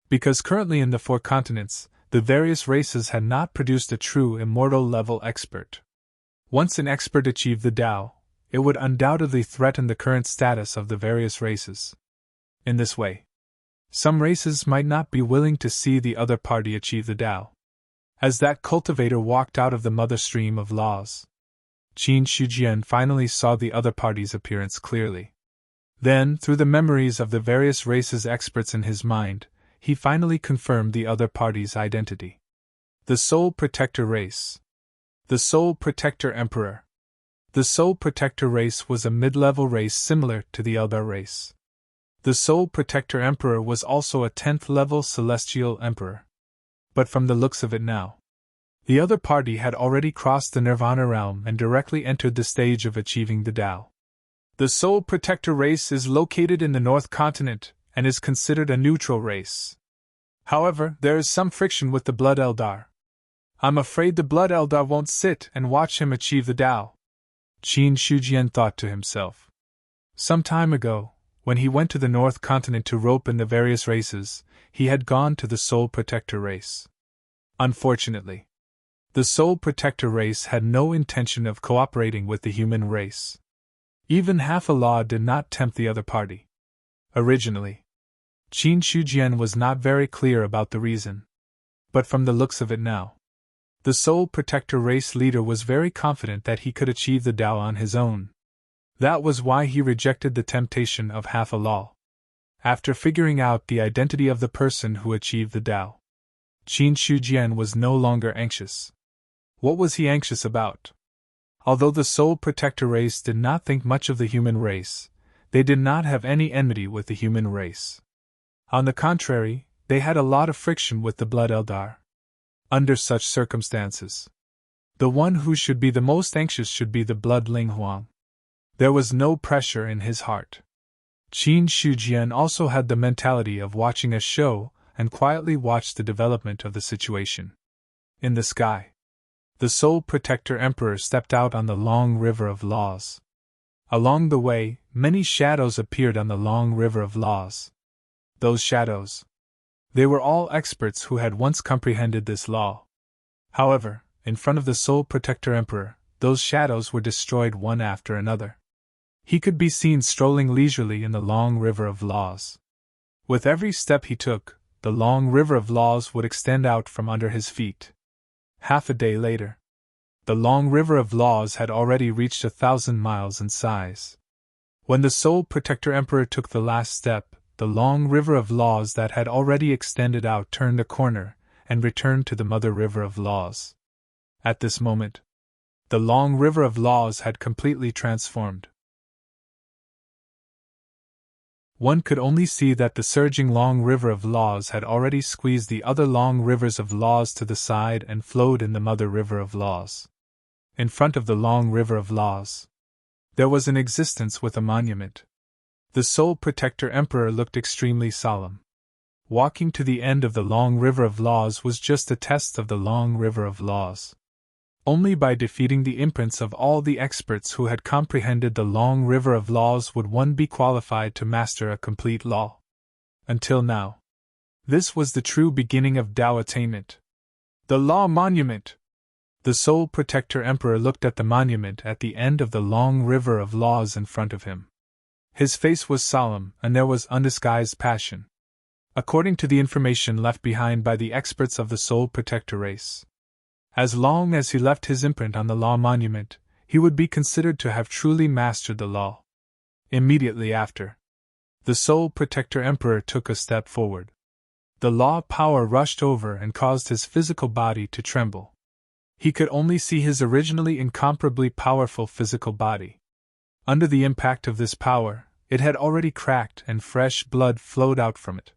Because currently in the 4 continents, the various races had not produced a true immortal level expert. Once an expert achieved the Tao, it would undoubtedly threaten the current status of the various races. In this way, some races might not be willing to see the other party achieve the Tao. As that cultivator walked out of the mother stream of laws, Qin Shujian finally saw the other party's appearance clearly. Then, through the memories of the various races' experts in his mind, he finally confirmed the other party's identity. The Soul Protector race. The Soul Protector Emperor. The Soul Protector race was a mid-level race similar to the Elba race. The Soul Protector Emperor was also a 10th level Celestial Emperor. But from the looks of it now, the other party had already crossed the Nirvana realm and directly entered the stage of achieving the Tao. The Soul Protector race is located in the North Continent and is considered a neutral race. However, there is some friction with the Blood Eldar. I'm afraid the Blood Eldar won't sit and watch him achieve the Tao, Qin Shujian thought to himself. Some time ago, when he went to the North Continent to rope in the various races, he had gone to the Soul Protector race. Unfortunately, the Soul Protector race had no intention of cooperating with the human race. Even half a law did not tempt the other party. Originally, Qin Shujian was not very clear about the reason. But from the looks of it now, the Soul Protector race leader was very confident that he could achieve the Tao on his own. That was why he rejected the temptation of half a law. After figuring out the identity of the person who achieved the Tao, Qin Shujian was no longer anxious. What was he anxious about? Although the Soul Protector race did not think much of the human race, they did not have any enmity with the human race. On the contrary, they had a lot of friction with the Blood Eldar. Under such circumstances, the one who should be the most anxious should be the Blood Ling Huang. There was no pressure in his heart. Qin Shujian also had the mentality of watching a show and quietly watched the development of the situation. In the sky, the Soul Protector Emperor stepped out on the long river of laws. Along the way, many shadows appeared on the long river of laws. Those shadows, they were all experts who had once comprehended this law. However, in front of the Soul Protector Emperor, those shadows were destroyed one after another. He could be seen strolling leisurely in the long river of laws. With every step he took, the long river of laws would extend out from under his feet. Half a day later, the long river of laws had already reached 1,000 miles in size. When the Soul Protector Emperor took the last step, the long river of laws that had already extended out turned a corner and returned to the mother river of laws. At this moment, the long river of laws had completely transformed. One could only see that the surging long river of laws had already squeezed the other long rivers of laws to the side and flowed in the mother river of laws. In front of the long river of laws, there was an existence with a monument. The Soul Protector Emperor looked extremely solemn. Walking to the end of the long river of laws was just a test of the long river of laws. Only by defeating the imprints of all the experts who had comprehended the long river of laws would one be qualified to master a complete law. Until now, this was the true beginning of Tao attainment. The Law Monument! The Soul Protector Emperor looked at the monument at the end of the long river of laws in front of him. His face was solemn, and there was undisguised passion. According to the information left behind by the experts of the Soul Protector race, as long as he left his imprint on the Law Monument, he would be considered to have truly mastered the law. Immediately after, the Soul Protector Emperor took a step forward. The law power rushed over and caused his physical body to tremble. He could only see his originally incomparably powerful physical body. Under the impact of this power, it had already cracked and fresh blood flowed out from it.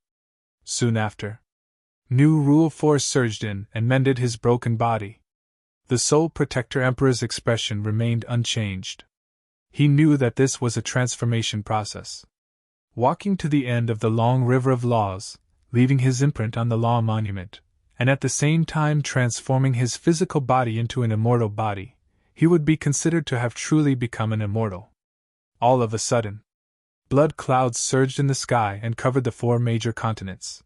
Soon after, new rule force surged in and mended his broken body. The Soul Protector Emperor's expression remained unchanged. He knew that this was a transformation process. Walking to the end of the long river of laws, leaving his imprint on the Law Monument, and at the same time transforming his physical body into an immortal body, he would be considered to have truly become an immortal. All of a sudden, blood clouds surged in the sky and covered the 4 major continents.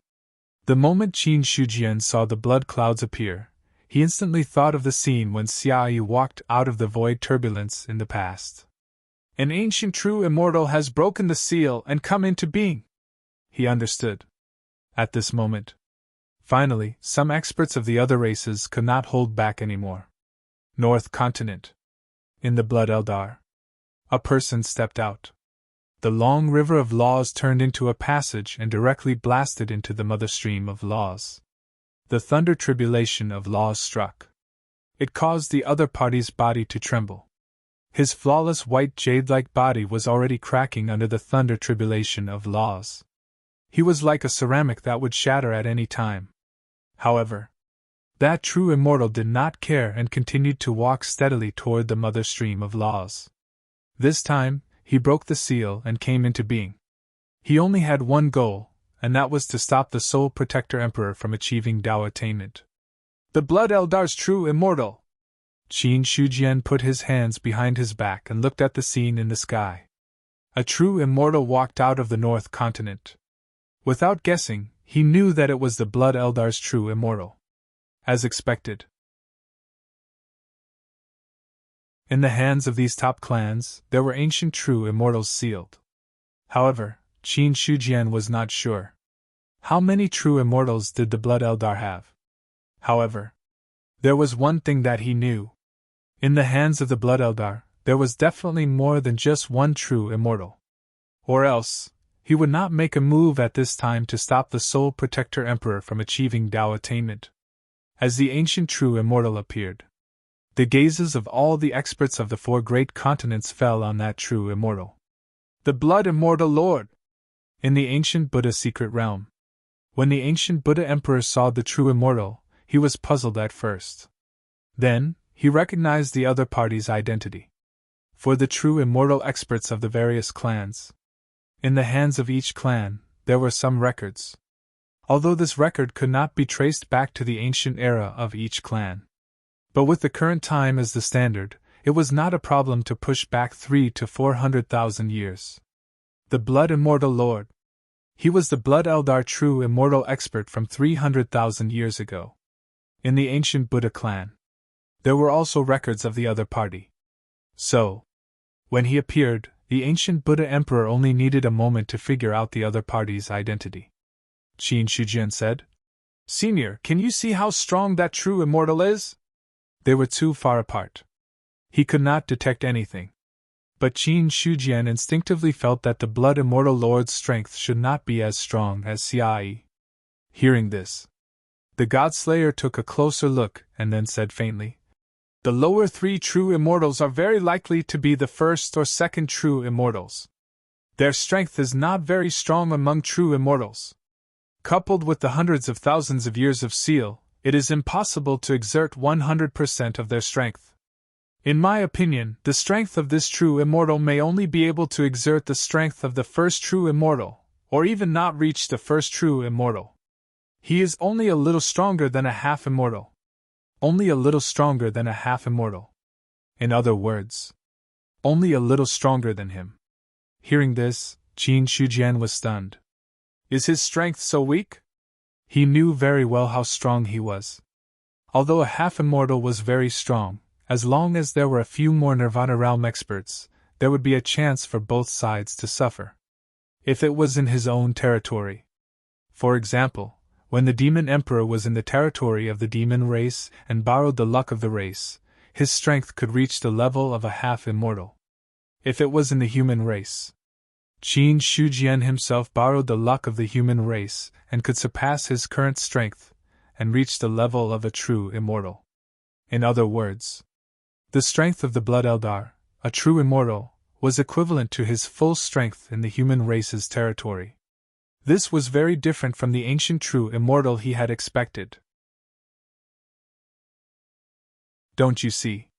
The moment Qin Shujian saw the blood clouds appear, he instantly thought of the scene when Xia Yi walked out of the void turbulence in the past. An ancient true immortal has broken the seal and come into being. He understood. At this moment, finally, some experts of the other races could not hold back anymore. North Continent. In the Blood Eldar, a person stepped out. The long river of laws turned into a passage and directly blasted into the mother stream of laws. The thunder tribulation of laws struck. It caused the other party's body to tremble. His flawless white jade-like body was already cracking under the thunder tribulation of laws. He was like a ceramic that would shatter at any time. However, that true immortal did not care and continued to walk steadily toward the mother stream of laws. This time, he broke the seal and came into being. He only had one goal, and that was to stop the Soul Protector Emperor from achieving Tao attainment. The Blood Eldar's true immortal! Qin Shujian put his hands behind his back and looked at the scene in the sky. A true immortal walked out of the North Continent. Without guessing, he knew that it was the Blood Eldar's true immortal. As expected. In the hands of these top clans, there were ancient true immortals sealed. However, Qin Shujian was not sure. How many true immortals did the Blood Eldar have? However, there was one thing that he knew. In the hands of the Blood Eldar, there was definitely more than just one true immortal. Or else, he would not make a move at this time to stop the Soul Protector Emperor from achieving Dao attainment. As the ancient true immortal appeared, the gazes of all the experts of the 4 great continents fell on that true immortal. The Blood Immortal Lord! In the ancient Buddha secret realm. When the ancient Buddha Emperor saw the true immortal, he was puzzled at first. Then, he recognized the other party's identity. For the true immortal experts of the various clans. In the hands of each clan, there were some records. Although this record could not be traced back to the ancient era of each clan. But with the current time as the standard, it was not a problem to push back 300,000 to 400,000 years. The Blood Immortal Lord. He was the Blood Eldar true immortal expert from 300,000 years ago. In the ancient Buddha clan. There were also records of the other party. So, when he appeared, the ancient Buddha Emperor only needed a moment to figure out the other party's identity. Qin Shujian said, "Senior, can you see how strong that true immortal is?" They were too far apart. He could not detect anything. But Qin Shujian instinctively felt that the Blood Immortal Lord's strength should not be as strong as Xiai. Hearing this, the God-Slayer took a closer look and then said faintly, "The lower 3 true immortals are very likely to be the first or second true immortals. Their strength is not very strong among true immortals. Coupled with the hundreds of thousands of years of seal, it is impossible to exert 100% of their strength. In my opinion, the strength of this true immortal may only be able to exert the strength of the first true immortal, or even not reach the first true immortal. He is only a little stronger than a half immortal. Only a little stronger than a half immortal. In other words, only a little stronger than him." Hearing this, Qin Shujian was stunned. Is his strength so weak? He knew very well how strong he was. Although a half immortal was very strong, as long as there were a few more Nirvana realm experts, there would be a chance for both sides to suffer. If it was in his own territory. For example, when the Demon Emperor was in the territory of the demon race and borrowed the luck of the race, his strength could reach the level of a half immortal. If it was in the human race, Qin Shujian himself borrowed the luck of the human race and could surpass his current strength and reach the level of a true immortal. In other words, the strength of the Blood Eldar, a true immortal, was equivalent to his full strength in the human race's territory. This was very different from the ancient true immortal he had expected. Don't you see?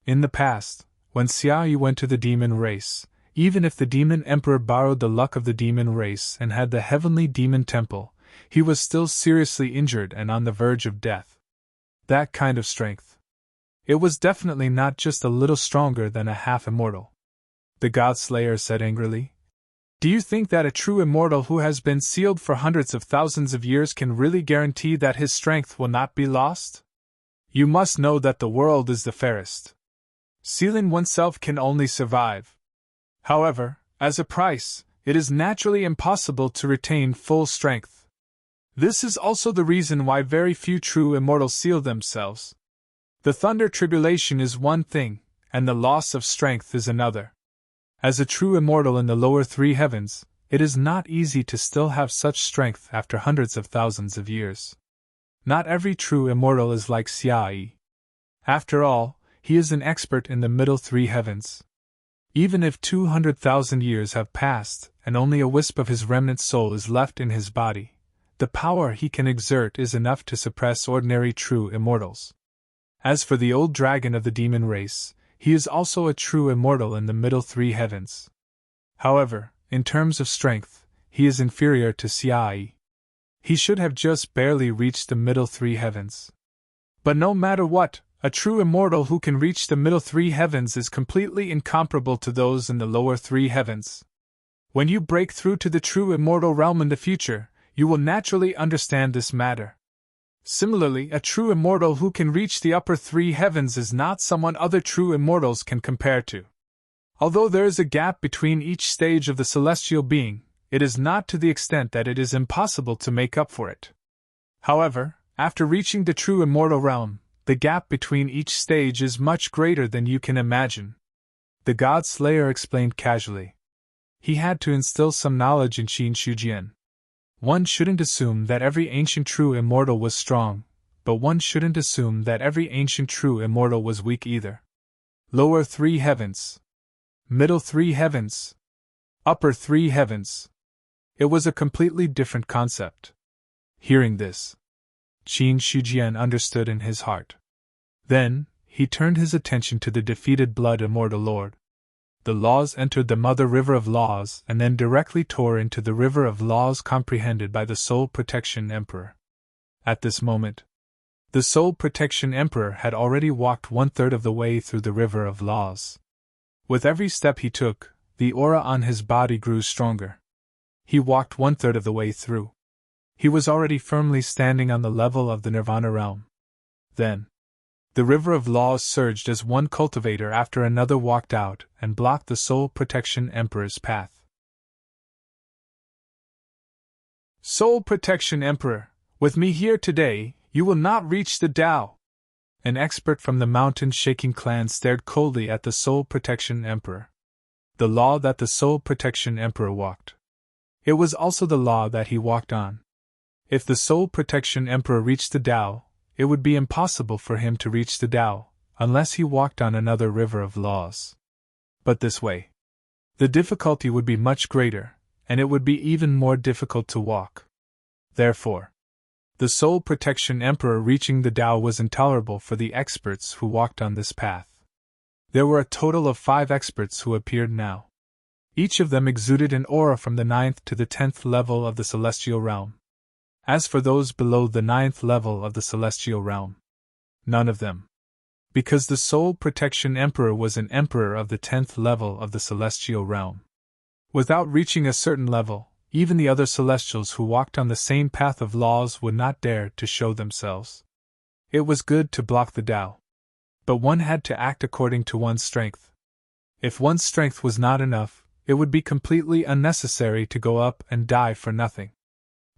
In the past, when Xiaoyu went to the demon race, even if the demon emperor borrowed the luck of the demon race and had the heavenly demon temple, he was still seriously injured and on the verge of death. That kind of strength. It was definitely not just a little stronger than a half immortal. The God-Slayer said angrily. Do you think that a true immortal who has been sealed for hundreds of thousands of years can really guarantee that his strength will not be lost? You must know that the world is the fairest. Sealing oneself can only survive. However, as a price, it is naturally impossible to retain full strength. This is also the reason why very few true immortals seal themselves. The thunder tribulation is one thing, and the loss of strength is another. As a true immortal in the lower 3 heavens, it is not easy to still have such strength after hundreds of thousands of years. Not every true immortal is like Xiaoyi. After all, he is an expert in the middle 3 heavens. Even if 200,000 years have passed and only a wisp of his remnant soul is left in his body, the power he can exert is enough to suppress ordinary true immortals. As for the old dragon of the demon race, he is also a true immortal in the middle 3 heavens. However, in terms of strength, he is inferior to Xiaoyi. He should have just barely reached the middle 3 heavens. But no matter what, a true immortal who can reach the middle three heavens is completely incomparable to those in the lower three heavens. When you break through to the true immortal realm in the future, you will naturally understand this matter. Similarly, a true immortal who can reach the upper three heavens is not someone other true immortals can compare to. Although there is a gap between each stage of the celestial being, it is not to the extent that it is impossible to make up for it. However, after reaching the true immortal realm, the gap between each stage is much greater than you can imagine. The God Slayer explained casually. He had to instill some knowledge in Qin Shujian. One shouldn't assume that every ancient true immortal was strong, but one shouldn't assume that every ancient true immortal was weak either. Lower three heavens. Middle three heavens. Upper three heavens. It was a completely different concept. Hearing this, Qin Shujian understood in his heart. Then, he turned his attention to the defeated blood immortal lord. The laws entered the mother river of laws and then directly tore into the river of laws comprehended by the Soul Protection Emperor. At this moment, the Soul Protection Emperor had already walked 1/3 of the way through the river of laws. With every step he took, the aura on his body grew stronger. He walked 1/3 of the way through. He was already firmly standing on the level of the Nirvana realm. Then, the river of laws surged as one cultivator after another walked out and blocked the Soul Protection Emperor's path. Soul Protection Emperor, with me here today, you will not reach the Tao. An expert from the mountain-shaking clan stared coldly at the Soul Protection Emperor. The law that the Soul Protection Emperor walked. It was also the law that he walked on. If the Soul Protection Emperor reached the Tao, it would be impossible for him to reach the Tao, unless he walked on another river of laws. But this way, the difficulty would be much greater, and it would be even more difficult to walk. Therefore, the Soul Protection Emperor reaching the Tao was intolerable for the experts who walked on this path. There were a total of 5 experts who appeared now. Each of them exuded an aura from the 9th to the 10th level of the celestial realm. As for those below the 9th level of the celestial realm, none of them. Because the Soul Protection Emperor was an emperor of the 10th level of the celestial realm. Without reaching a certain level, even the other celestials who walked on the same path of laws would not dare to show themselves. It was good to block the Tao. But one had to act according to one's strength. If one's strength was not enough, it would be completely unnecessary to go up and die for nothing.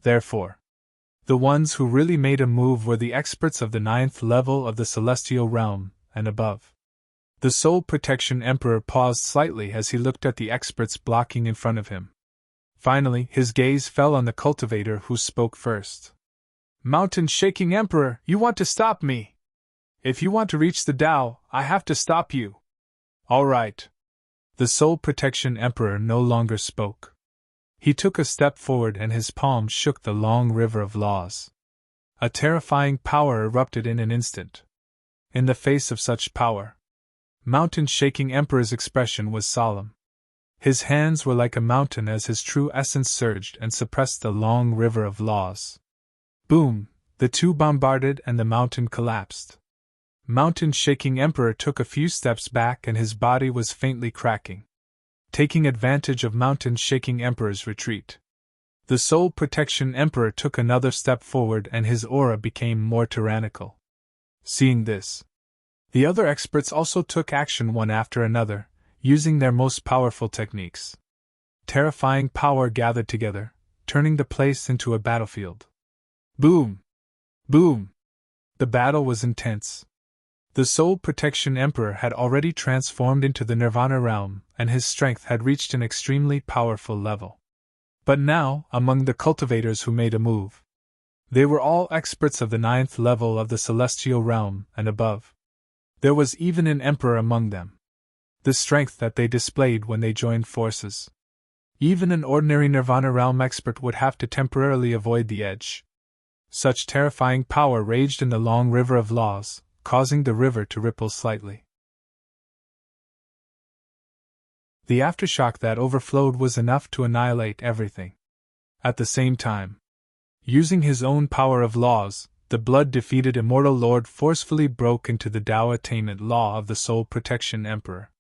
Therefore, the ones who really made a move were the experts of the 9th level of the celestial realm and above. The Soul Protection Emperor paused slightly as he looked at the experts blocking in front of him. Finally, his gaze fell on the cultivator who spoke first. Mountain-shaking Emperor, you want to stop me? If you want to reach the Tao, I have to stop you. All right. The Soul Protection Emperor no longer spoke. He took a step forward and his palm shook the long river of laws. A terrifying power erupted in an instant. In the face of such power, Mountain-shaking Emperor's expression was solemn. His hands were like a mountain as his true essence surged and suppressed the long river of laws. Boom! The two bombarded and the mountain collapsed. Mountain-shaking Emperor took a few steps back and his body was faintly cracking. Taking advantage of Mountain-shaking Emperor's retreat, the Soul Protection Emperor took another step forward and his aura became more tyrannical. Seeing this, the other experts also took action one after another, using their most powerful techniques. Terrifying power gathered together, turning the place into a battlefield. Boom! Boom! The battle was intense. The Soul Protection Emperor had already transformed into the Nirvana realm, and his strength had reached an extremely powerful level. But now, among the cultivators who made a move, they were all experts of the 9th level of the celestial realm and above. There was even an emperor among them. The strength that they displayed when they joined forces. Even an ordinary Nirvana realm expert would have to temporarily avoid the edge. Such terrifying power raged in the long river of laws, causing the river to ripple slightly. The aftershock that overflowed was enough to annihilate everything. At the same time, using his own power of laws, the blood-defeated immortal lord forcefully broke into the Tao attainment law of the Soul Protection Emperor.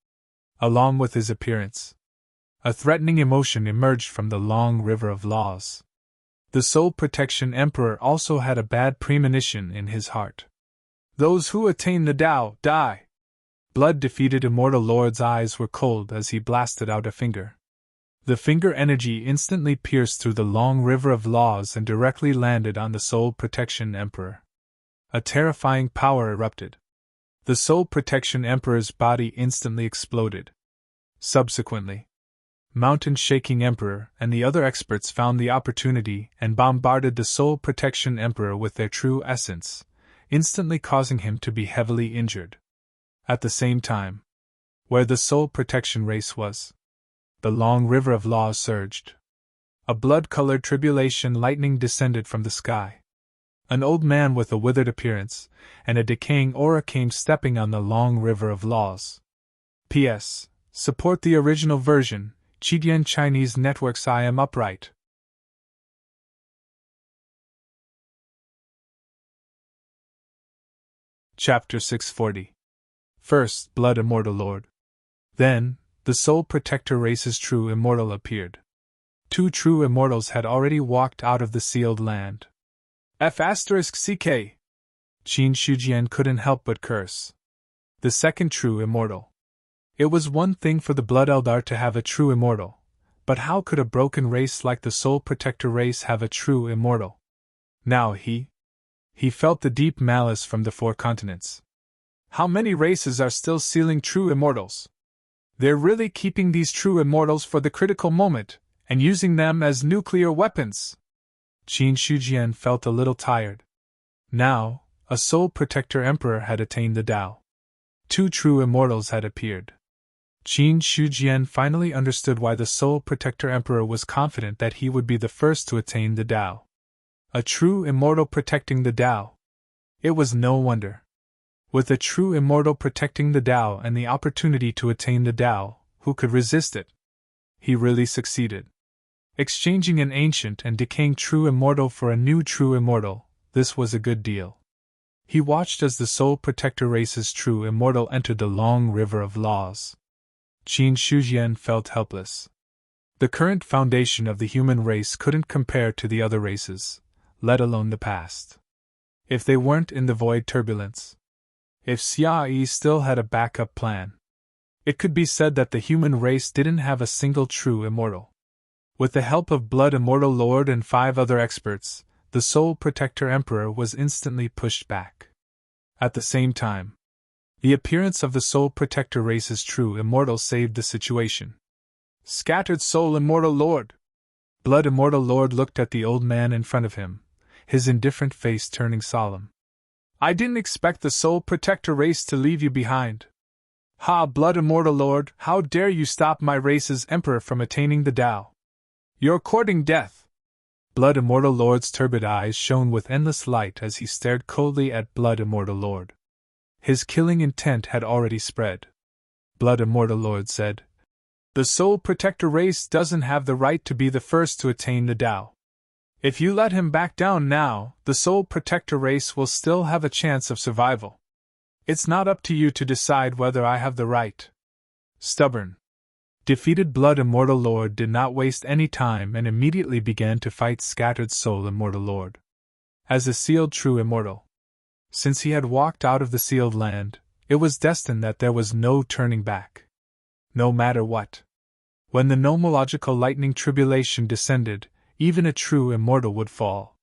Along with his appearance, a threatening emotion emerged from the long river of laws. The Soul Protection Emperor also had a bad premonition in his heart. Those who attain the Tao die. Blood-defeated immortal lord's eyes were cold as he blasted out a finger. The finger energy instantly pierced through the long river of laws and directly landed on the Soul Protection Emperor. A terrifying power erupted. The Soul Protection Emperor's body instantly exploded. Subsequently, Mountain-Shaking Emperor and the other experts found the opportunity and bombarded the Soul Protection Emperor with their true essence, instantly causing him to be heavily injured. At the same time, where the Soul Protection race was, the long river of laws surged. A blood-colored tribulation lightning descended from the sky. An old man with a withered appearance and a decaying aura came stepping on the long river of laws. P.S. Support the original version, Chidian Chinese Networks. I am upright. Chapter 640. First, Blood Immortal Lord. Then, the Soul Protector race's true immortal appeared. 2 true immortals had already walked out of the sealed land. F***CK. Qin Shujian couldn't help but curse. The second true immortal. It was one thing for the Blood Eldar to have a true immortal, but how could a broken race like the Soul Protector race have a true immortal? Now he felt the deep malice from the 4 continents. How many races are still sealing true immortals? They're really keeping these true immortals for the critical moment, and using them as nuclear weapons. Qin Shujian felt a little tired. Now, a Soul Protector Emperor had attained the Tao. 2 true immortals had appeared. Qin Shujian finally understood why the Soul Protector Emperor was confident that he would be the first to attain the Tao. A true immortal protecting the Tao. It was no wonder. With a true immortal protecting the Tao and the opportunity to attain the Tao, who could resist it? He really succeeded. Exchanging an ancient and decaying true immortal for a new true immortal, this was a good deal. He watched as the Soul Protector race's true immortal entered the long river of laws. Qin Shujian felt helpless. The current foundation of the human race couldn't compare to the other races, let alone the past. If they weren't in the void turbulence, if Xia still had a backup plan, it could be said that the human race didn't have a single true immortal. With the help of Blood Immortal Lord and 5 other experts, the Soul Protector Emperor was instantly pushed back. At the same time, the appearance of the Soul Protector race's true immortal saved the situation. Scattered Soul Immortal Lord! Blood Immortal Lord looked at the old man in front of him, his indifferent face turning solemn. I didn't expect the Soul Protector race to leave you behind. Ha, Blood Immortal Lord, how dare you stop my race's emperor from attaining the Tao? You're courting death. Blood Immortal Lord's turbid eyes shone with endless light as he stared coldly at Blood Immortal Lord. His killing intent had already spread. Blood Immortal Lord said, The Soul Protector race doesn't have the right to be the first to attain the Tao. If you let him back down now, the Soul Protector race will still have a chance of survival. It's not up to you to decide whether I have the right. Stubborn. Defeated Blood Immortal Lord did not waste any time and immediately began to fight Scattered Soul Immortal Lord. As a sealed true immortal, since he had walked out of the sealed land, it was destined that there was no turning back. No matter what. When the nomological lightning tribulation descended, even a true immortal would fall.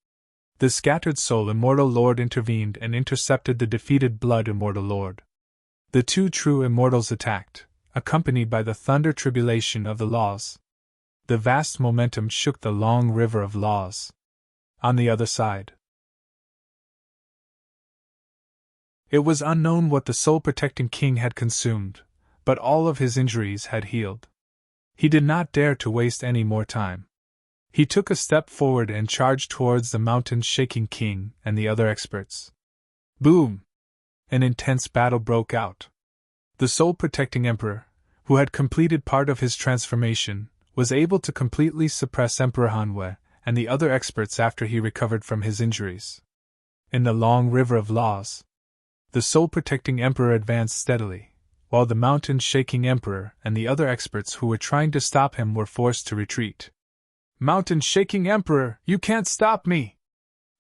The Scattered Soul Immortal Lord intervened and intercepted the defeated Blood Immortal Lord. The 2 true immortals attacked, accompanied by the thunder tribulation of the laws. The vast momentum shook the long river of laws. On the other side, it was unknown what the soul-protecting king had consumed, but all of his injuries had healed. He did not dare to waste any more time. He took a step forward and charged towards the mountain-shaking king and the other experts. Boom! An intense battle broke out. The soul-protecting emperor, who had completed part of his transformation, was able to completely suppress Emperor Hanwei and the other experts after he recovered from his injuries. In the long river of laws, the soul-protecting emperor advanced steadily, while the mountain-shaking emperor and the other experts who were trying to stop him were forced to retreat. "Mountain-shaking emperor, you can't stop me!"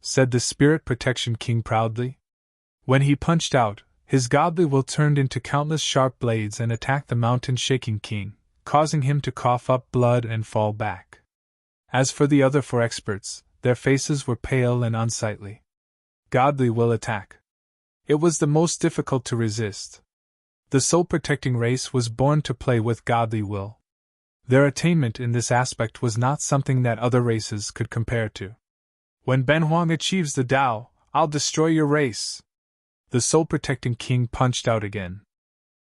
said the Spirit Protection King proudly. When he punched out, his godly will turned into countless sharp blades and attacked the mountain-shaking king, causing him to cough up blood and fall back. As for the other four experts, their faces were pale and unsightly. Godly will attack. It was the most difficult to resist. The soul-protecting race was born to play with godly will. Their attainment in this aspect was not something that other races could compare to. "When Ben Huang achieves the Tao, I'll destroy your race." The soul-protecting king punched out again.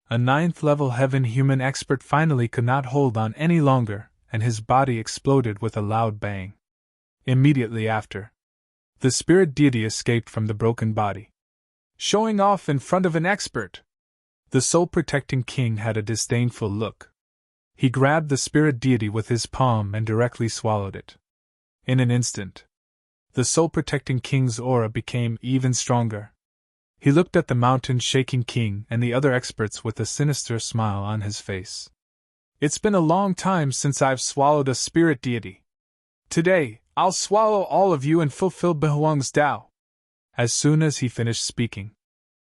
A 9th-level heaven human expert finally could not hold on any longer, and his body exploded with a loud bang. Immediately after, the spirit deity escaped from the broken body. "Showing off in front of an expert!" The soul-protecting king had a disdainful look. He grabbed the spirit deity with his palm and directly swallowed it. In an instant, the soul-protecting king's aura became even stronger. He looked at the mountain-shaking king and the other experts with a sinister smile on his face. "It's been a long time since I've swallowed a spirit deity. Today, I'll swallow all of you and fulfill Behuang's Tao." As soon as he finished speaking,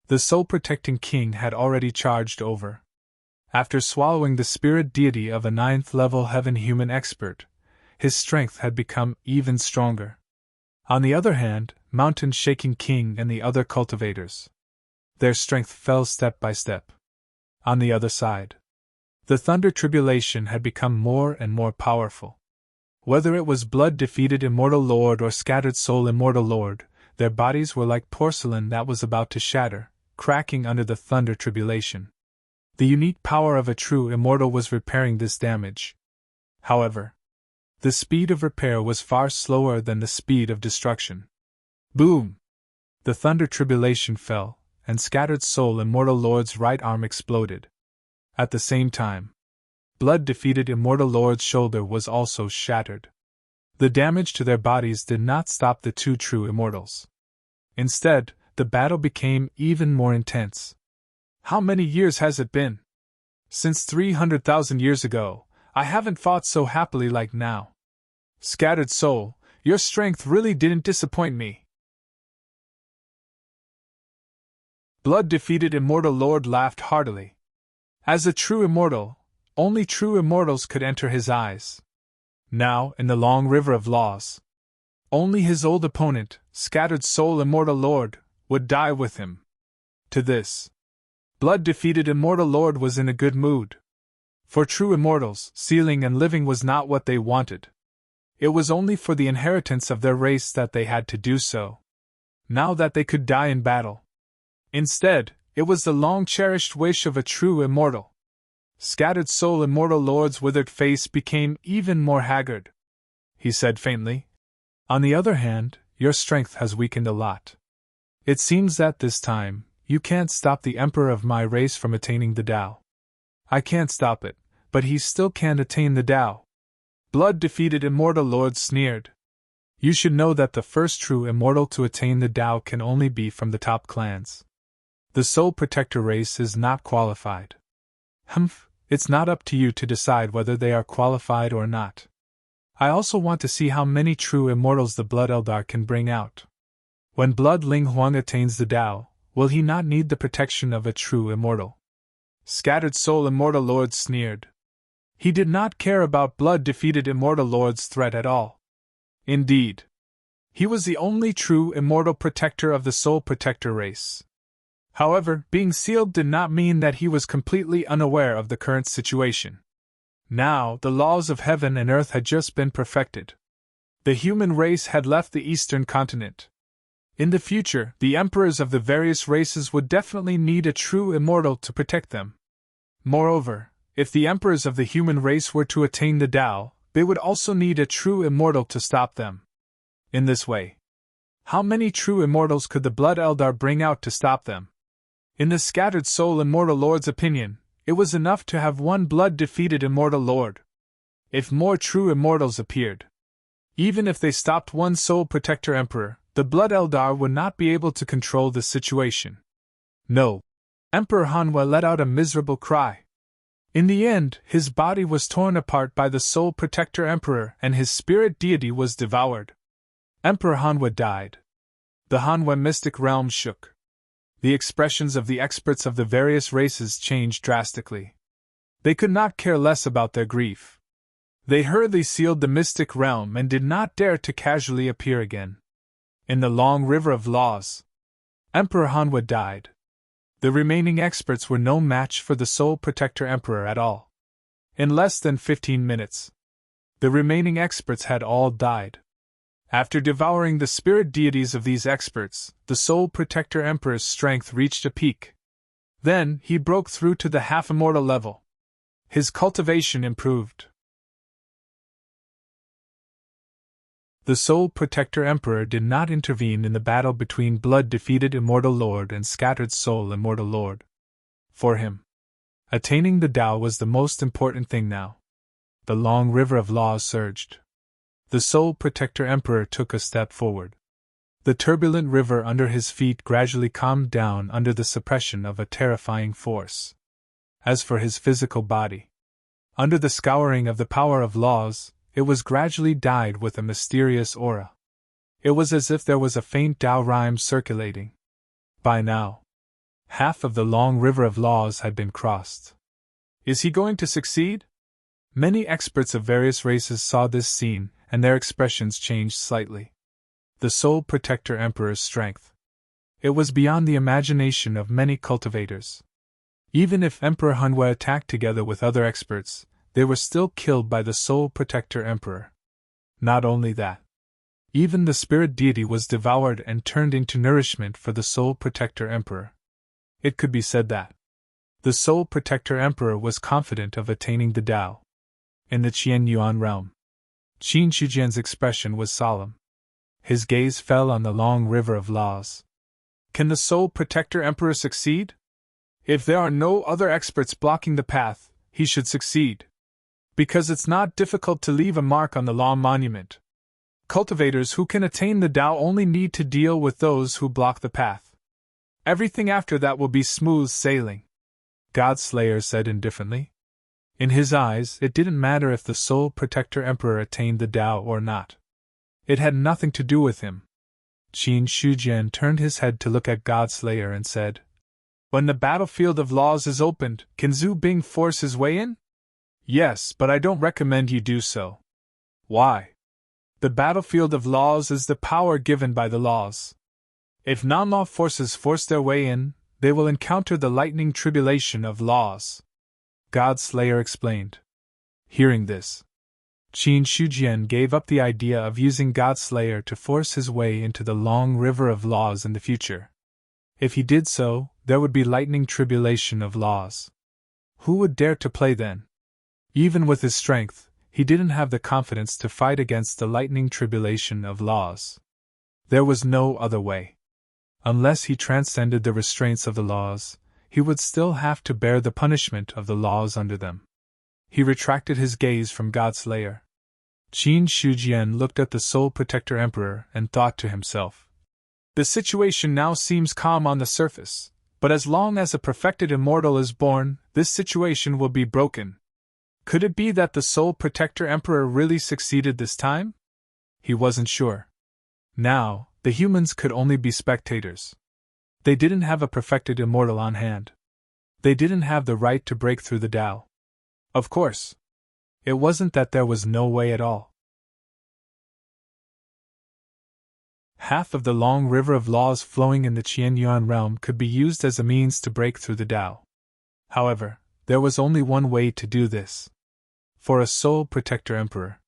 the soul-protecting king had already charged over. After swallowing the spirit deity of a 9th-level heaven human expert, his strength had become even stronger. On the other hand, mountain-shaking king and the other cultivators, their strength fell step by step. On the other side, the thunder tribulation had become more and more powerful. Whether it was blood-defeated immortal lord or scattered soul immortal lord, their bodies were like porcelain that was about to shatter, cracking under the thunder tribulation. The unique power of a true immortal was repairing this damage. However, the speed of repair was far slower than the speed of destruction. Boom! The thunder tribulation fell, and scattered soul immortal lord's right arm exploded. At the same time, blood-defeated immortal lord's shoulder was also shattered. The damage to their bodies did not stop the two true immortals. Instead, the battle became even more intense. "How many years has it been? Since 300,000 years ago, I haven't fought so happily like now. Scattered soul, your strength really didn't disappoint me." Blood-defeated immortal lord laughed heartily. As a true immortal, only true immortals could enter his eyes. Now, in the long river of laws, only his old opponent, scattered soul immortal lord, would die with him. To this, blood-defeated immortal lord was in a good mood. For true immortals, sealing and living was not what they wanted. It was only for the inheritance of their race that they had to do so. Now that they could die in battle. Instead, it was the long-cherished wish of a true immortal. Scattered soul immortal lord's withered face became even more haggard. He said faintly, "On the other hand, your strength has weakened a lot. It seems that this time, you can't stop the emperor of my race from attaining the Tao. I can't stop it, but he still can't attain the Tao." Blood-defeated immortal lord sneered. "You should know that the first true immortal to attain the Tao can only be from the top clans. The Soul Protector race is not qualified." "Humph, it's not up to you to decide whether they are qualified or not. I also want to see how many true immortals the Blood Eldar can bring out. When Blood Ling Huang attains the Tao, will he not need the protection of a true immortal?" Scattered soul immortal lord sneered. He did not care about blood-defeated immortal lord's threat at all. Indeed, he was the only true immortal protector of the Soul Protector race. However, being sealed did not mean that he was completely unaware of the current situation. Now, the laws of heaven and earth had just been perfected. The human race had left the eastern continent. In the future, the emperors of the various races would definitely need a true immortal to protect them. Moreover, if the emperors of the human race were to attain the Tao, they would also need a true immortal to stop them. In this way, how many true immortals could the Blood Eldar bring out to stop them? In the Scattered Soul Immortal Lord's opinion, it was enough to have one blood-defeated immortal lord. If more true immortals appeared, even if they stopped one Soul Protector Emperor, The Blood Eldar would not be able to control the situation. No. Emperor Hanwha let out a miserable cry. In the end, his body was torn apart by the Soul Protector Emperor and his spirit deity was devoured. Emperor Hanwha died. The Hanwha mystic realm shook. The expressions of the experts of the various races changed drastically. They could not care less about their grief. They hurriedly sealed the mystic realm and did not dare to casually appear again. In the long river of laws, Emperor Hanwha died. The remaining experts were no match for the Soul Protector Emperor at all. In less than 15 minutes, the remaining experts had all died. After devouring the spirit deities of these experts, the Soul Protector Emperor's strength reached a peak. Then, he broke through to the half-immortal level. His cultivation improved. The Soul Protector Emperor did not intervene in the battle between blood-defeated Immortal Lord and scattered soul Immortal Lord. For him, attaining the Tao was the most important thing now. The long river of laws surged. The Soul Protector Emperor took a step forward. The turbulent river under his feet gradually calmed down under the suppression of a terrifying force. As for his physical body, under the scouring of the power of laws, it was gradually dyed with a mysterious aura. It was as if there was a faint Tao rhyme circulating. By now, half of the long river of laws had been crossed. Is he going to succeed? Many experts of various races saw this scene, and their expressions changed slightly. The Soul Protector Emperor's strength. It was beyond the imagination of many cultivators. Even if Emperor Hanwha attacked together with other experts, they were still killed by the Soul Protector Emperor. Not only that, even the spirit deity was devoured and turned into nourishment for the Soul Protector Emperor. It could be said that the Soul Protector Emperor was confident of attaining the Tao. In the Qian Yuan realm, Qin Shijian's expression was solemn. His gaze fell on the long river of laws. Can the Soul Protector Emperor succeed? If there are no other experts blocking the path, he should succeed. Because it's not difficult to leave a mark on the law monument. Cultivators who can attain the Tao only need to deal with those who block the path. Everything after that will be smooth sailing, Godslayer said indifferently. In his eyes, it didn't matter if the Soul Protector Emperor attained the Tao or not. It had nothing to do with him. Qin Shijian turned his head to look at Godslayer and said, "When the battlefield of laws is opened, can Zhu Bing force his way in?" "Yes, but I don't recommend you do so." "Why?" "The battlefield of laws is the power given by the laws. If non-law forces force their way in, they will encounter the lightning tribulation of laws," Godslayer explained. Hearing this, Qin Shijian gave up the idea of using Godslayer to force his way into the long river of laws in the future. If he did so, there would be lightning tribulation of laws. Who would dare to play then? Even with his strength, he didn't have the confidence to fight against the lightning tribulation of laws. There was no other way. Unless he transcended the restraints of the laws, he would still have to bear the punishment of the laws under them. He retracted his gaze from Godslayer. Qin Shijian looked at the Soul Protector Emperor and thought to himself, "The situation now seems calm on the surface, but as long as a perfected immortal is born, this situation will be broken. Could it be that the Soul Protector Emperor really succeeded this time?" He wasn't sure. Now, the humans could only be spectators. They didn't have a perfected immortal on hand. They didn't have the right to break through the Tao. Of course, it wasn't that there was no way at all. Half of the long river of laws flowing in the Qianyuan realm could be used as a means to break through the Tao. However, there was only one way to do this. For a Soul Protector Emperor.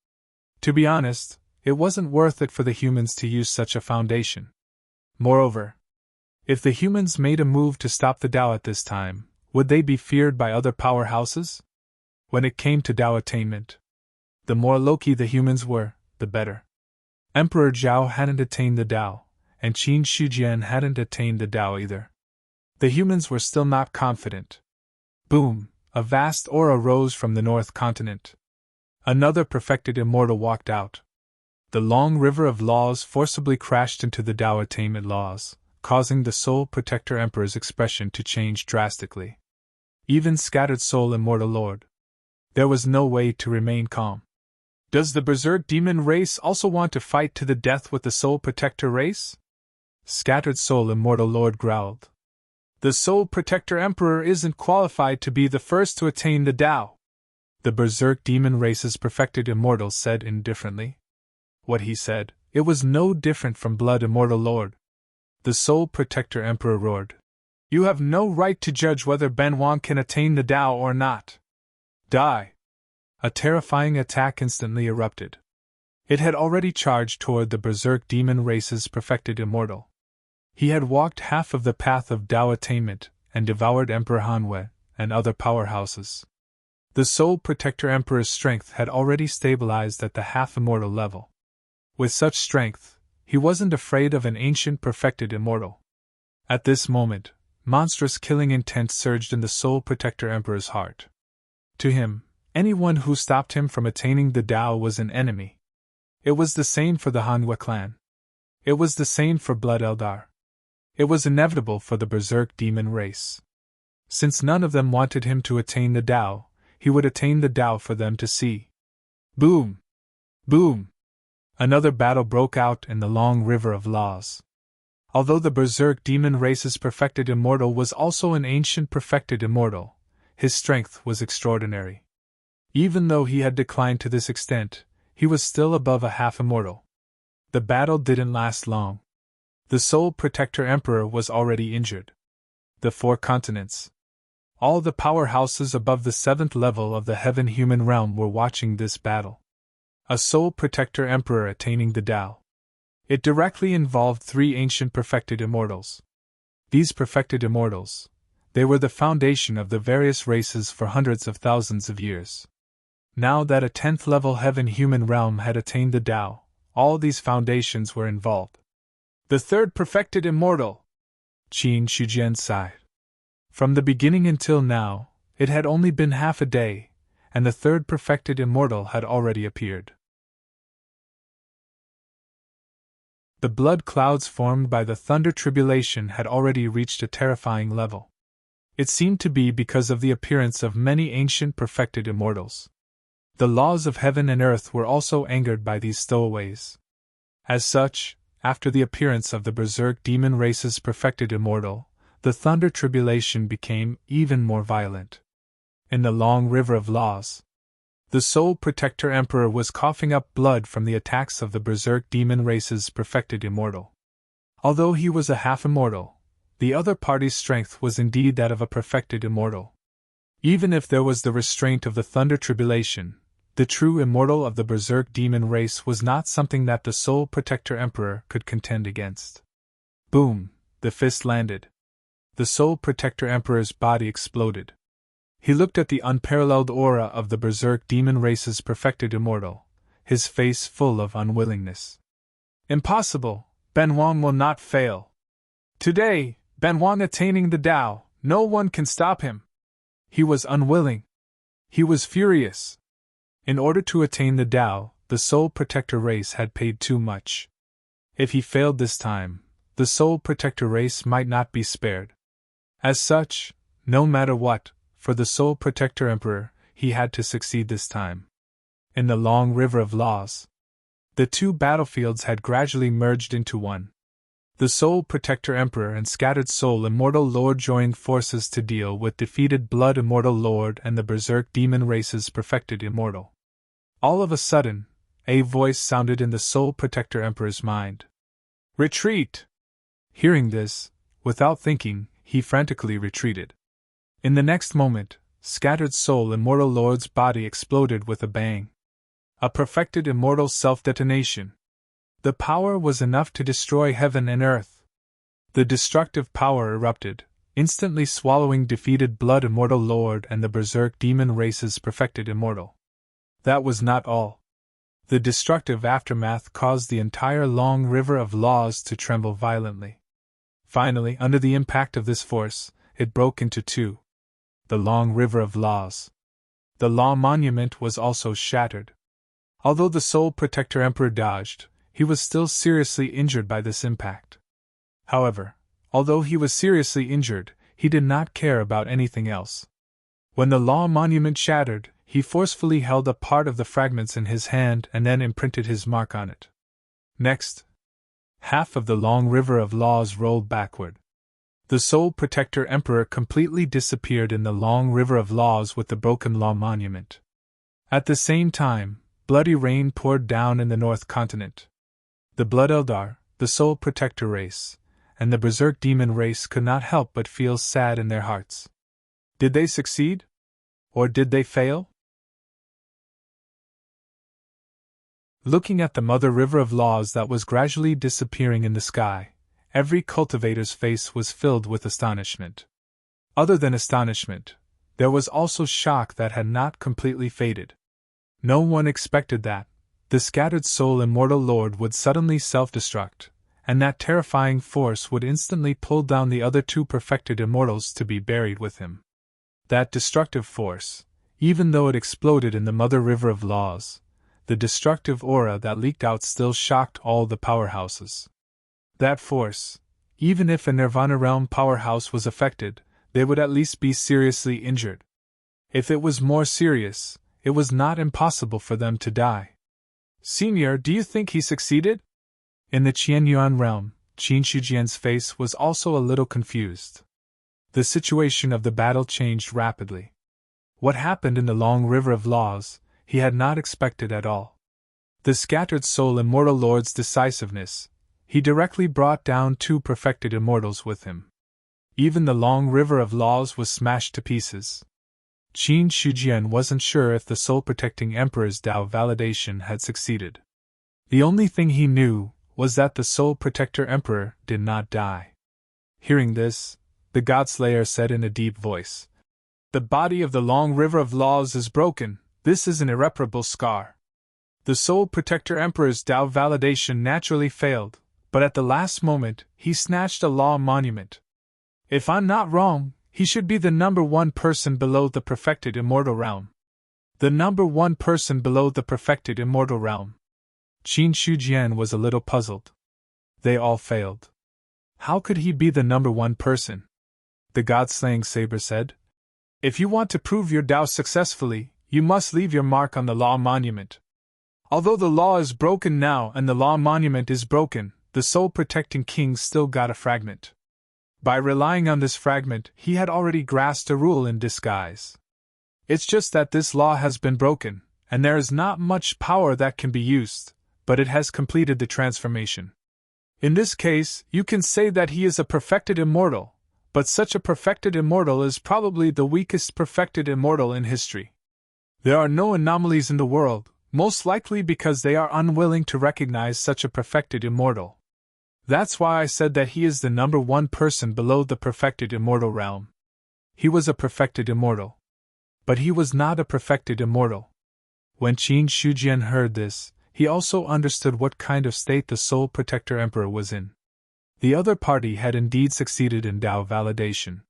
To be honest, it wasn't worth it for the humans to use such a foundation. Moreover, if the humans made a move to stop the Tao at this time, would they be feared by other powerhouses? When it came to Tao attainment, the more low-key the humans were, the better. Emperor Zhao hadn't attained the Tao, and Qin Shijian hadn't attained the Tao either. The humans were still not confident. Boom! A vast aura rose from the North Continent. Another perfected immortal walked out. The long river of laws forcibly crashed into the Tao attainment laws, causing the Soul Protector Emperor's expression to change drastically. Even Scattered Soul Immortal Lord. There was no way to remain calm. Does the Berserk Demon race also want to fight to the death with the Soul Protector race? Scattered Soul Immortal Lord growled. The Soul Protector Emperor isn't qualified to be the first to attain the Tao. The Berserk Demon race's perfected immortal said indifferently. What he said, it was no different from Blood Immortal Lord. The Soul Protector Emperor roared. You have no right to judge whether Ben Wan can attain the Tao or not. Die! A terrifying attack instantly erupted. It had already charged toward the Berserk Demon race's perfected immortal. He had walked half of the path of Tao attainment and devoured Emperor Hanwei and other powerhouses. The Soul Protector Emperor's strength had already stabilized at the half-immortal level. With such strength, he wasn't afraid of an ancient perfected immortal. At this moment, monstrous killing intent surged in the Soul Protector Emperor's heart. To him, anyone who stopped him from attaining the Tao was an enemy. It was the same for the Hanwei clan. It was the same for Blood Eldar. It was inevitable for the Berserk Demon race. Since none of them wanted him to attain the Tao, he would attain the Tao for them to see. Boom! Boom! Another battle broke out in the long river of laws. Although the Berserk Demon race's perfected immortal was also an ancient perfected immortal, his strength was extraordinary. Even though he had declined to this extent, he was still above a half-immortal. The battle didn't last long. The Soul Protector Emperor was already injured. The 4 continents. All the powerhouses above the 7th level of the heaven-human realm were watching this battle. A Soul Protector Emperor attaining the Tao. It directly involved 3 ancient perfected immortals. These perfected immortals, they were the foundation of the various races for hundreds of thousands of years. Now that a 10th level heaven-human realm had attained the Tao, all these foundations were involved. The 3rd perfected immortal! Qin Shujian sighed. From the beginning until now, it had only been half a day, and the 3rd perfected immortal had already appeared. The blood clouds formed by the thunder tribulation had already reached a terrifying level. It seemed to be because of the appearance of many ancient perfected immortals. The laws of heaven and earth were also angered by these stowaways. As such, after the appearance of the Berserk Demon race's perfected immortal, the thunder tribulation became even more violent. In the long river of laws, the Soul Protector Emperor was coughing up blood from the attacks of the Berserk Demon race's perfected immortal. Although he was a half-immortal, the other party's strength was indeed that of a perfected immortal. Even if there was the restraint of the thunder tribulation, the true immortal of the Berserk Demon race was not something that the Soul Protector Emperor could contend against. Boom! The fist landed. The Soul Protector Emperor's body exploded. He looked at the unparalleled aura of the Berserk Demon race's perfected immortal, his face full of unwillingness. Impossible! Ben Wan will not fail. Today, Ben Wan attaining the Tao, no one can stop him. He was unwilling. He was furious. In order to attain the Tao, the Soul Protector race had paid too much. If he failed this time, the Soul Protector race might not be spared. As such, no matter what, for the Soul Protector Emperor, he had to succeed this time. In the long river of laws, the 2 battlefields had gradually merged into one. The Soul Protector Emperor and Scattered Soul Immortal Lord joined forces to deal with defeated Blood Immortal Lord and the Berserk Demon race's perfected immortal. All of a sudden, a voice sounded in the Soul Protector Emperor's mind. Retreat! Hearing this, without thinking, he frantically retreated. In the next moment, Scattered Soul Immortal Lord's body exploded with a bang. A perfected immortal self-detonation. The power was enough to destroy heaven and earth. The destructive power erupted, instantly swallowing defeated Blood Immortal Lord and the Berserk Demon race's perfected immortal. That was not all. The destructive aftermath caused the entire long river of laws to tremble violently. Finally, under the impact of this force, it broke into 2. The long river of laws. The law monument was also shattered. Although the Soul Protector Emperor dodged, he was still seriously injured by this impact. However, although he was seriously injured, he did not care about anything else. When the Law Monument shattered, he forcefully held a part of the fragments in his hand and then imprinted his mark on it. Next, half of the long river of laws rolled backward. The Soul Protector Emperor completely disappeared in the long river of laws with the broken Law Monument. At the same time, bloody rain poured down in the North Continent. The Blood Eldar, the Soul Protector race, and the Berserk Demon race could not help but feel sad in their hearts. Did they succeed? Or did they fail? Looking at the mother river of laws that was gradually disappearing in the sky, every cultivator's face was filled with astonishment. Other than astonishment, there was also shock that had not completely faded. No one expected that the scattered soul immortal lord would suddenly self-destruct, and that terrifying force would instantly pull down the other two perfected immortals to be buried with him. That destructive force, even though it exploded in the mother river of laws, the destructive aura that leaked out still shocked all the powerhouses. That force, even if a Nirvana realm powerhouse was affected, they would at least be seriously injured. If it was more serious, it was not impossible for them to die. Senior, do you think he succeeded? In the Qianyuan realm, Qin Shujian's face was also a little confused. The situation of the battle changed rapidly. What happened in the long river of laws, he had not expected at all. The scattered soul immortal lord's decisiveness, he directly brought down two perfected immortals with him. Even the long river of laws was smashed to pieces. Qin Shujian wasn't sure if the soul-protecting emperor's Dao validation had succeeded. The only thing he knew was that the Soul Protector Emperor did not die. Hearing this, the Godslayer said in a deep voice, "The body of the long river of laws is broken. This is an irreparable scar." The Soul Protector Emperor's Dao validation naturally failed, but at the last moment, he snatched a law monument. If I'm not wrong, he should be the number one person below the perfected immortal realm. The number one person below the perfected immortal realm. Qin Shujian was a little puzzled. They all failed. How could he be the number one person? The God-slaying saber said, "If you want to prove your Dao successfully, you must leave your mark on the Law Monument. Although the law is broken now and the Law Monument is broken, the soul-protecting king still got a fragment. By relying on this fragment, he had already grasped a rule in disguise. It's just that this law has been broken, and there is not much power that can be used, but it has completed the transformation. In this case, you can say that he is a perfected immortal, but such a perfected immortal is probably the weakest perfected immortal in history. There are no anomalies in the world, most likely because they are unwilling to recognize such a perfected immortal. That's why I said that he is the number one person below the perfected immortal realm. He was a perfected immortal. But he was not a perfected immortal." When Qin Shujian heard this, he also understood what kind of state the Soul Protector Emperor was in. The other party had indeed succeeded in Dao validation.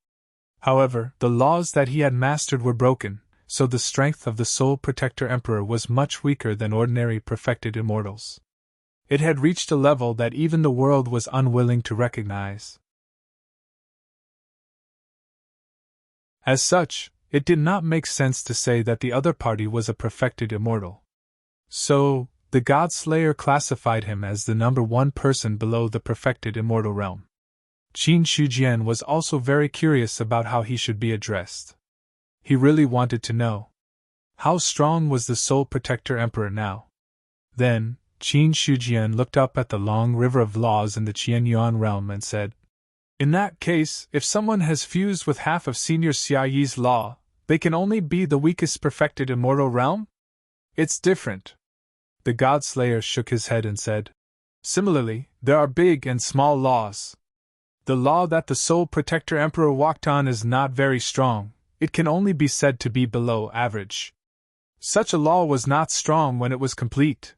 However, the laws that he had mastered were broken, so the strength of the Soul Protector Emperor was much weaker than ordinary perfected immortals. It had reached a level that even the world was unwilling to recognize. As such, it did not make sense to say that the other party was a perfected immortal. So, the God-Slayer classified him as the number one person below the perfected immortal realm. Qin Shujian was also very curious about how he should be addressed. He really wanted to know. How strong was the Soul Protector Emperor now? Then, Qin Shujian looked up at the long river of laws in the Qianyuan realm and said, "In that case, if someone has fused with half of Senior Xia Yi's law, they can only be the weakest perfected immortal realm? It's different." The God-Slayer shook his head and said, "Similarly, there are big and small laws. The law that the Soul Protector Emperor walked on is not very strong, it can only be said to be below average. Such a law was not strong when it was complete.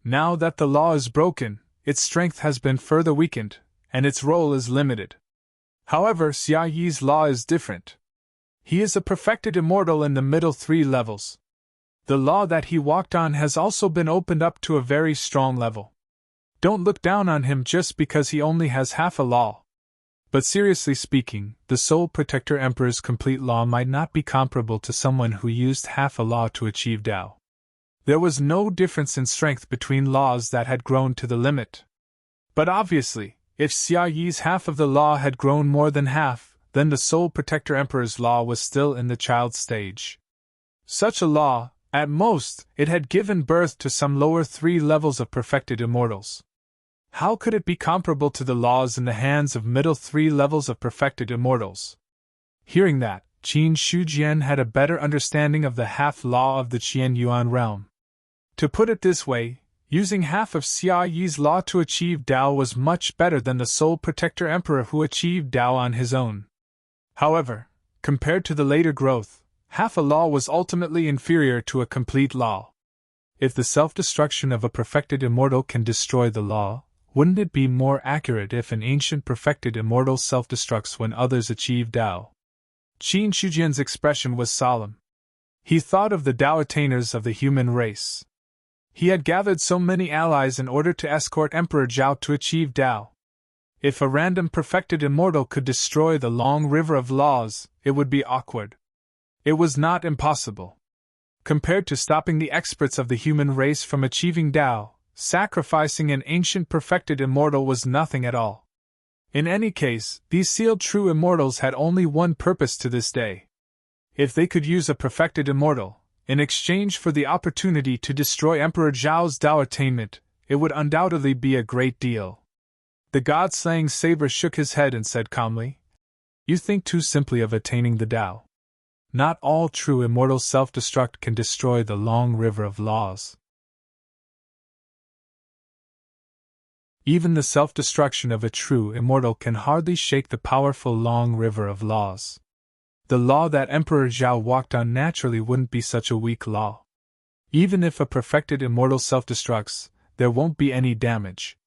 Now that the law is broken, its strength has been further weakened, and its role is limited. However, Xia Yi's law is different. He is a perfected immortal in the middle three levels. The law that he walked on has also been opened up to a very strong level. Don't look down on him just because he only has half a law. But seriously speaking, the Soul Protector Emperor's complete law might not be comparable to someone who used half a law to achieve Tao. There was no difference in strength between laws that had grown to the limit. But obviously, if Xia Yi's half of the law had grown more than half, then the Soul Protector Emperor's law was still in the child stage. Such a law, at most, it had given birth to some lower 3 levels of perfected immortals. How could it be comparable to the laws in the hands of middle 3 levels of perfected immortals? Hearing that, Qin Shujian had a better understanding of the half-law of the Qian Yuan realm. To put it this way, using half of Xia Yi's law to achieve Tao was much better than the Soul Protector Emperor who achieved Tao on his own. However, compared to the later growth, half a law was ultimately inferior to a complete law. If the self-destruction of a perfected immortal can destroy the law, wouldn't it be more accurate if an ancient perfected immortal self-destructs when others achieve Tao? Qin Shujian's expression was solemn. He thought of the Tao attainers of the human race. He had gathered so many allies in order to escort Emperor Zhao to achieve Tao. If a random perfected immortal could destroy the long river of laws, it would be awkward. It was not impossible. Compared to stopping the experts of the human race from achieving Tao, sacrificing an ancient perfected immortal was nothing at all. In any case, these sealed true immortals had only one purpose to this day. If they could use a perfected immortal, in exchange for the opportunity to destroy Emperor Zhao's Tao attainment, it would undoubtedly be a great deal. The god-slaying saber shook his head and said calmly, "You think too simply of attaining the Tao. Not all true immortals self-destruct can destroy the long river of laws. Even the self-destruction of a true immortal can hardly shake the powerful long river of laws. The law that Emperor Zhao walked on naturally wouldn't be such a weak law. Even if a perfected immortal self-destructs, there won't be any damage.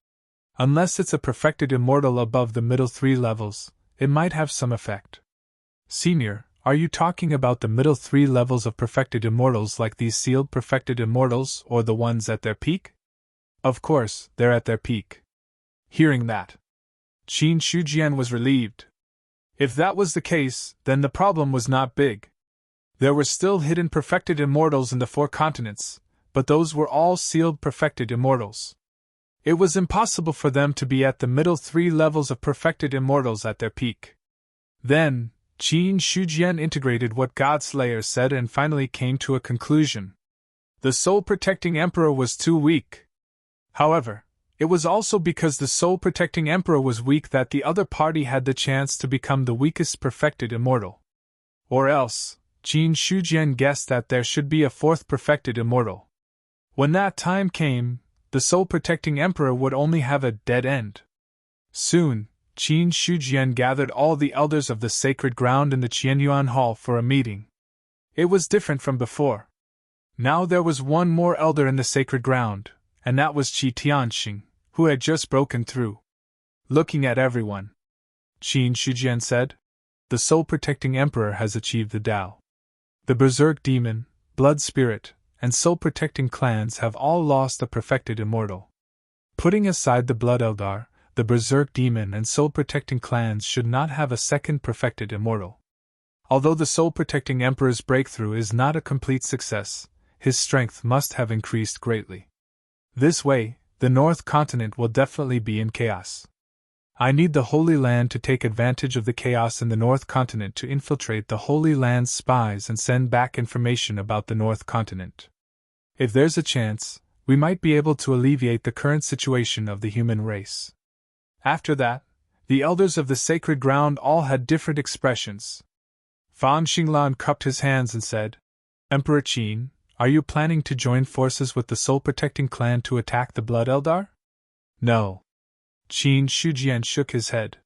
Unless it's a perfected immortal above the middle 3 levels, it might have some effect." "Senior, are you talking about the middle 3 levels of perfected immortals like these sealed perfected immortals or the ones at their peak?" "Of course, they're at their peak." Hearing that, Qin Shujian was relieved. If that was the case, then the problem was not big. There were still hidden perfected immortals in the 4 continents, but those were all sealed perfected immortals. It was impossible for them to be at the middle 3 levels of perfected immortals at their peak. Then, Qin Shujian integrated what Godslayer said and finally came to a conclusion. The soul-protecting emperor was too weak. However, it was also because the soul-protecting emperor was weak that the other party had the chance to become the weakest perfected immortal. Or else, Qin Shujian guessed that there should be a 4th perfected immortal. When that time came, the soul-protecting emperor would only have a dead end. Soon, Qin Shujian gathered all the elders of the sacred ground in the Qianyuan Hall for a meeting. It was different from before. Now there was one more elder in the sacred ground, and that was Qi Tianxing, who had just broken through. Looking at everyone, Qin Shujian said, "The soul-protecting emperor has achieved the Tao. The berserk demon, blood spirit, and soul-protecting clans have all lost a perfected immortal. Putting aside the blood eldar, the berserk demon and soul-protecting clans should not have a second perfected immortal. Although the soul-protecting emperor's breakthrough is not a complete success, his strength must have increased greatly. This way, the North Continent will definitely be in chaos. I need the Holy Land to take advantage of the chaos in the North Continent to infiltrate the Holy Land's spies and send back information about the North Continent. If there's a chance, we might be able to alleviate the current situation of the human race." After that, the elders of the sacred ground all had different expressions. Fan Xinglan cupped his hands and said, "Emperor Qin, are you planning to join forces with the soul-protecting clan to attack the Blood Eldar?" "No." Qin Shujian shook his head.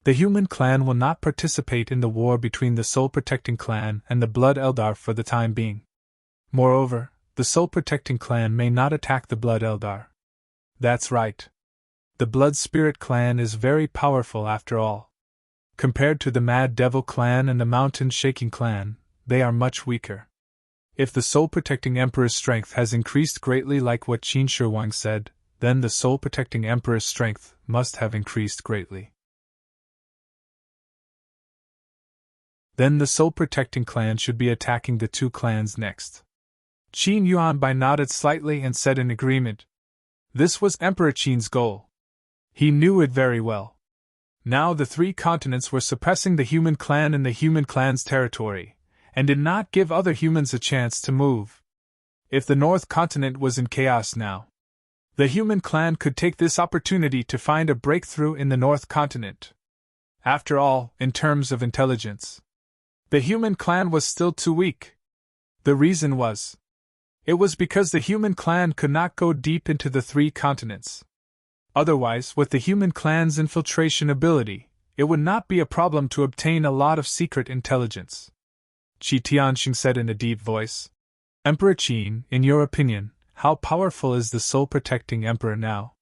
"The human clan will not participate in the war between the soul-protecting clan and the Blood Eldar for the time being. Moreover, the soul-protecting clan may not attack the Blood Eldar." "That's right. The Blood Spirit clan is very powerful after all. Compared to the Mad Devil clan and the Mountain Shaking clan, they are much weaker. If the soul-protecting emperor's strength has increased greatly like what Qin Shi Huang said, then the soul-protecting emperor's strength must have increased greatly. Then the soul-protecting clan should be attacking the two clans next. Qin Yuanbai nodded slightly and said in agreement. This was Emperor Qin's goal. He knew it very well. Now the three continents were suppressing the human clan in the human clan's territory, and did not give other humans a chance to move. If the North Continent was in chaos now, the human clan could take this opportunity to find a breakthrough in the North Continent. After all, in terms of intelligence, the human clan was still too weak. The reason was, it was because the human clan could not go deep into the three continents. Otherwise, with the human clan's infiltration ability, it would not be a problem to obtain a lot of secret intelligence. Qi Tianxing said in a deep voice. Emperor Qin, in your opinion, how powerful is the soul-protecting emperor now?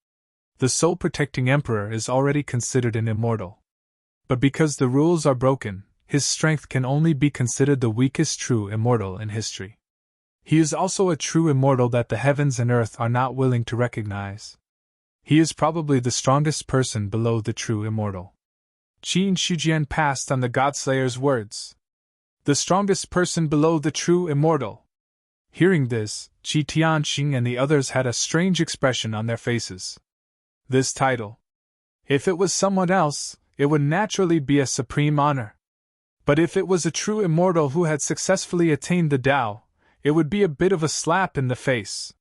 The soul-protecting emperor is already considered an immortal. But because the rules are broken, his strength can only be considered the weakest true immortal in history. He is also a true immortal that the heavens and earth are not willing to recognize. He is probably the strongest person below the true immortal. Qin Shujian passed on the Godslayer's words. The strongest person below the true immortal. Hearing this, Qi Tianxing and the others had a strange expression on their faces. This title, if it was someone else, it would naturally be a supreme honor. But if it was a true immortal who had successfully attained the Tao, it would be a bit of a slap in the face.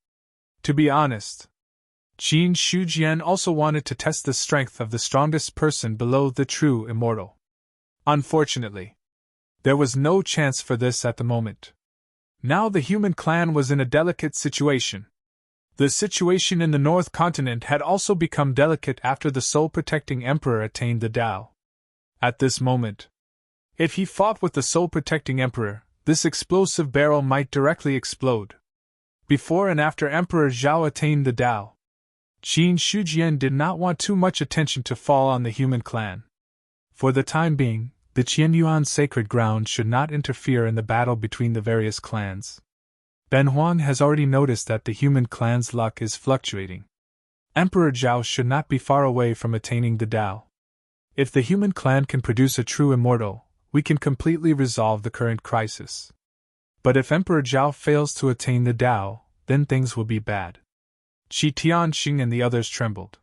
To be honest, Qin Shujian also wanted to test the strength of the strongest person below the true immortal. Unfortunately, there was no chance for this at the moment. Now the human clan was in a delicate situation. The situation in the North Continent had also become delicate after the soul-protecting emperor attained the Tao. At this moment, if he fought with the soul-protecting emperor, this explosive barrel might directly explode. Before and after Emperor Zhao attained the Tao, Qin Shujian did not want too much attention to fall on the human clan. For the time being, the Qianyuan sacred ground should not interfere in the battle between the various clans. Ben Huang has already noticed that the human clan's luck is fluctuating. Emperor Zhao should not be far away from attaining the Tao. If the human clan can produce a true immortal, we can completely resolve the current crisis. But if Emperor Zhao fails to attain the Tao, then things will be bad. Qi Tianxing and the others trembled.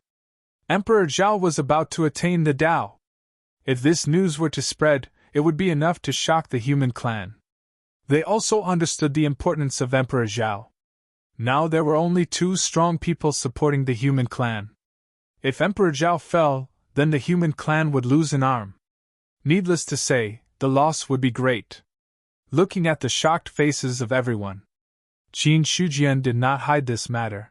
Emperor Zhao was about to attain the Tao. If this news were to spread, it would be enough to shock the human clan. They also understood the importance of Emperor Zhao. Now there were only two strong people supporting the human clan. If Emperor Zhao fell, then the human clan would lose an arm. Needless to say, the loss would be great. Looking at the shocked faces of everyone, Qin Shujian did not hide this matter.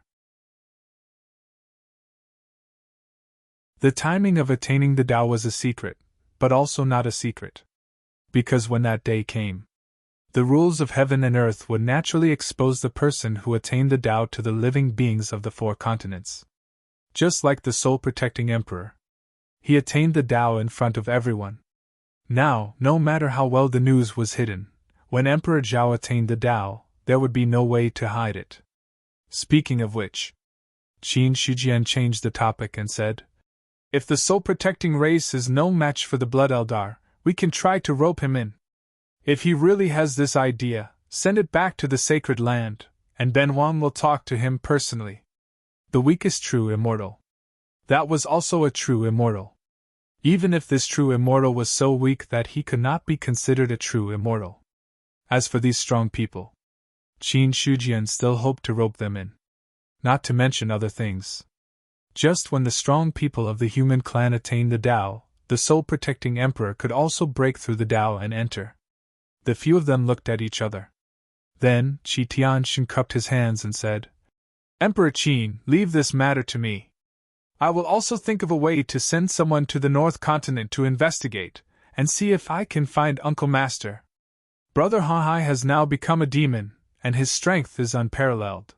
The timing of attaining the Tao was a secret, but also not a secret. Because when that day came, the rules of heaven and earth would naturally expose the person who attained the Tao to the living beings of the four continents. Just like the soul-protecting emperor, he attained the Tao in front of everyone. Now, no matter how well the news was hidden, when Emperor Zhao attained the Tao, there would be no way to hide it. Speaking of which, Qin Shujian changed the topic and said, if the soul-protecting race is no match for the Blood Eldar, we can try to rope him in. If he really has this idea, send it back to the sacred land, and Ben Huang will talk to him personally. The weakest true immortal. That was also a true immortal. Even if this true immortal was so weak that he could not be considered a true immortal. As for these strong people, Qin Shujian still hoped to rope them in. Not to mention other things. Just when the strong people of the human clan attained the Tao, the soul-protecting emperor could also break through the Tao and enter. The few of them looked at each other. Then, Qi Tianxing cupped his hands and said, Emperor Qin, leave this matter to me. I will also think of a way to send someone to the North Continent to investigate, and see if I can find Uncle Master. Brother Hahai has now become a demon, and his strength is unparalleled.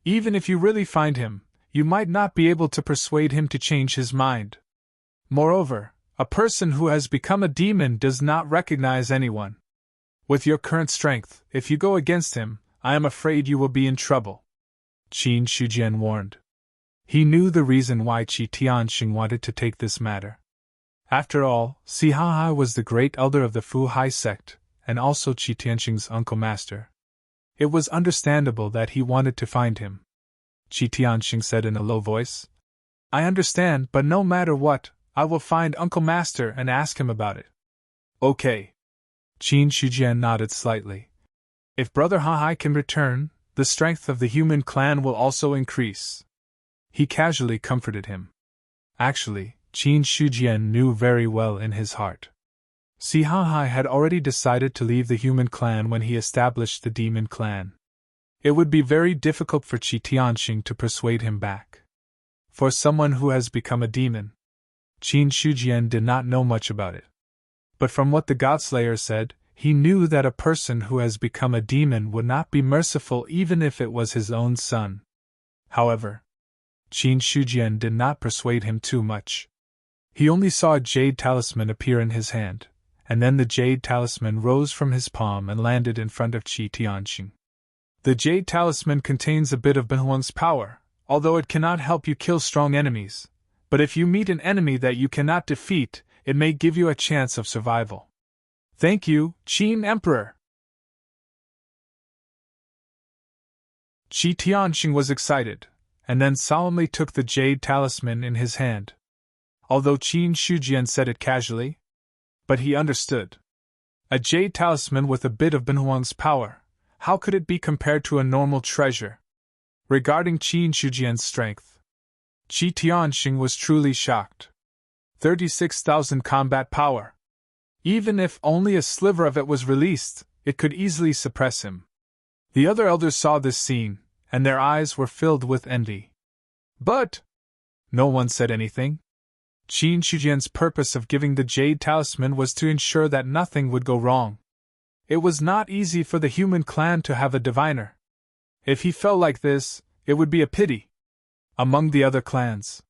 Even if you really find him, you might not be able to persuade him to change his mind. Moreover, a person who has become a demon does not recognize anyone. With your current strength, if you go against him, I am afraid you will be in trouble, Qin Shujian warned. He knew the reason why Qi Tianxing wanted to take this matter. After all, Si Haihai was the great elder of the Fu Hai sect, and also Qi Tianxing's uncle master. It was understandable that he wanted to find him. Qi Tianxing said in a low voice. I understand, but no matter what, I will find Uncle Master and ask him about it. Okay. Qin Shujian nodded slightly. If Brother Haihai can return, the strength of the human clan will also increase. He casually comforted him. Actually, Qin Shujian knew very well in his heart. Si Haihai had already decided to leave the human clan when he established the demon clan. It would be very difficult for Qi Tianxing to persuade him back. For someone who has become a demon, Qin Shujian did not know much about it. But from what the Godslayer said, he knew that a person who has become a demon would not be merciful even if it was his own son. However, Qin Shujian did not persuade him too much. He only saw a jade talisman appear in his hand, and then the jade talisman rose from his palm and landed in front of Qi Tianxing. The jade talisman contains a bit of Benhuang's power, although it cannot help you kill strong enemies. But if you meet an enemy that you cannot defeat, it may give you a chance of survival. Thank you, Qin Emperor! Qi Tianxing was excited, and then solemnly took the jade talisman in his hand. Although Qin Shujian said it casually, but he understood. A jade talisman with a bit of Benhuang's power, how could it be compared to a normal treasure? Regarding Qin Shujian's strength, Qi Tianxing was truly shocked. 36,000 combat power. Even if only a sliver of it was released, it could easily suppress him. The other elders saw this scene, and their eyes were filled with envy. But no one said anything. Qin Shujian's purpose of giving the jade talisman was to ensure that nothing would go wrong. It was not easy for the human clan to have a diviner. If he fell like this, it would be a pity. Among the other clans,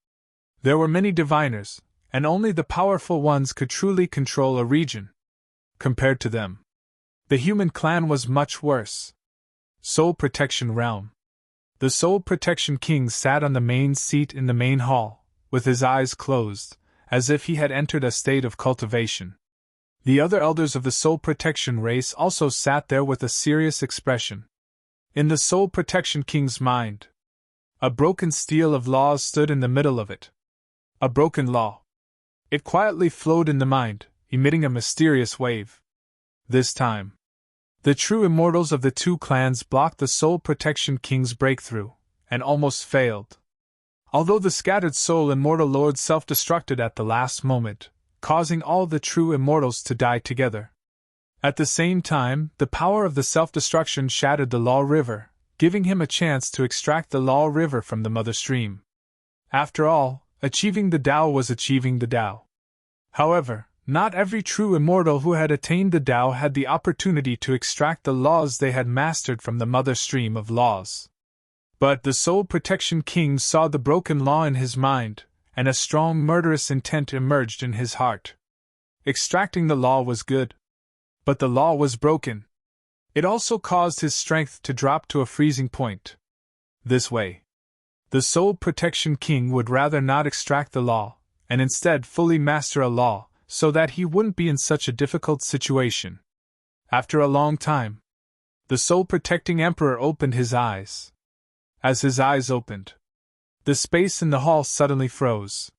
there were many diviners, and only the powerful ones could truly control a region. Compared to them, the human clan was much worse. Soul Protection Realm. The Soul Protection King sat on the main seat in the main hall, with his eyes closed, as if he had entered a state of cultivation. The other elders of the Soul Protection race also sat there with a serious expression. In the Soul Protection King's mind, a broken steel of laws stood in the middle of it. A broken law. It quietly flowed in the mind, emitting a mysterious wave. This time, the true immortals of the two clans blocked the Soul Protection King's breakthrough, and almost failed. Although the scattered soul immortal lords self-destructed at the last moment, causing all the true immortals to die together. At the same time, the power of the self-destruction shattered the Law River, giving him a chance to extract the Law River from the mother stream. After all, achieving the Tao was achieving the Tao. However, not every true immortal who had attained the Tao had the opportunity to extract the laws they had mastered from the mother stream of laws. But the Soul Protection King saw the broken law in his mind, and a strong murderous intent emerged in his heart. Extracting the law was good. But the law was broken. It also caused his strength to drop to a freezing point. This way, the Soul Protection King would rather not extract the law, and instead fully master a law, so that he wouldn't be in such a difficult situation. After a long time, the Soul Protecting Emperor opened his eyes. As his eyes opened, the space in the hall suddenly froze.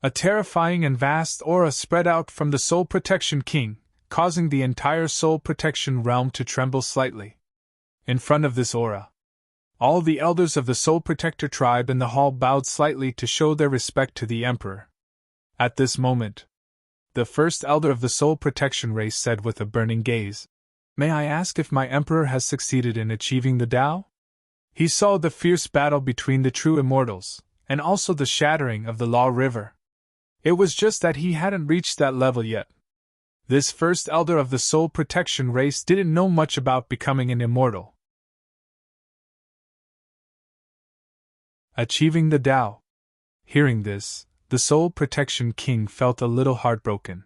A terrifying and vast aura spread out from the Soul Protection King, causing the entire Soul Protection realm to tremble slightly. In front of this aura, all the elders of the Soul Protector tribe in the hall bowed slightly to show their respect to the Emperor. At this moment, the first elder of the Soul Protection race said with a burning gaze, "May I ask if my Emperor has succeeded in achieving the Tao?" He saw the fierce battle between the true immortals, and also the shattering of the Law River. It was just that he hadn't reached that level yet. This first elder of the Soul Protection race didn't know much about becoming an immortal. Achieving the Tao. Hearing this, the Soul Protection King felt a little heartbroken.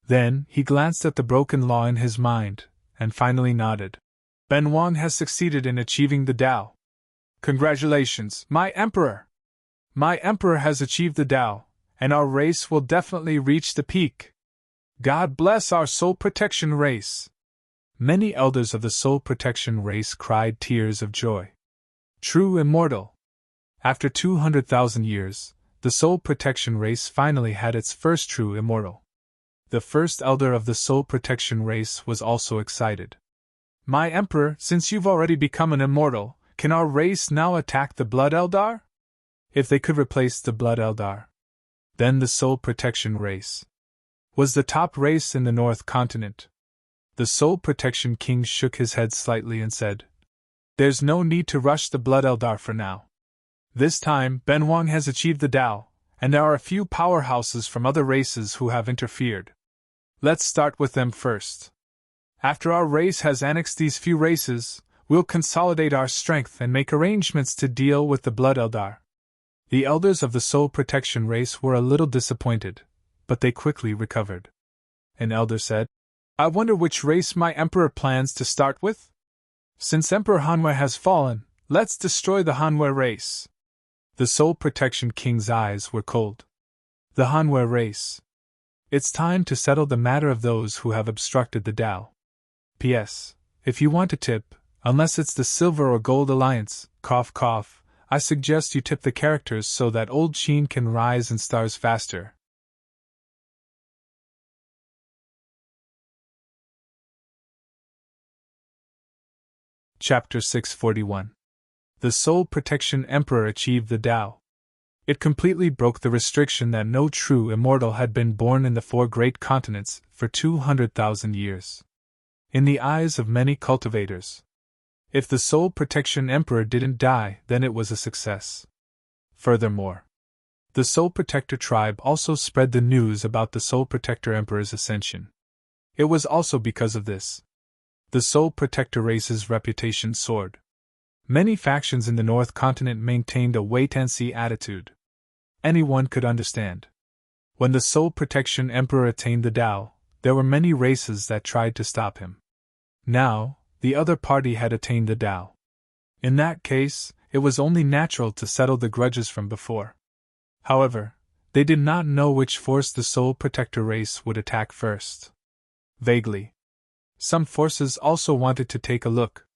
Then, he glanced at the broken law in his mind, and finally nodded. Ben Wang has succeeded in achieving the Tao. Congratulations, my Emperor! My Emperor has achieved the Tao, and our race will definitely reach the peak. God bless our soul protection race! Many elders of the soul protection race cried tears of joy. True immortal! After 200,000 years, the soul protection race finally had its first true immortal. The first elder of the soul protection race was also excited. My Emperor, since you've already become an immortal, can our race now attack the Blood Eldar? If they could replace the Blood Eldar, then the soul protection race was the top race in the North Continent. The soul protection king shook his head slightly and said, There's no need to rush the Blood Eldar for now. This time, Ben Wang has achieved the Tao, and there are a few powerhouses from other races who have interfered. Let's start with them first. After our race has annexed these few races, we'll consolidate our strength and make arrangements to deal with the Blood Eldar. The elders of the soul protection race were a little disappointed, but they quickly recovered. An elder said, I wonder which race my Emperor plans to start with? Since Emperor Hanwei has fallen, let's destroy the Hanwei race. The soul protection king's eyes were cold. The Hanwei race. It's time to settle the matter of those who have obstructed the Tao. P.S. If you want to tip, unless it's the Silver or Gold Alliance, cough cough, I suggest you tip the characters so that old Qin can rise in stars faster. Chapter 641. The Soul Protection Emperor achieved the Tao. It completely broke the restriction that no true immortal had been born in the four great continents for 200,000 years. In the eyes of many cultivators, if the Soul Protection Emperor didn't die, then it was a success. Furthermore, the Soul Protector tribe also spread the news about the Soul Protector Emperor's ascension. It was also because of this the Soul Protector race's reputation soared. Many factions in the North Continent maintained a wait-and-see attitude. Anyone could understand. When the Soul Protection Emperor attained the Tao, there were many races that tried to stop him. Now, the other party had attained the Tao. In that case, it was only natural to settle the grudges from before. However, they did not know which force the Soul Protector race would attack first. Vaguely, some forces also wanted to take a look.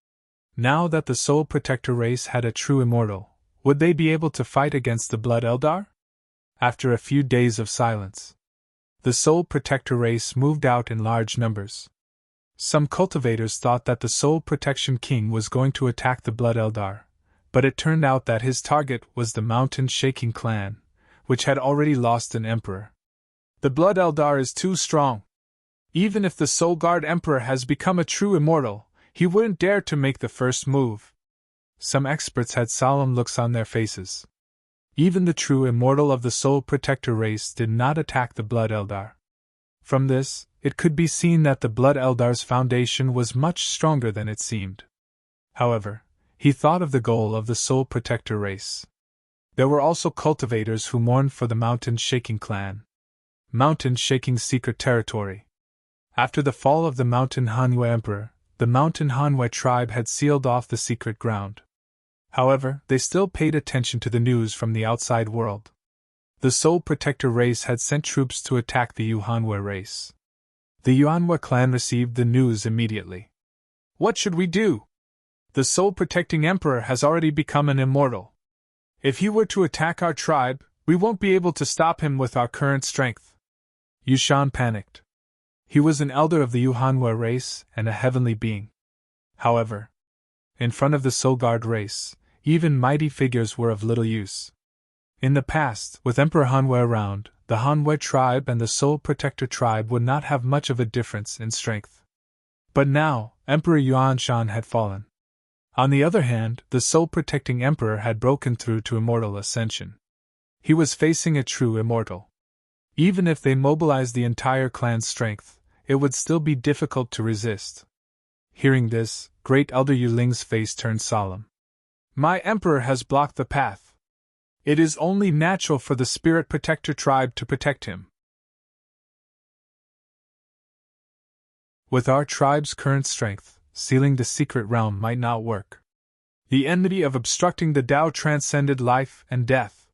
Now that the Soul Protector race had a true immortal, would they be able to fight against the Blood Eldar? After a few days of silence, the Soul Protector race moved out in large numbers. Some cultivators thought that the Soul Protection King was going to attack the Blood Eldar, but it turned out that his target was the Mountain Shaking clan, which had already lost an emperor. The Blood Eldar is too strong. Even if the Soul Guard Emperor has become a true immortal, he wouldn't dare to make the first move. Some experts had solemn looks on their faces. Even the true immortal of the Soul Protector race did not attack the Blood Eldar. From this, it could be seen that the Blood Eldar's foundation was much stronger than it seemed. However, he thought of the goal of the Soul Protector race. There were also cultivators who mourned for the Mountain Shaking clan. Mountain Shaking's secret territory. After the fall of the Mountain Hanwei Emperor, the Mountain Hanwei tribe had sealed off the secret ground. However, they still paid attention to the news from the outside world. The Soul Protector race had sent troops to attack the Yuhanwei race. The Yuanhua clan received the news immediately. What should we do? The Soul Protecting Emperor has already become an immortal. If he were to attack our tribe, we won't be able to stop him with our current strength. Yushan panicked. He was an elder of the Yuhanhua race and a heavenly being. However, in front of the Soul Guard race, even mighty figures were of little use. In the past, with Emperor Hanwei around, the Hanwei tribe and the Soul Protector tribe would not have much of a difference in strength. But now, Emperor Yuanshan had fallen. On the other hand, the Soul Protecting Emperor had broken through to immortal ascension. He was facing a true immortal. Even if they mobilized the entire clan's strength, it would still be difficult to resist. Hearing this, Great Elder Yuling's face turned solemn. My emperor has blocked the path. It is only natural for the Spirit Protector tribe to protect him. With our tribe's current strength, sealing the secret realm might not work. The enmity of obstructing the Tao transcended life and death.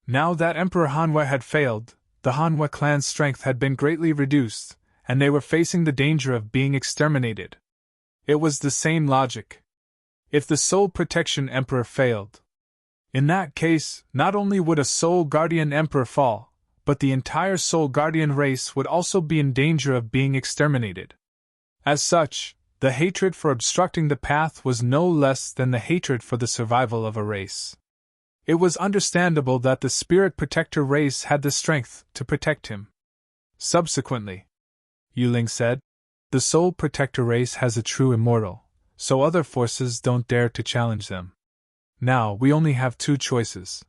Now that Emperor Hanwei had failed, the Hanwei clan's strength had been greatly reduced, and they were facing the danger of being exterminated. It was the same logic. If the Soul Protection Emperor failed, in that case, not only would a Soul Guardian Emperor fall, but the entire Soul Guardian race would also be in danger of being exterminated. As such, the hatred for obstructing the path was no less than the hatred for the survival of a race. It was understandable that the Spirit Protector race had the strength to protect him. Subsequently, Yuling said, the Soul Protector race has a true immortal, so other forces don't dare to challenge them. Now we only have two choices.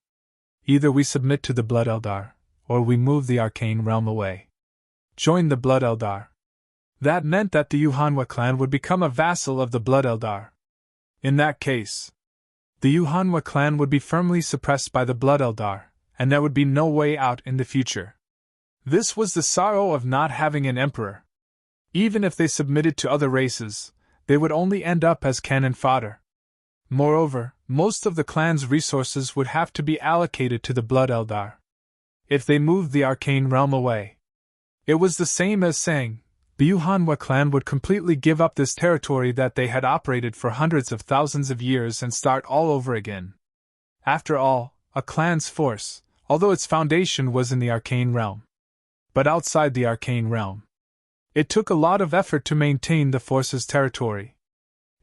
Either we submit to the Blood Eldar, or we move the arcane realm away. Join the Blood Eldar. That meant that the Yuhanwa clan would become a vassal of the Blood Eldar. In that case, the Yuhanwa clan would be firmly suppressed by the Blood Eldar, and there would be no way out in the future. This was the sorrow of not having an emperor. Even if they submitted to other races, they would only end up as cannon fodder. Moreover, most of the clan's resources would have to be allocated to the Blood Eldar. If they moved the arcane realm away, it was the same as saying, the Yuhanwa clan would completely give up this territory that they had operated for hundreds of thousands of years and start all over again. After all, a clan's force, although its foundation was in the arcane realm. But outside the arcane realm, it took a lot of effort to maintain the force's territory.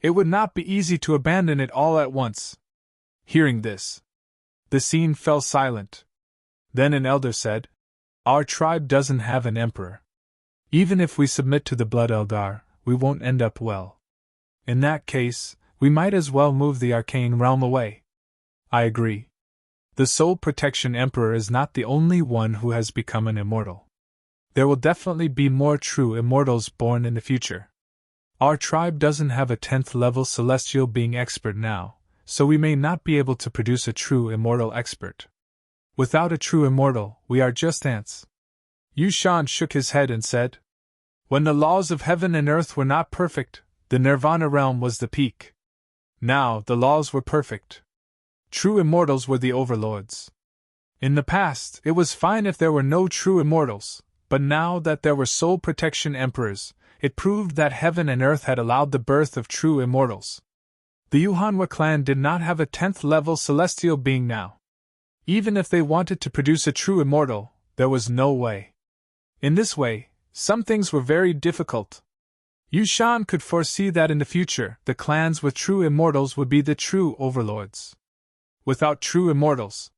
It would not be easy to abandon it all at once. Hearing this, the scene fell silent. Then an elder said, "Our tribe doesn't have an emperor. Even if we submit to the Blood Eldar, we won't end up well. In that case, we might as well move the arcane realm away." I agree. The Soul Protection Emperor is not the only one who has become an immortal. There will definitely be more true immortals born in the future. Our tribe doesn't have a 10th level celestial being expert now, so we may not be able to produce a true immortal expert. Without a true immortal, we are just ants. Yu Shan shook his head and said, "When the laws of heaven and earth were not perfect, the Nirvana realm was the peak. Now the laws were perfect. True immortals were the overlords. In the past, it was fine if there were no true immortals, but now that there were soul protection emperors, it proved that heaven and earth had allowed the birth of true immortals. The Yuhanwa clan did not have a 10th level celestial being now. Even if they wanted to produce a true immortal, there was no way. In this way, some things were very difficult. Yu Shan could foresee that in the future, the clans with true immortals would be the true overlords. Without true immortals,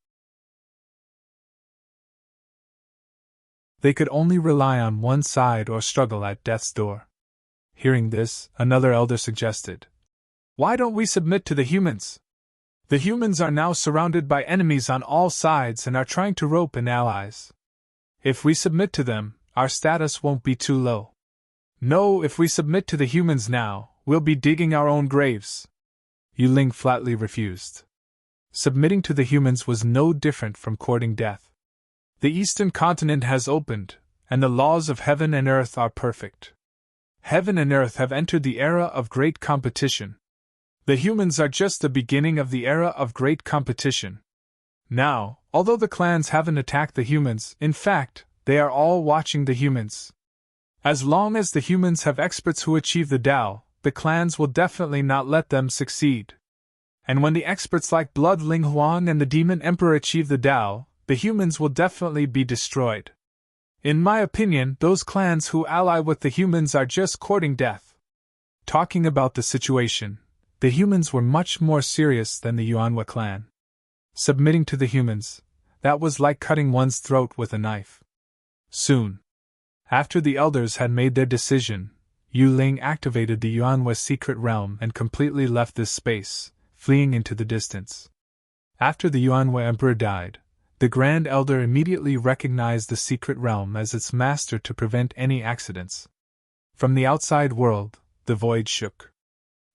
they could only rely on one side or struggle at death's door. Hearing this, another elder suggested, "Why don't we submit to the humans? The humans are now surrounded by enemies on all sides and are trying to rope in allies. If we submit to them, our status won't be too low. No, if we submit to the humans now, we'll be digging our own graves." Yu Ling flatly refused. Submitting to the humans was no different from courting death. The eastern continent has opened, and the laws of heaven and earth are perfect. Heaven and earth have entered the era of great competition. The humans are just the beginning of the era of great competition. Now, although the clans haven't attacked the humans, in fact, they are all watching the humans. As long as the humans have experts who achieve the Tao, the clans will definitely not let them succeed. And when the experts like Blood Ling Huang and the Demon Emperor achieve the Tao, the humans will definitely be destroyed. In my opinion, those clans who ally with the humans are just courting death. Talking about the situation, the humans were much more serious than the Yuanhua clan. Submitting to the humans, that was like cutting one's throat with a knife. Soon after the elders had made their decision, Yu Ling activated the Yuanhua secret realm and completely left this space, fleeing into the distance. After the Yuanhua emperor died, the Grand Elder immediately recognized the secret realm as its master to prevent any accidents. From the outside world, the void shook.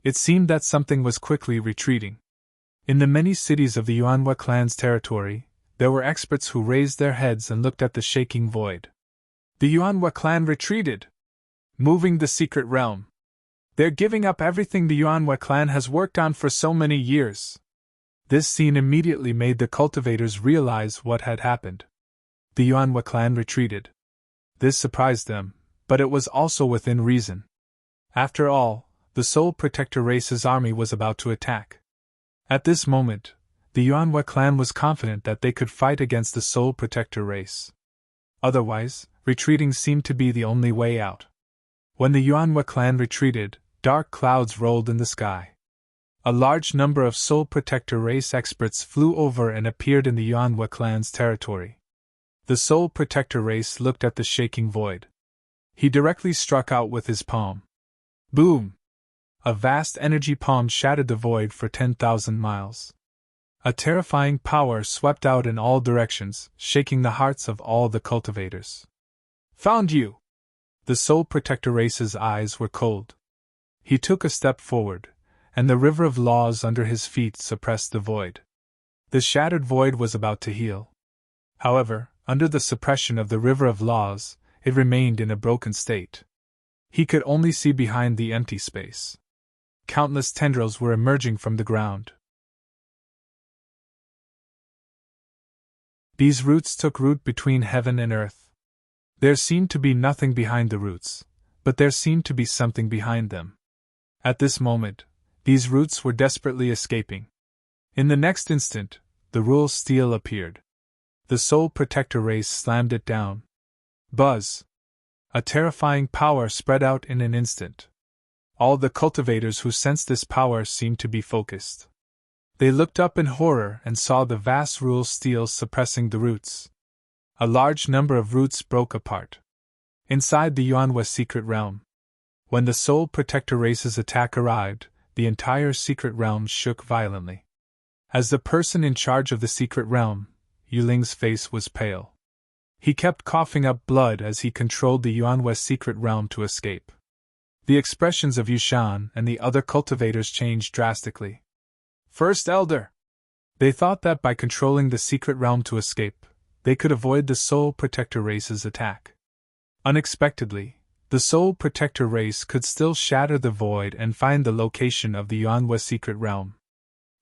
It seemed that something was quickly retreating. In the many cities of the Yuanhua clan's territory, there were experts who raised their heads and looked at the shaking void. The Yuanhua clan retreated. moving the secret realm. They're giving up everything the Yuanwei clan has worked on for so many years. This scene immediately made the cultivators realize what had happened. The Yuanwei clan retreated. This surprised them, but it was also within reason. After all, the Soul Protector race's army was about to attack. At this moment, the Yuanwei clan was confident that they could fight against the Soul Protector race. Otherwise, retreating seemed to be the only way out. When the Yuanwei clan retreated, dark clouds rolled in the sky. A large number of Soul Protector race experts flew over and appeared in the Yuanwei clan's territory. The Soul Protector race looked at the shaking void. He directly struck out with his palm. Boom! A vast energy palm shattered the void for 10,000 miles. A terrifying power swept out in all directions, shaking the hearts of all the cultivators. Found you! The Soul Protector race's eyes were cold. He took a step forward, and the river of laws under his feet suppressed the void. The shattered void was about to heal. However, under the suppression of the river of laws, it remained in a broken state. He could only see behind the empty space. Countless tendrils were emerging from the ground. These roots took root between heaven and earth. There seemed to be nothing behind the roots, but there seemed to be something behind them. At this moment, these roots were desperately escaping. In the next instant, the Rule Steel appeared. The Soul Protector race slammed it down. Buzz! A terrifying power spread out in an instant. All the cultivators who sensed this power seemed to be focused. They looked up in horror and saw the vast Rule Steel suppressing the roots. A large number of roots broke apart. Inside the Yuanwei secret realm. When the Soul Protector race's attack arrived, the entire secret realm shook violently. As the person in charge of the secret realm, Yuling's face was pale. He kept coughing up blood as he controlled the Yuanwei secret realm to escape. The expressions of Yushan and the other cultivators changed drastically. First Elder! They thought that by controlling the secret realm to escape, they could avoid the Soul Protector race's attack. Unexpectedly, the Soul Protector race could still shatter the void and find the location of the Yuanwei secret realm.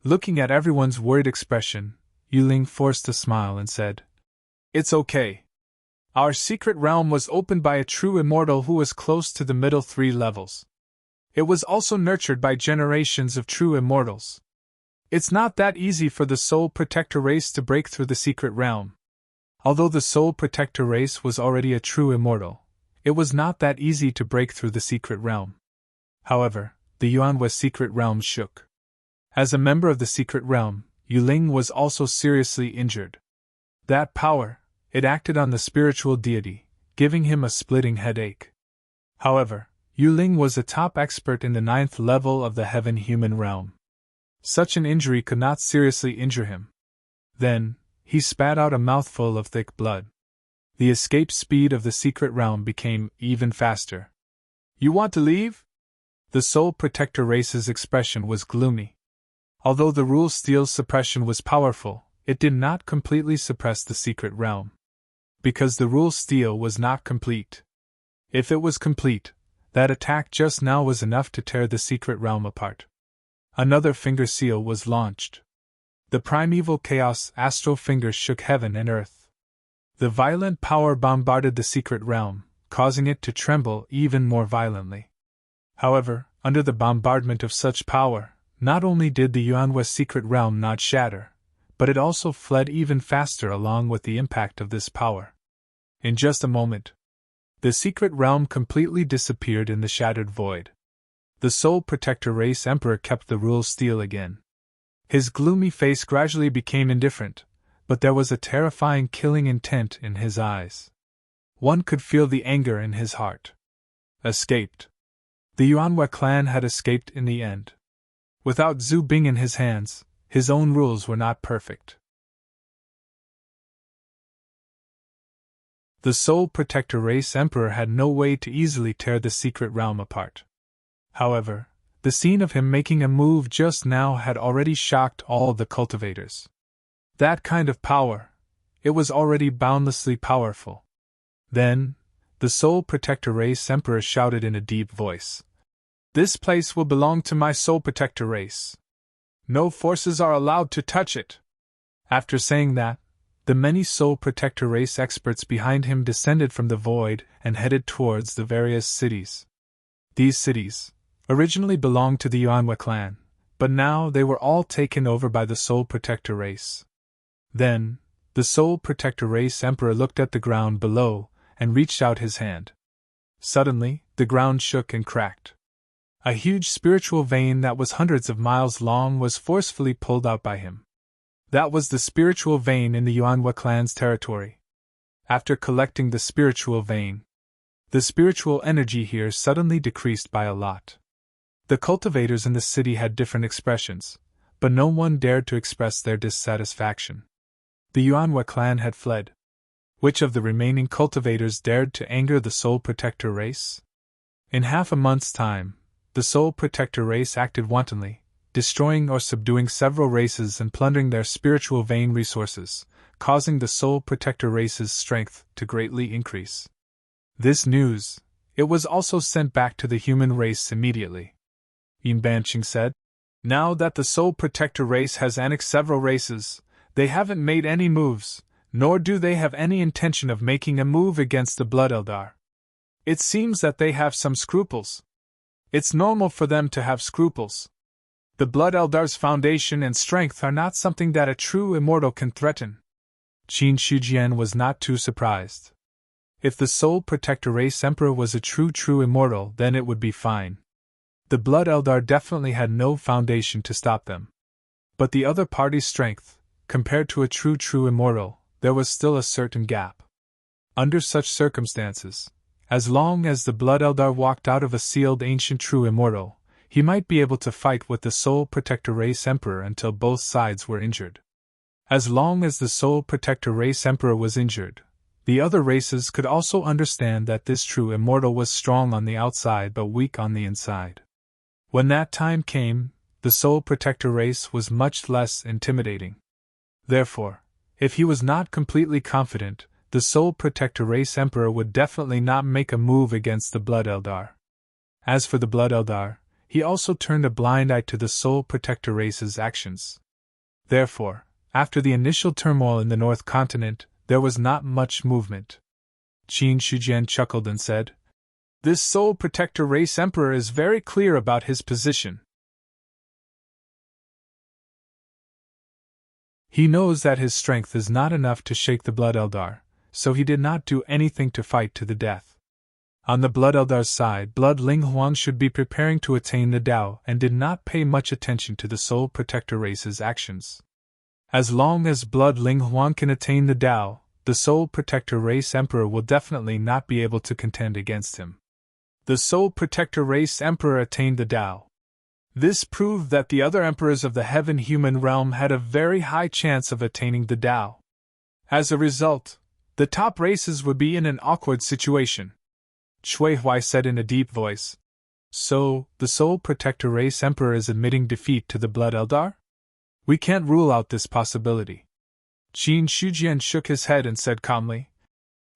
Looking at everyone's worried expression, Yuling forced a smile and said, "It's okay. Our secret realm was opened by a true immortal who was close to the middle 3 levels. It was also nurtured by generations of true immortals. It's not that easy for the Soul Protector race to break through the secret realm. Although the Soul Protector race was already a true immortal, it was not that easy to break through the secret realm. However, the Yuanwei secret realm shook. As a member of the secret realm, Yuling was also seriously injured. That power, it acted on the spiritual deity, giving him a splitting headache. However, Yuling was a top expert in the 9th level of the heaven-human realm. Such an injury could not seriously injure him. Then, he spat out a mouthful of thick blood. The escape speed of the secret realm became even faster. You want to leave? The Soul Protector race's expression was gloomy. Although the Rule Steel's suppression was powerful, it did not completely suppress the secret realm. Because the Rule Steel was not complete. If it was complete, that attack just now was enough to tear the secret realm apart. Another finger seal was launched. The primeval chaos astral finger shook heaven and earth. The violent power bombarded the secret realm, causing it to tremble even more violently. However, under the bombardment of such power, not only did the Yuanwei secret realm not shatter, but it also fled even faster along with the impact of this power. In just a moment, the secret realm completely disappeared in the shattered void. The Soul Protector race Emperor kept the Rule Steel again. His gloomy face gradually became indifferent, but there was a terrifying killing intent in his eyes. One could feel the anger in his heart. Escaped. The Yuanwei clan had escaped in the end. Without Zhu Bing in his hands, his own rules were not perfect. The Soul Protector race Emperor had no way to easily tear the secret realm apart. However, the scene of him making a move just now had already shocked all the cultivators. That kind of power, it was already boundlessly powerful. Then, the Soul Protector Race Emperor shouted in a deep voice. This place will belong to my Soul Protector race. No forces are allowed to touch it. After saying that, the many Soul Protector race experts behind him descended from the void and headed towards the various cities. These cities originally belonged to the Yuanhua clan, but now they were all taken over by the Soul Protector race. Then, the Soul Protector race Emperor looked at the ground below and reached out his hand. Suddenly, the ground shook and cracked. A huge spiritual vein that was hundreds of miles long was forcefully pulled out by him. That was the spiritual vein in the Yuanhua clan's territory. After collecting the spiritual vein, the spiritual energy here suddenly decreased by a lot. The cultivators in the city had different expressions, but no one dared to express their dissatisfaction. The Yuanhua clan had fled. Which of the remaining cultivators dared to anger the Soul Protector race? In half a month's time, the Soul Protector race acted wantonly, destroying or subduing several races and plundering their spiritual vein resources, causing the Soul Protector race's strength to greatly increase. This news, it was also sent back to the human race immediately. Embark said, "Now that the Soul Protector race has annexed several races, they haven't made any moves, nor do they have any intention of making a move against the Blood Eldar. It seems that they have some scruples. It's normal for them to have scruples. The Blood Eldar's foundation and strength are not something that a true immortal can threaten." Qin Shijian was not too surprised. If the Soul Protector race Emperor was a true immortal, then it would be fine. The Blood Eldar definitely had no foundation to stop them. But the other party's strength, compared to a true immortal, there was still a certain gap. Under such circumstances, as long as the Blood Eldar walked out of a sealed ancient true immortal, he might be able to fight with the Soul Protector race Emperor until both sides were injured. As long as the Soul Protector race Emperor was injured, the other races could also understand that this true immortal was strong on the outside but weak on the inside. When that time came, the Soul Protector race was much less intimidating. Therefore, if he was not completely confident, the Soul Protector race Emperor would definitely not make a move against the Blood Eldar. As for the Blood Eldar, he also turned a blind eye to the Soul Protector race's actions. Therefore, after the initial turmoil in the North Continent, there was not much movement. Qin Shijian chuckled and said, "This Soul Protector race Emperor is very clear about his position. He knows that his strength is not enough to shake the Blood Eldar, so he did not do anything to fight to the death. On the Blood Eldar's side, Blood Ling Huang should be preparing to attain the Tao and did not pay much attention to the Soul Protector race's actions. As long as Blood Ling Huang can attain the Tao, the Soul Protector race Emperor will definitely not be able to contend against him. The Soul Protector race Emperor attained the Tao. This proved that the other emperors of the heaven-human realm had a very high chance of attaining the Tao. As a result, the top races would be in an awkward situation. Shui Hui said in a deep voice, "So, the Soul Protector race Emperor is admitting defeat to the Blood Eldar? We can't rule out this possibility." Qin Shijian shook his head and said calmly,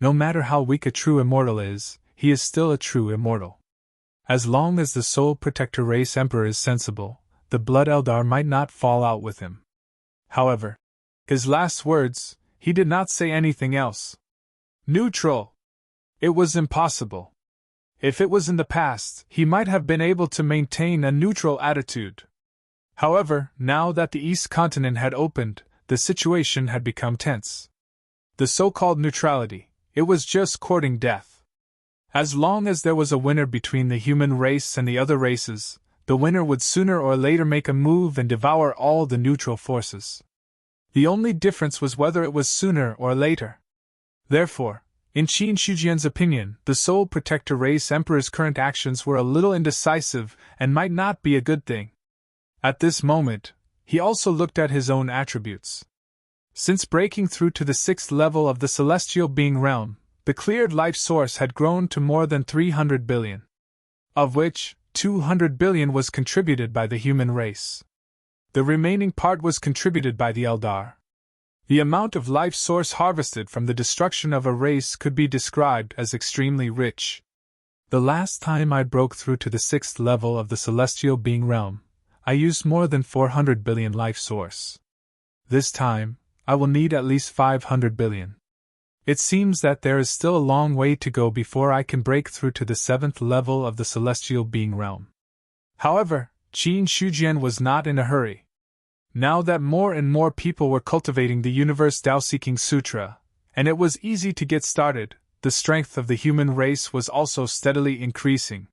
"No matter how weak a true immortal is, he is still a true immortal. As long as the Soul Protector race Emperor is sensible, the Blood Eldar might not fall out with him." However, his last words, he did not say anything else. Neutral. It was impossible. If it was in the past, he might have been able to maintain a neutral attitude. However, now that the East Continent had opened, the situation had become tense. The so-called neutrality, it was just courting death. As long as there was a winner between the human race and the other races, the winner would sooner or later make a move and devour all the neutral forces. The only difference was whether it was sooner or later. Therefore, in Qin Shijian's opinion, the Soul Protector race Emperor's current actions were a little indecisive and might not be a good thing. At this moment, he also looked at his own attributes. Since breaking through to the 6th level of the celestial being realm, the cleared life source had grown to more than 300 billion. Of which, 200 billion was contributed by the human race. The remaining part was contributed by the Eldar. The amount of life source harvested from the destruction of a race could be described as extremely rich. The last time I broke through to the 6th level of the celestial being realm, I used more than 400 billion life source. This time, I will need at least 500 billion. It seems that there is still a long way to go before I can break through to the 7th level of the celestial being realm. However, Qin Shujian was not in a hurry. Now that more and more people were cultivating the Universe Tao-Seeking Sutra, and it was easy to get started, the strength of the human race was also steadily increasing.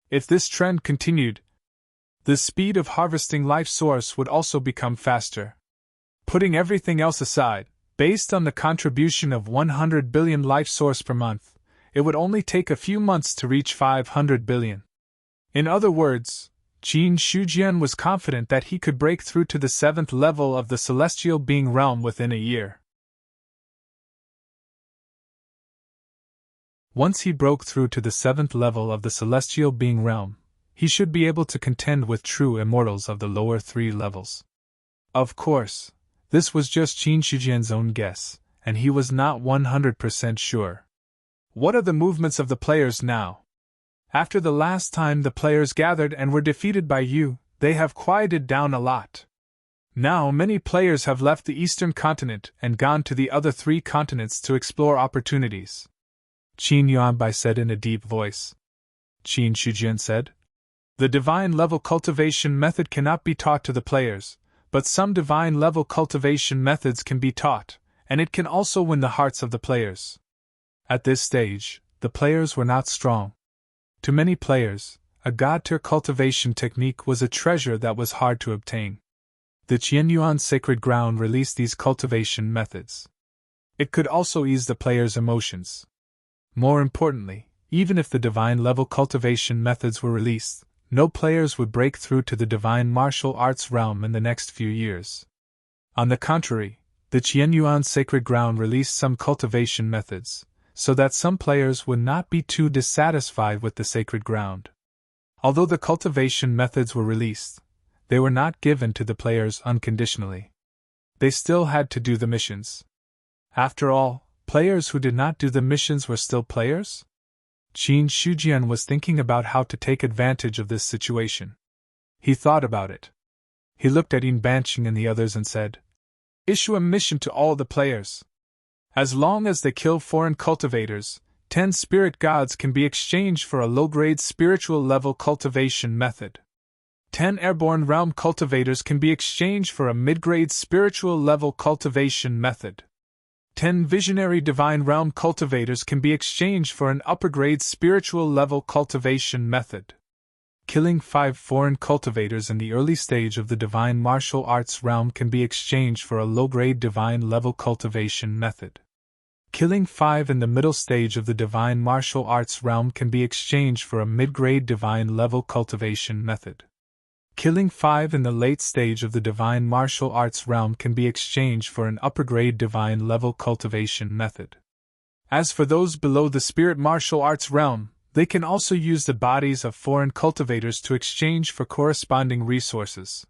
If this trend continued, the speed of harvesting life source would also become faster. Putting everything else aside, based on the contribution of 100 billion life source per month, it would only take a few months to reach 500 billion. In other words, Qin Shujian was confident that he could break through to the 7th level of the celestial being realm within a year. Once he broke through to the 7th level of the celestial being realm, he should be able to contend with true immortals of the lower 3 levels. Of course, this was just Qin Shujian's own guess, and he was not 100% sure. What are the movements of the players now? After the last time the players gathered and were defeated by you, they have quieted down a lot. Now many players have left the eastern continent and gone to the other 3 continents to explore opportunities. Qin Yuanbai said in a deep voice. Qin Shujian said, "The divine level cultivation method cannot be taught to the players, but some divine level cultivation methods can be taught, and it can also win the hearts of the players." At this stage, the players were not strong. To many players, a god-tier cultivation technique was a treasure that was hard to obtain. The Qianyuan Sacred Ground released these cultivation methods. It could also ease the players' emotions. More importantly, even if the divine level cultivation methods were released, no players would break through to the divine martial arts realm in the next few years. On the contrary, the Qianyuan Sacred Ground released some cultivation methods, so that some players would not be too dissatisfied with the sacred ground. Although the cultivation methods were released, they were not given to the players unconditionally. They still had to do the missions. After all, players who did not do the missions were still players? Qin Shujian was thinking about how to take advantage of this situation. He thought about it. He looked at Yin Banqing and the others and said, "Issue a mission to all the players. As long as they kill foreign cultivators, 10 spirit gods can be exchanged for a low-grade spiritual level cultivation method. 10 airborne realm cultivators can be exchanged for a mid-grade spiritual level cultivation method. 10 visionary divine realm cultivators can be exchanged for an upper-grade spiritual level cultivation method. Killing 5 foreign cultivators in the early stage of the divine martial arts realm can be exchanged for a low-grade divine level cultivation method. Killing 5 in the middle stage of the divine martial arts realm can be exchanged for a mid-grade divine level cultivation method. Killing 5 in the late stage of the divine martial arts realm can be exchanged for an upper-grade divine level cultivation method. As for those below the spirit martial arts realm, they can also use the bodies of foreign cultivators to exchange for corresponding resources.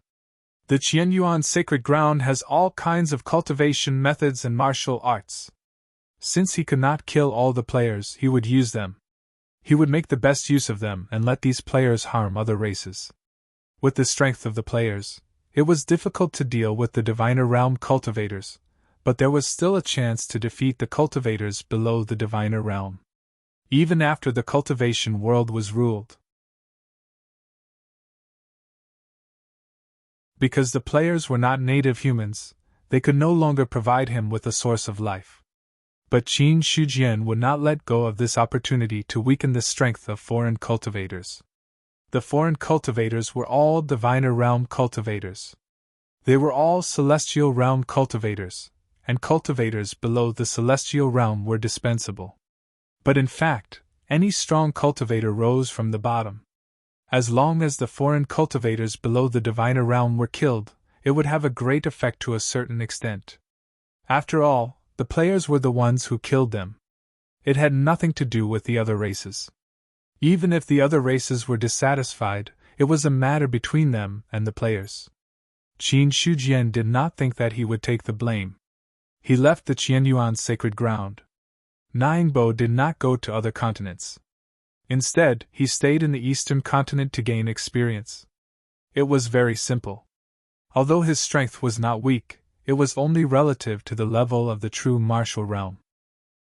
The Qianyuan Sacred Ground has all kinds of cultivation methods and martial arts. Since he could not kill all the players, he would use them. He would make the best use of them and let these players harm other races. With the strength of the players, it was difficult to deal with the diviner realm cultivators, but there was still a chance to defeat the cultivators below the diviner realm. Even after the cultivation world was ruled. Because the players were not native humans, they could no longer provide him with a source of life. But Qin Shujian would not let go of this opportunity to weaken the strength of foreign cultivators. The foreign cultivators were all diviner realm cultivators. They were all celestial realm cultivators, and cultivators below the celestial realm were dispensable. But in fact, any strong cultivator rose from the bottom. As long as the foreign cultivators below the diviner realm were killed, it would have a great effect to a certain extent. After all, the players were the ones who killed them. It had nothing to do with the other races. Even if the other races were dissatisfied, it was a matter between them and the players. Qin Shujian did not think that he would take the blame. He left the Qianyuan sacred ground. Ningbo did not go to other continents. Instead, he stayed in the eastern continent to gain experience. It was very simple. Although his strength was not weak, it was only relative to the level of the true martial realm.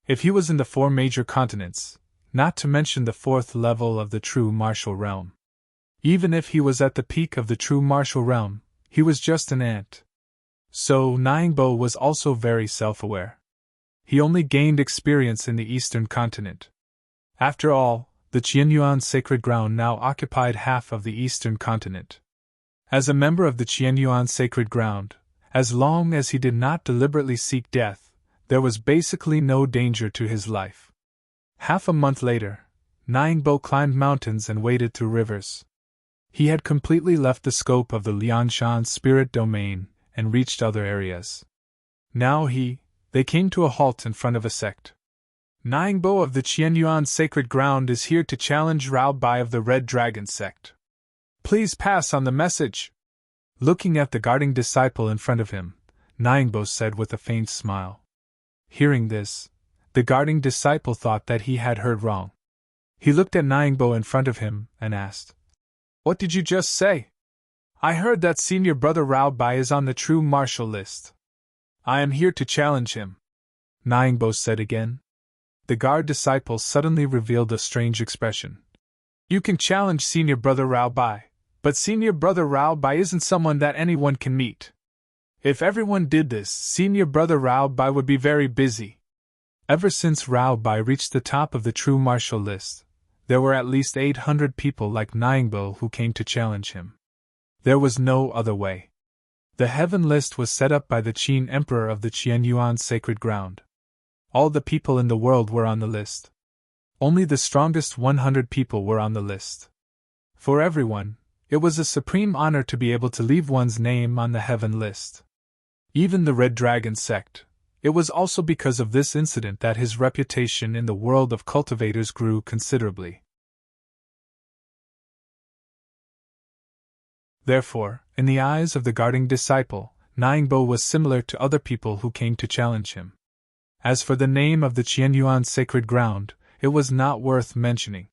If he was in the 4 major continents, not to mention the 4th level of the true martial realm, even if he was at the peak of the true martial realm, he was just an ant. So Ningbo was also very self-aware. He only gained experience in the eastern continent. After all, the Qianyuan sacred ground now occupied half of the eastern continent. As a member of the Qianyuan sacred ground, as long as he did not deliberately seek death, there was basically no danger to his life. Half a month later, Ningbo climbed mountains and waded through rivers. He had completely left the scope of the Liangshan spirit domain and reached other areas. Now they came to a halt in front of a sect. Ningbo of the Qianyuan sacred ground is here to challenge Rao Bai of the Red Dragon sect. Please pass on the message. Looking at the guarding disciple in front of him, Ningbo said with a faint smile. Hearing this, the guarding disciple thought that he had heard wrong. He looked at Ningbo in front of him and asked, "What did you just say?" "I heard that senior brother Rao Bai is on the true martial list. I am here to challenge him," Ningbo said again. The guard disciple suddenly revealed a strange expression. "You can challenge senior brother Rao Bai, but senior brother Rao Bai isn't someone that anyone can meet. If everyone did this, senior brother Rao Bai would be very busy." Ever since Rao Bai reached the top of the true martial list, there were at least 800 people like Ningbo who came to challenge him. There was no other way. The heaven list was set up by the Qin Emperor of the Qianyuan sacred ground. All the people in the world were on the list. Only the strongest 100 people were on the list. For everyone, it was a supreme honor to be able to leave one's name on the heaven list. Even the Red Dragon sect. It was also because of this incident that his reputation in the world of cultivators grew considerably. Therefore, in the eyes of the guarding disciple, Ningbo was similar to other people who came to challenge him. As for the name of the Qianyuan sacred ground, it was not worth mentioning.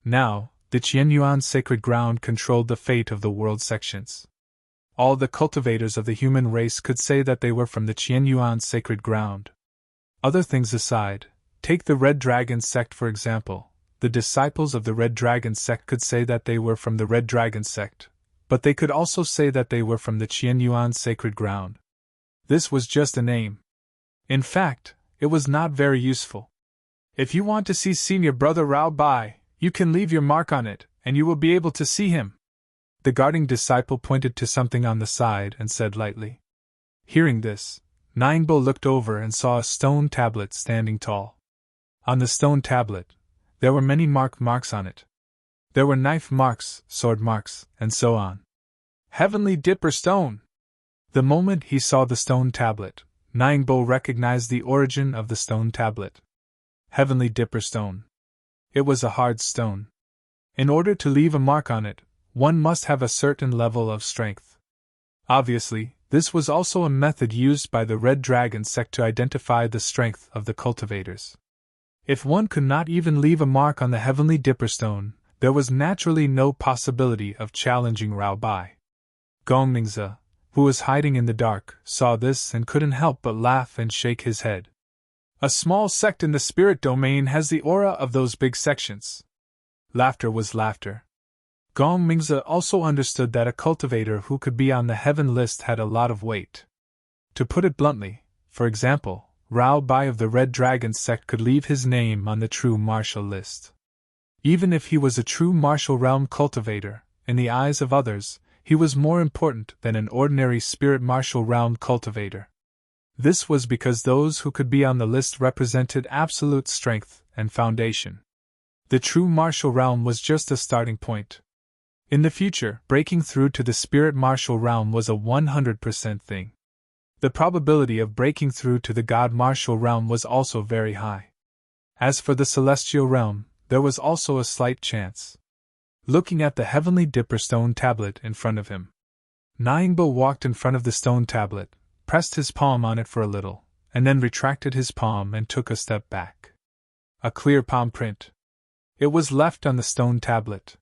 Now, the Qianyuan sacred ground controlled the fate of the world sections. All the cultivators of the human race could say that they were from the Qianyuan sacred ground. Other things aside, take the Red Dragon sect for example. The disciples of the Red Dragon sect could say that they were from the Red Dragon sect, but they could also say that they were from the Qianyuan sacred ground. This was just a name. In fact, it was not very useful. If you want to see senior brother Rao Bai, you can leave your mark on it, and you will be able to see him. The guarding disciple pointed to something on the side and said lightly. Hearing this, Ningbo looked over and saw a stone tablet standing tall. On the stone tablet, there were many marks on it. There were knife marks, sword marks, and so on. Heavenly Dipper Stone! The moment he saw the stone tablet, Ningbo recognized the origin of the stone tablet. Heavenly Dipper Stone. It was a hard stone. In order to leave a mark on it, one must have a certain level of strength. Obviously, this was also a method used by the Red Dragon sect to identify the strength of the cultivators. If one could not even leave a mark on the Heavenly Dipper Stone, there was naturally no possibility of challenging Rao Bai. Gongmingzi, who was hiding in the dark, saw this and couldn't help but laugh and shake his head. A small sect in the spirit domain has the aura of those big sections. Laughter was laughter. Gongmingzi also understood that a cultivator who could be on the heaven list had a lot of weight. To put it bluntly, for example, Rao Bai of the Red Dragon sect could leave his name on the true martial list. Even if he was a true martial realm cultivator, in the eyes of others, he was more important than an ordinary spirit martial realm cultivator. This was because those who could be on the list represented absolute strength and foundation. The true martial realm was just a starting point. In the future, breaking through to the spirit martial realm was a 100% thing. The probability of breaking through to the god martial realm was also very high. As for the celestial realm, there was also a slight chance. Looking at the Heavenly Dipper Stone tablet in front of him, Ningbo walked in front of the stone tablet, pressed his palm on it for a little, and then retracted his palm and took a step back. A clear palm print. It was left on the stone tablet.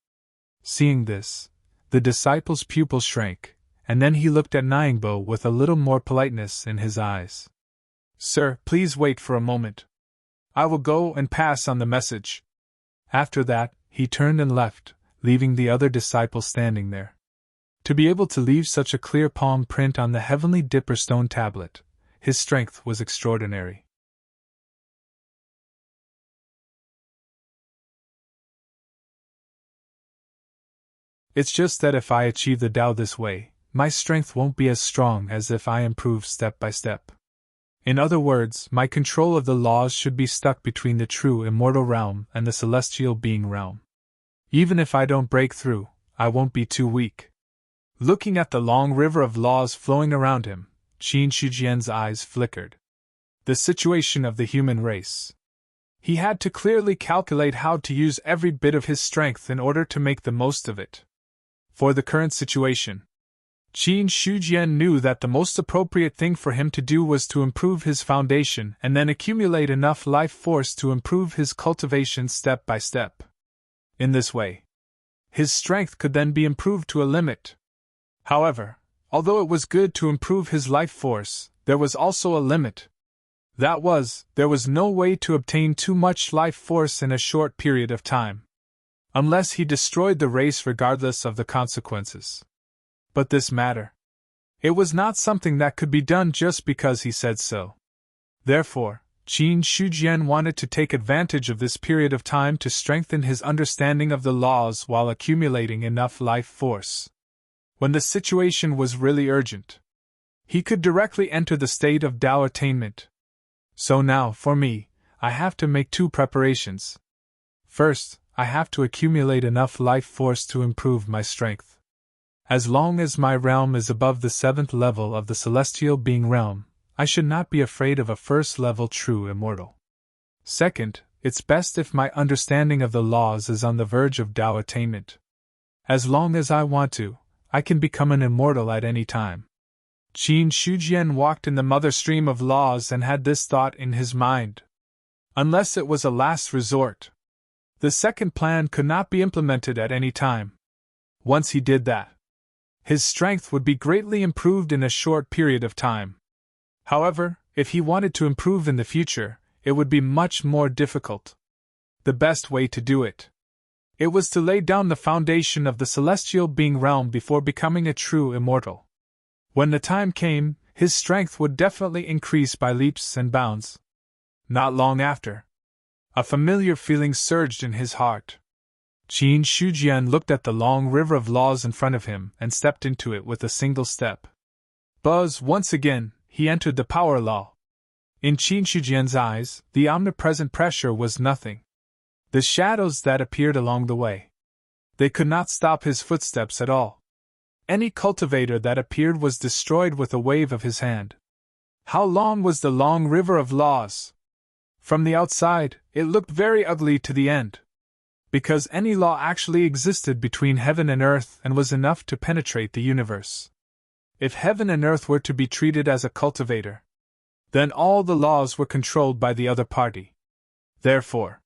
Seeing this, the disciple's pupil shrank, and then he looked at Nyingbo with a little more politeness in his eyes. "Sir, please wait for a moment. I will go and pass on the message." After that, he turned and left, leaving the other disciple standing there. To be able to leave such a clear palm print on the heavenly dipper stone tablet, his strength was extraordinary. It's just that if I achieve the Tao this way, my strength won't be as strong as if I improve step by step. In other words, my control of the laws should be stuck between the true immortal realm and the celestial being realm. Even if I don't break through, I won't be too weak. Looking at the long river of laws flowing around him, Qin Shijian's eyes flickered. The situation of the human race. He had to clearly calculate how to use every bit of his strength in order to make the most of it. For the current situation, Qin Shijian knew that the most appropriate thing for him to do was to improve his foundation and then accumulate enough life force to improve his cultivation step by step. In this way, his strength could then be improved to a limit. However, although it was good to improve his life force, there was also a limit. That was, there was no way to obtain too much life force in a short period of time, unless he destroyed the race regardless of the consequences. But this matter. It was not something that could be done just because he said so. Therefore, Qin Shijian wanted to take advantage of this period of time to strengthen his understanding of the laws while accumulating enough life force. When the situation was really urgent, he could directly enter the state of Tao attainment. So now, for me, I have to make two preparations. First, I have to accumulate enough life force to improve my strength. As long as my realm is above the 7th level of the celestial being realm, I should not be afraid of a first-level true immortal. Second, it's best if my understanding of the laws is on the verge of Tao attainment. As long as I want to, I can become an immortal at any time. Qin Shijian walked in the mother stream of laws and had this thought in his mind. Unless it was a last resort, the second plan could not be implemented at any time. Once he did that, his strength would be greatly improved in a short period of time. However, if he wanted to improve in the future, it would be much more difficult. The best way to do it was to lay down the foundation of the celestial being realm before becoming a true immortal. When the time came, his strength would definitely increase by leaps and bounds. Not long after, a familiar feeling surged in his heart. Qin Shijian looked at the long river of laws in front of him and stepped into it with a single step. Buzz, once again, he entered the power law. In Qin Shijian's eyes, the omnipresent pressure was nothing. The shadows that appeared along the way, they could not stop his footsteps at all. Any cultivator that appeared was destroyed with a wave of his hand. How long was the long river of laws? From the outside, it looked very ugly to the end, because any law actually existed between heaven and earth and was enough to penetrate the universe. If heaven and earth were to be treated as a cultivator, then all the laws were controlled by the other party. Therefore,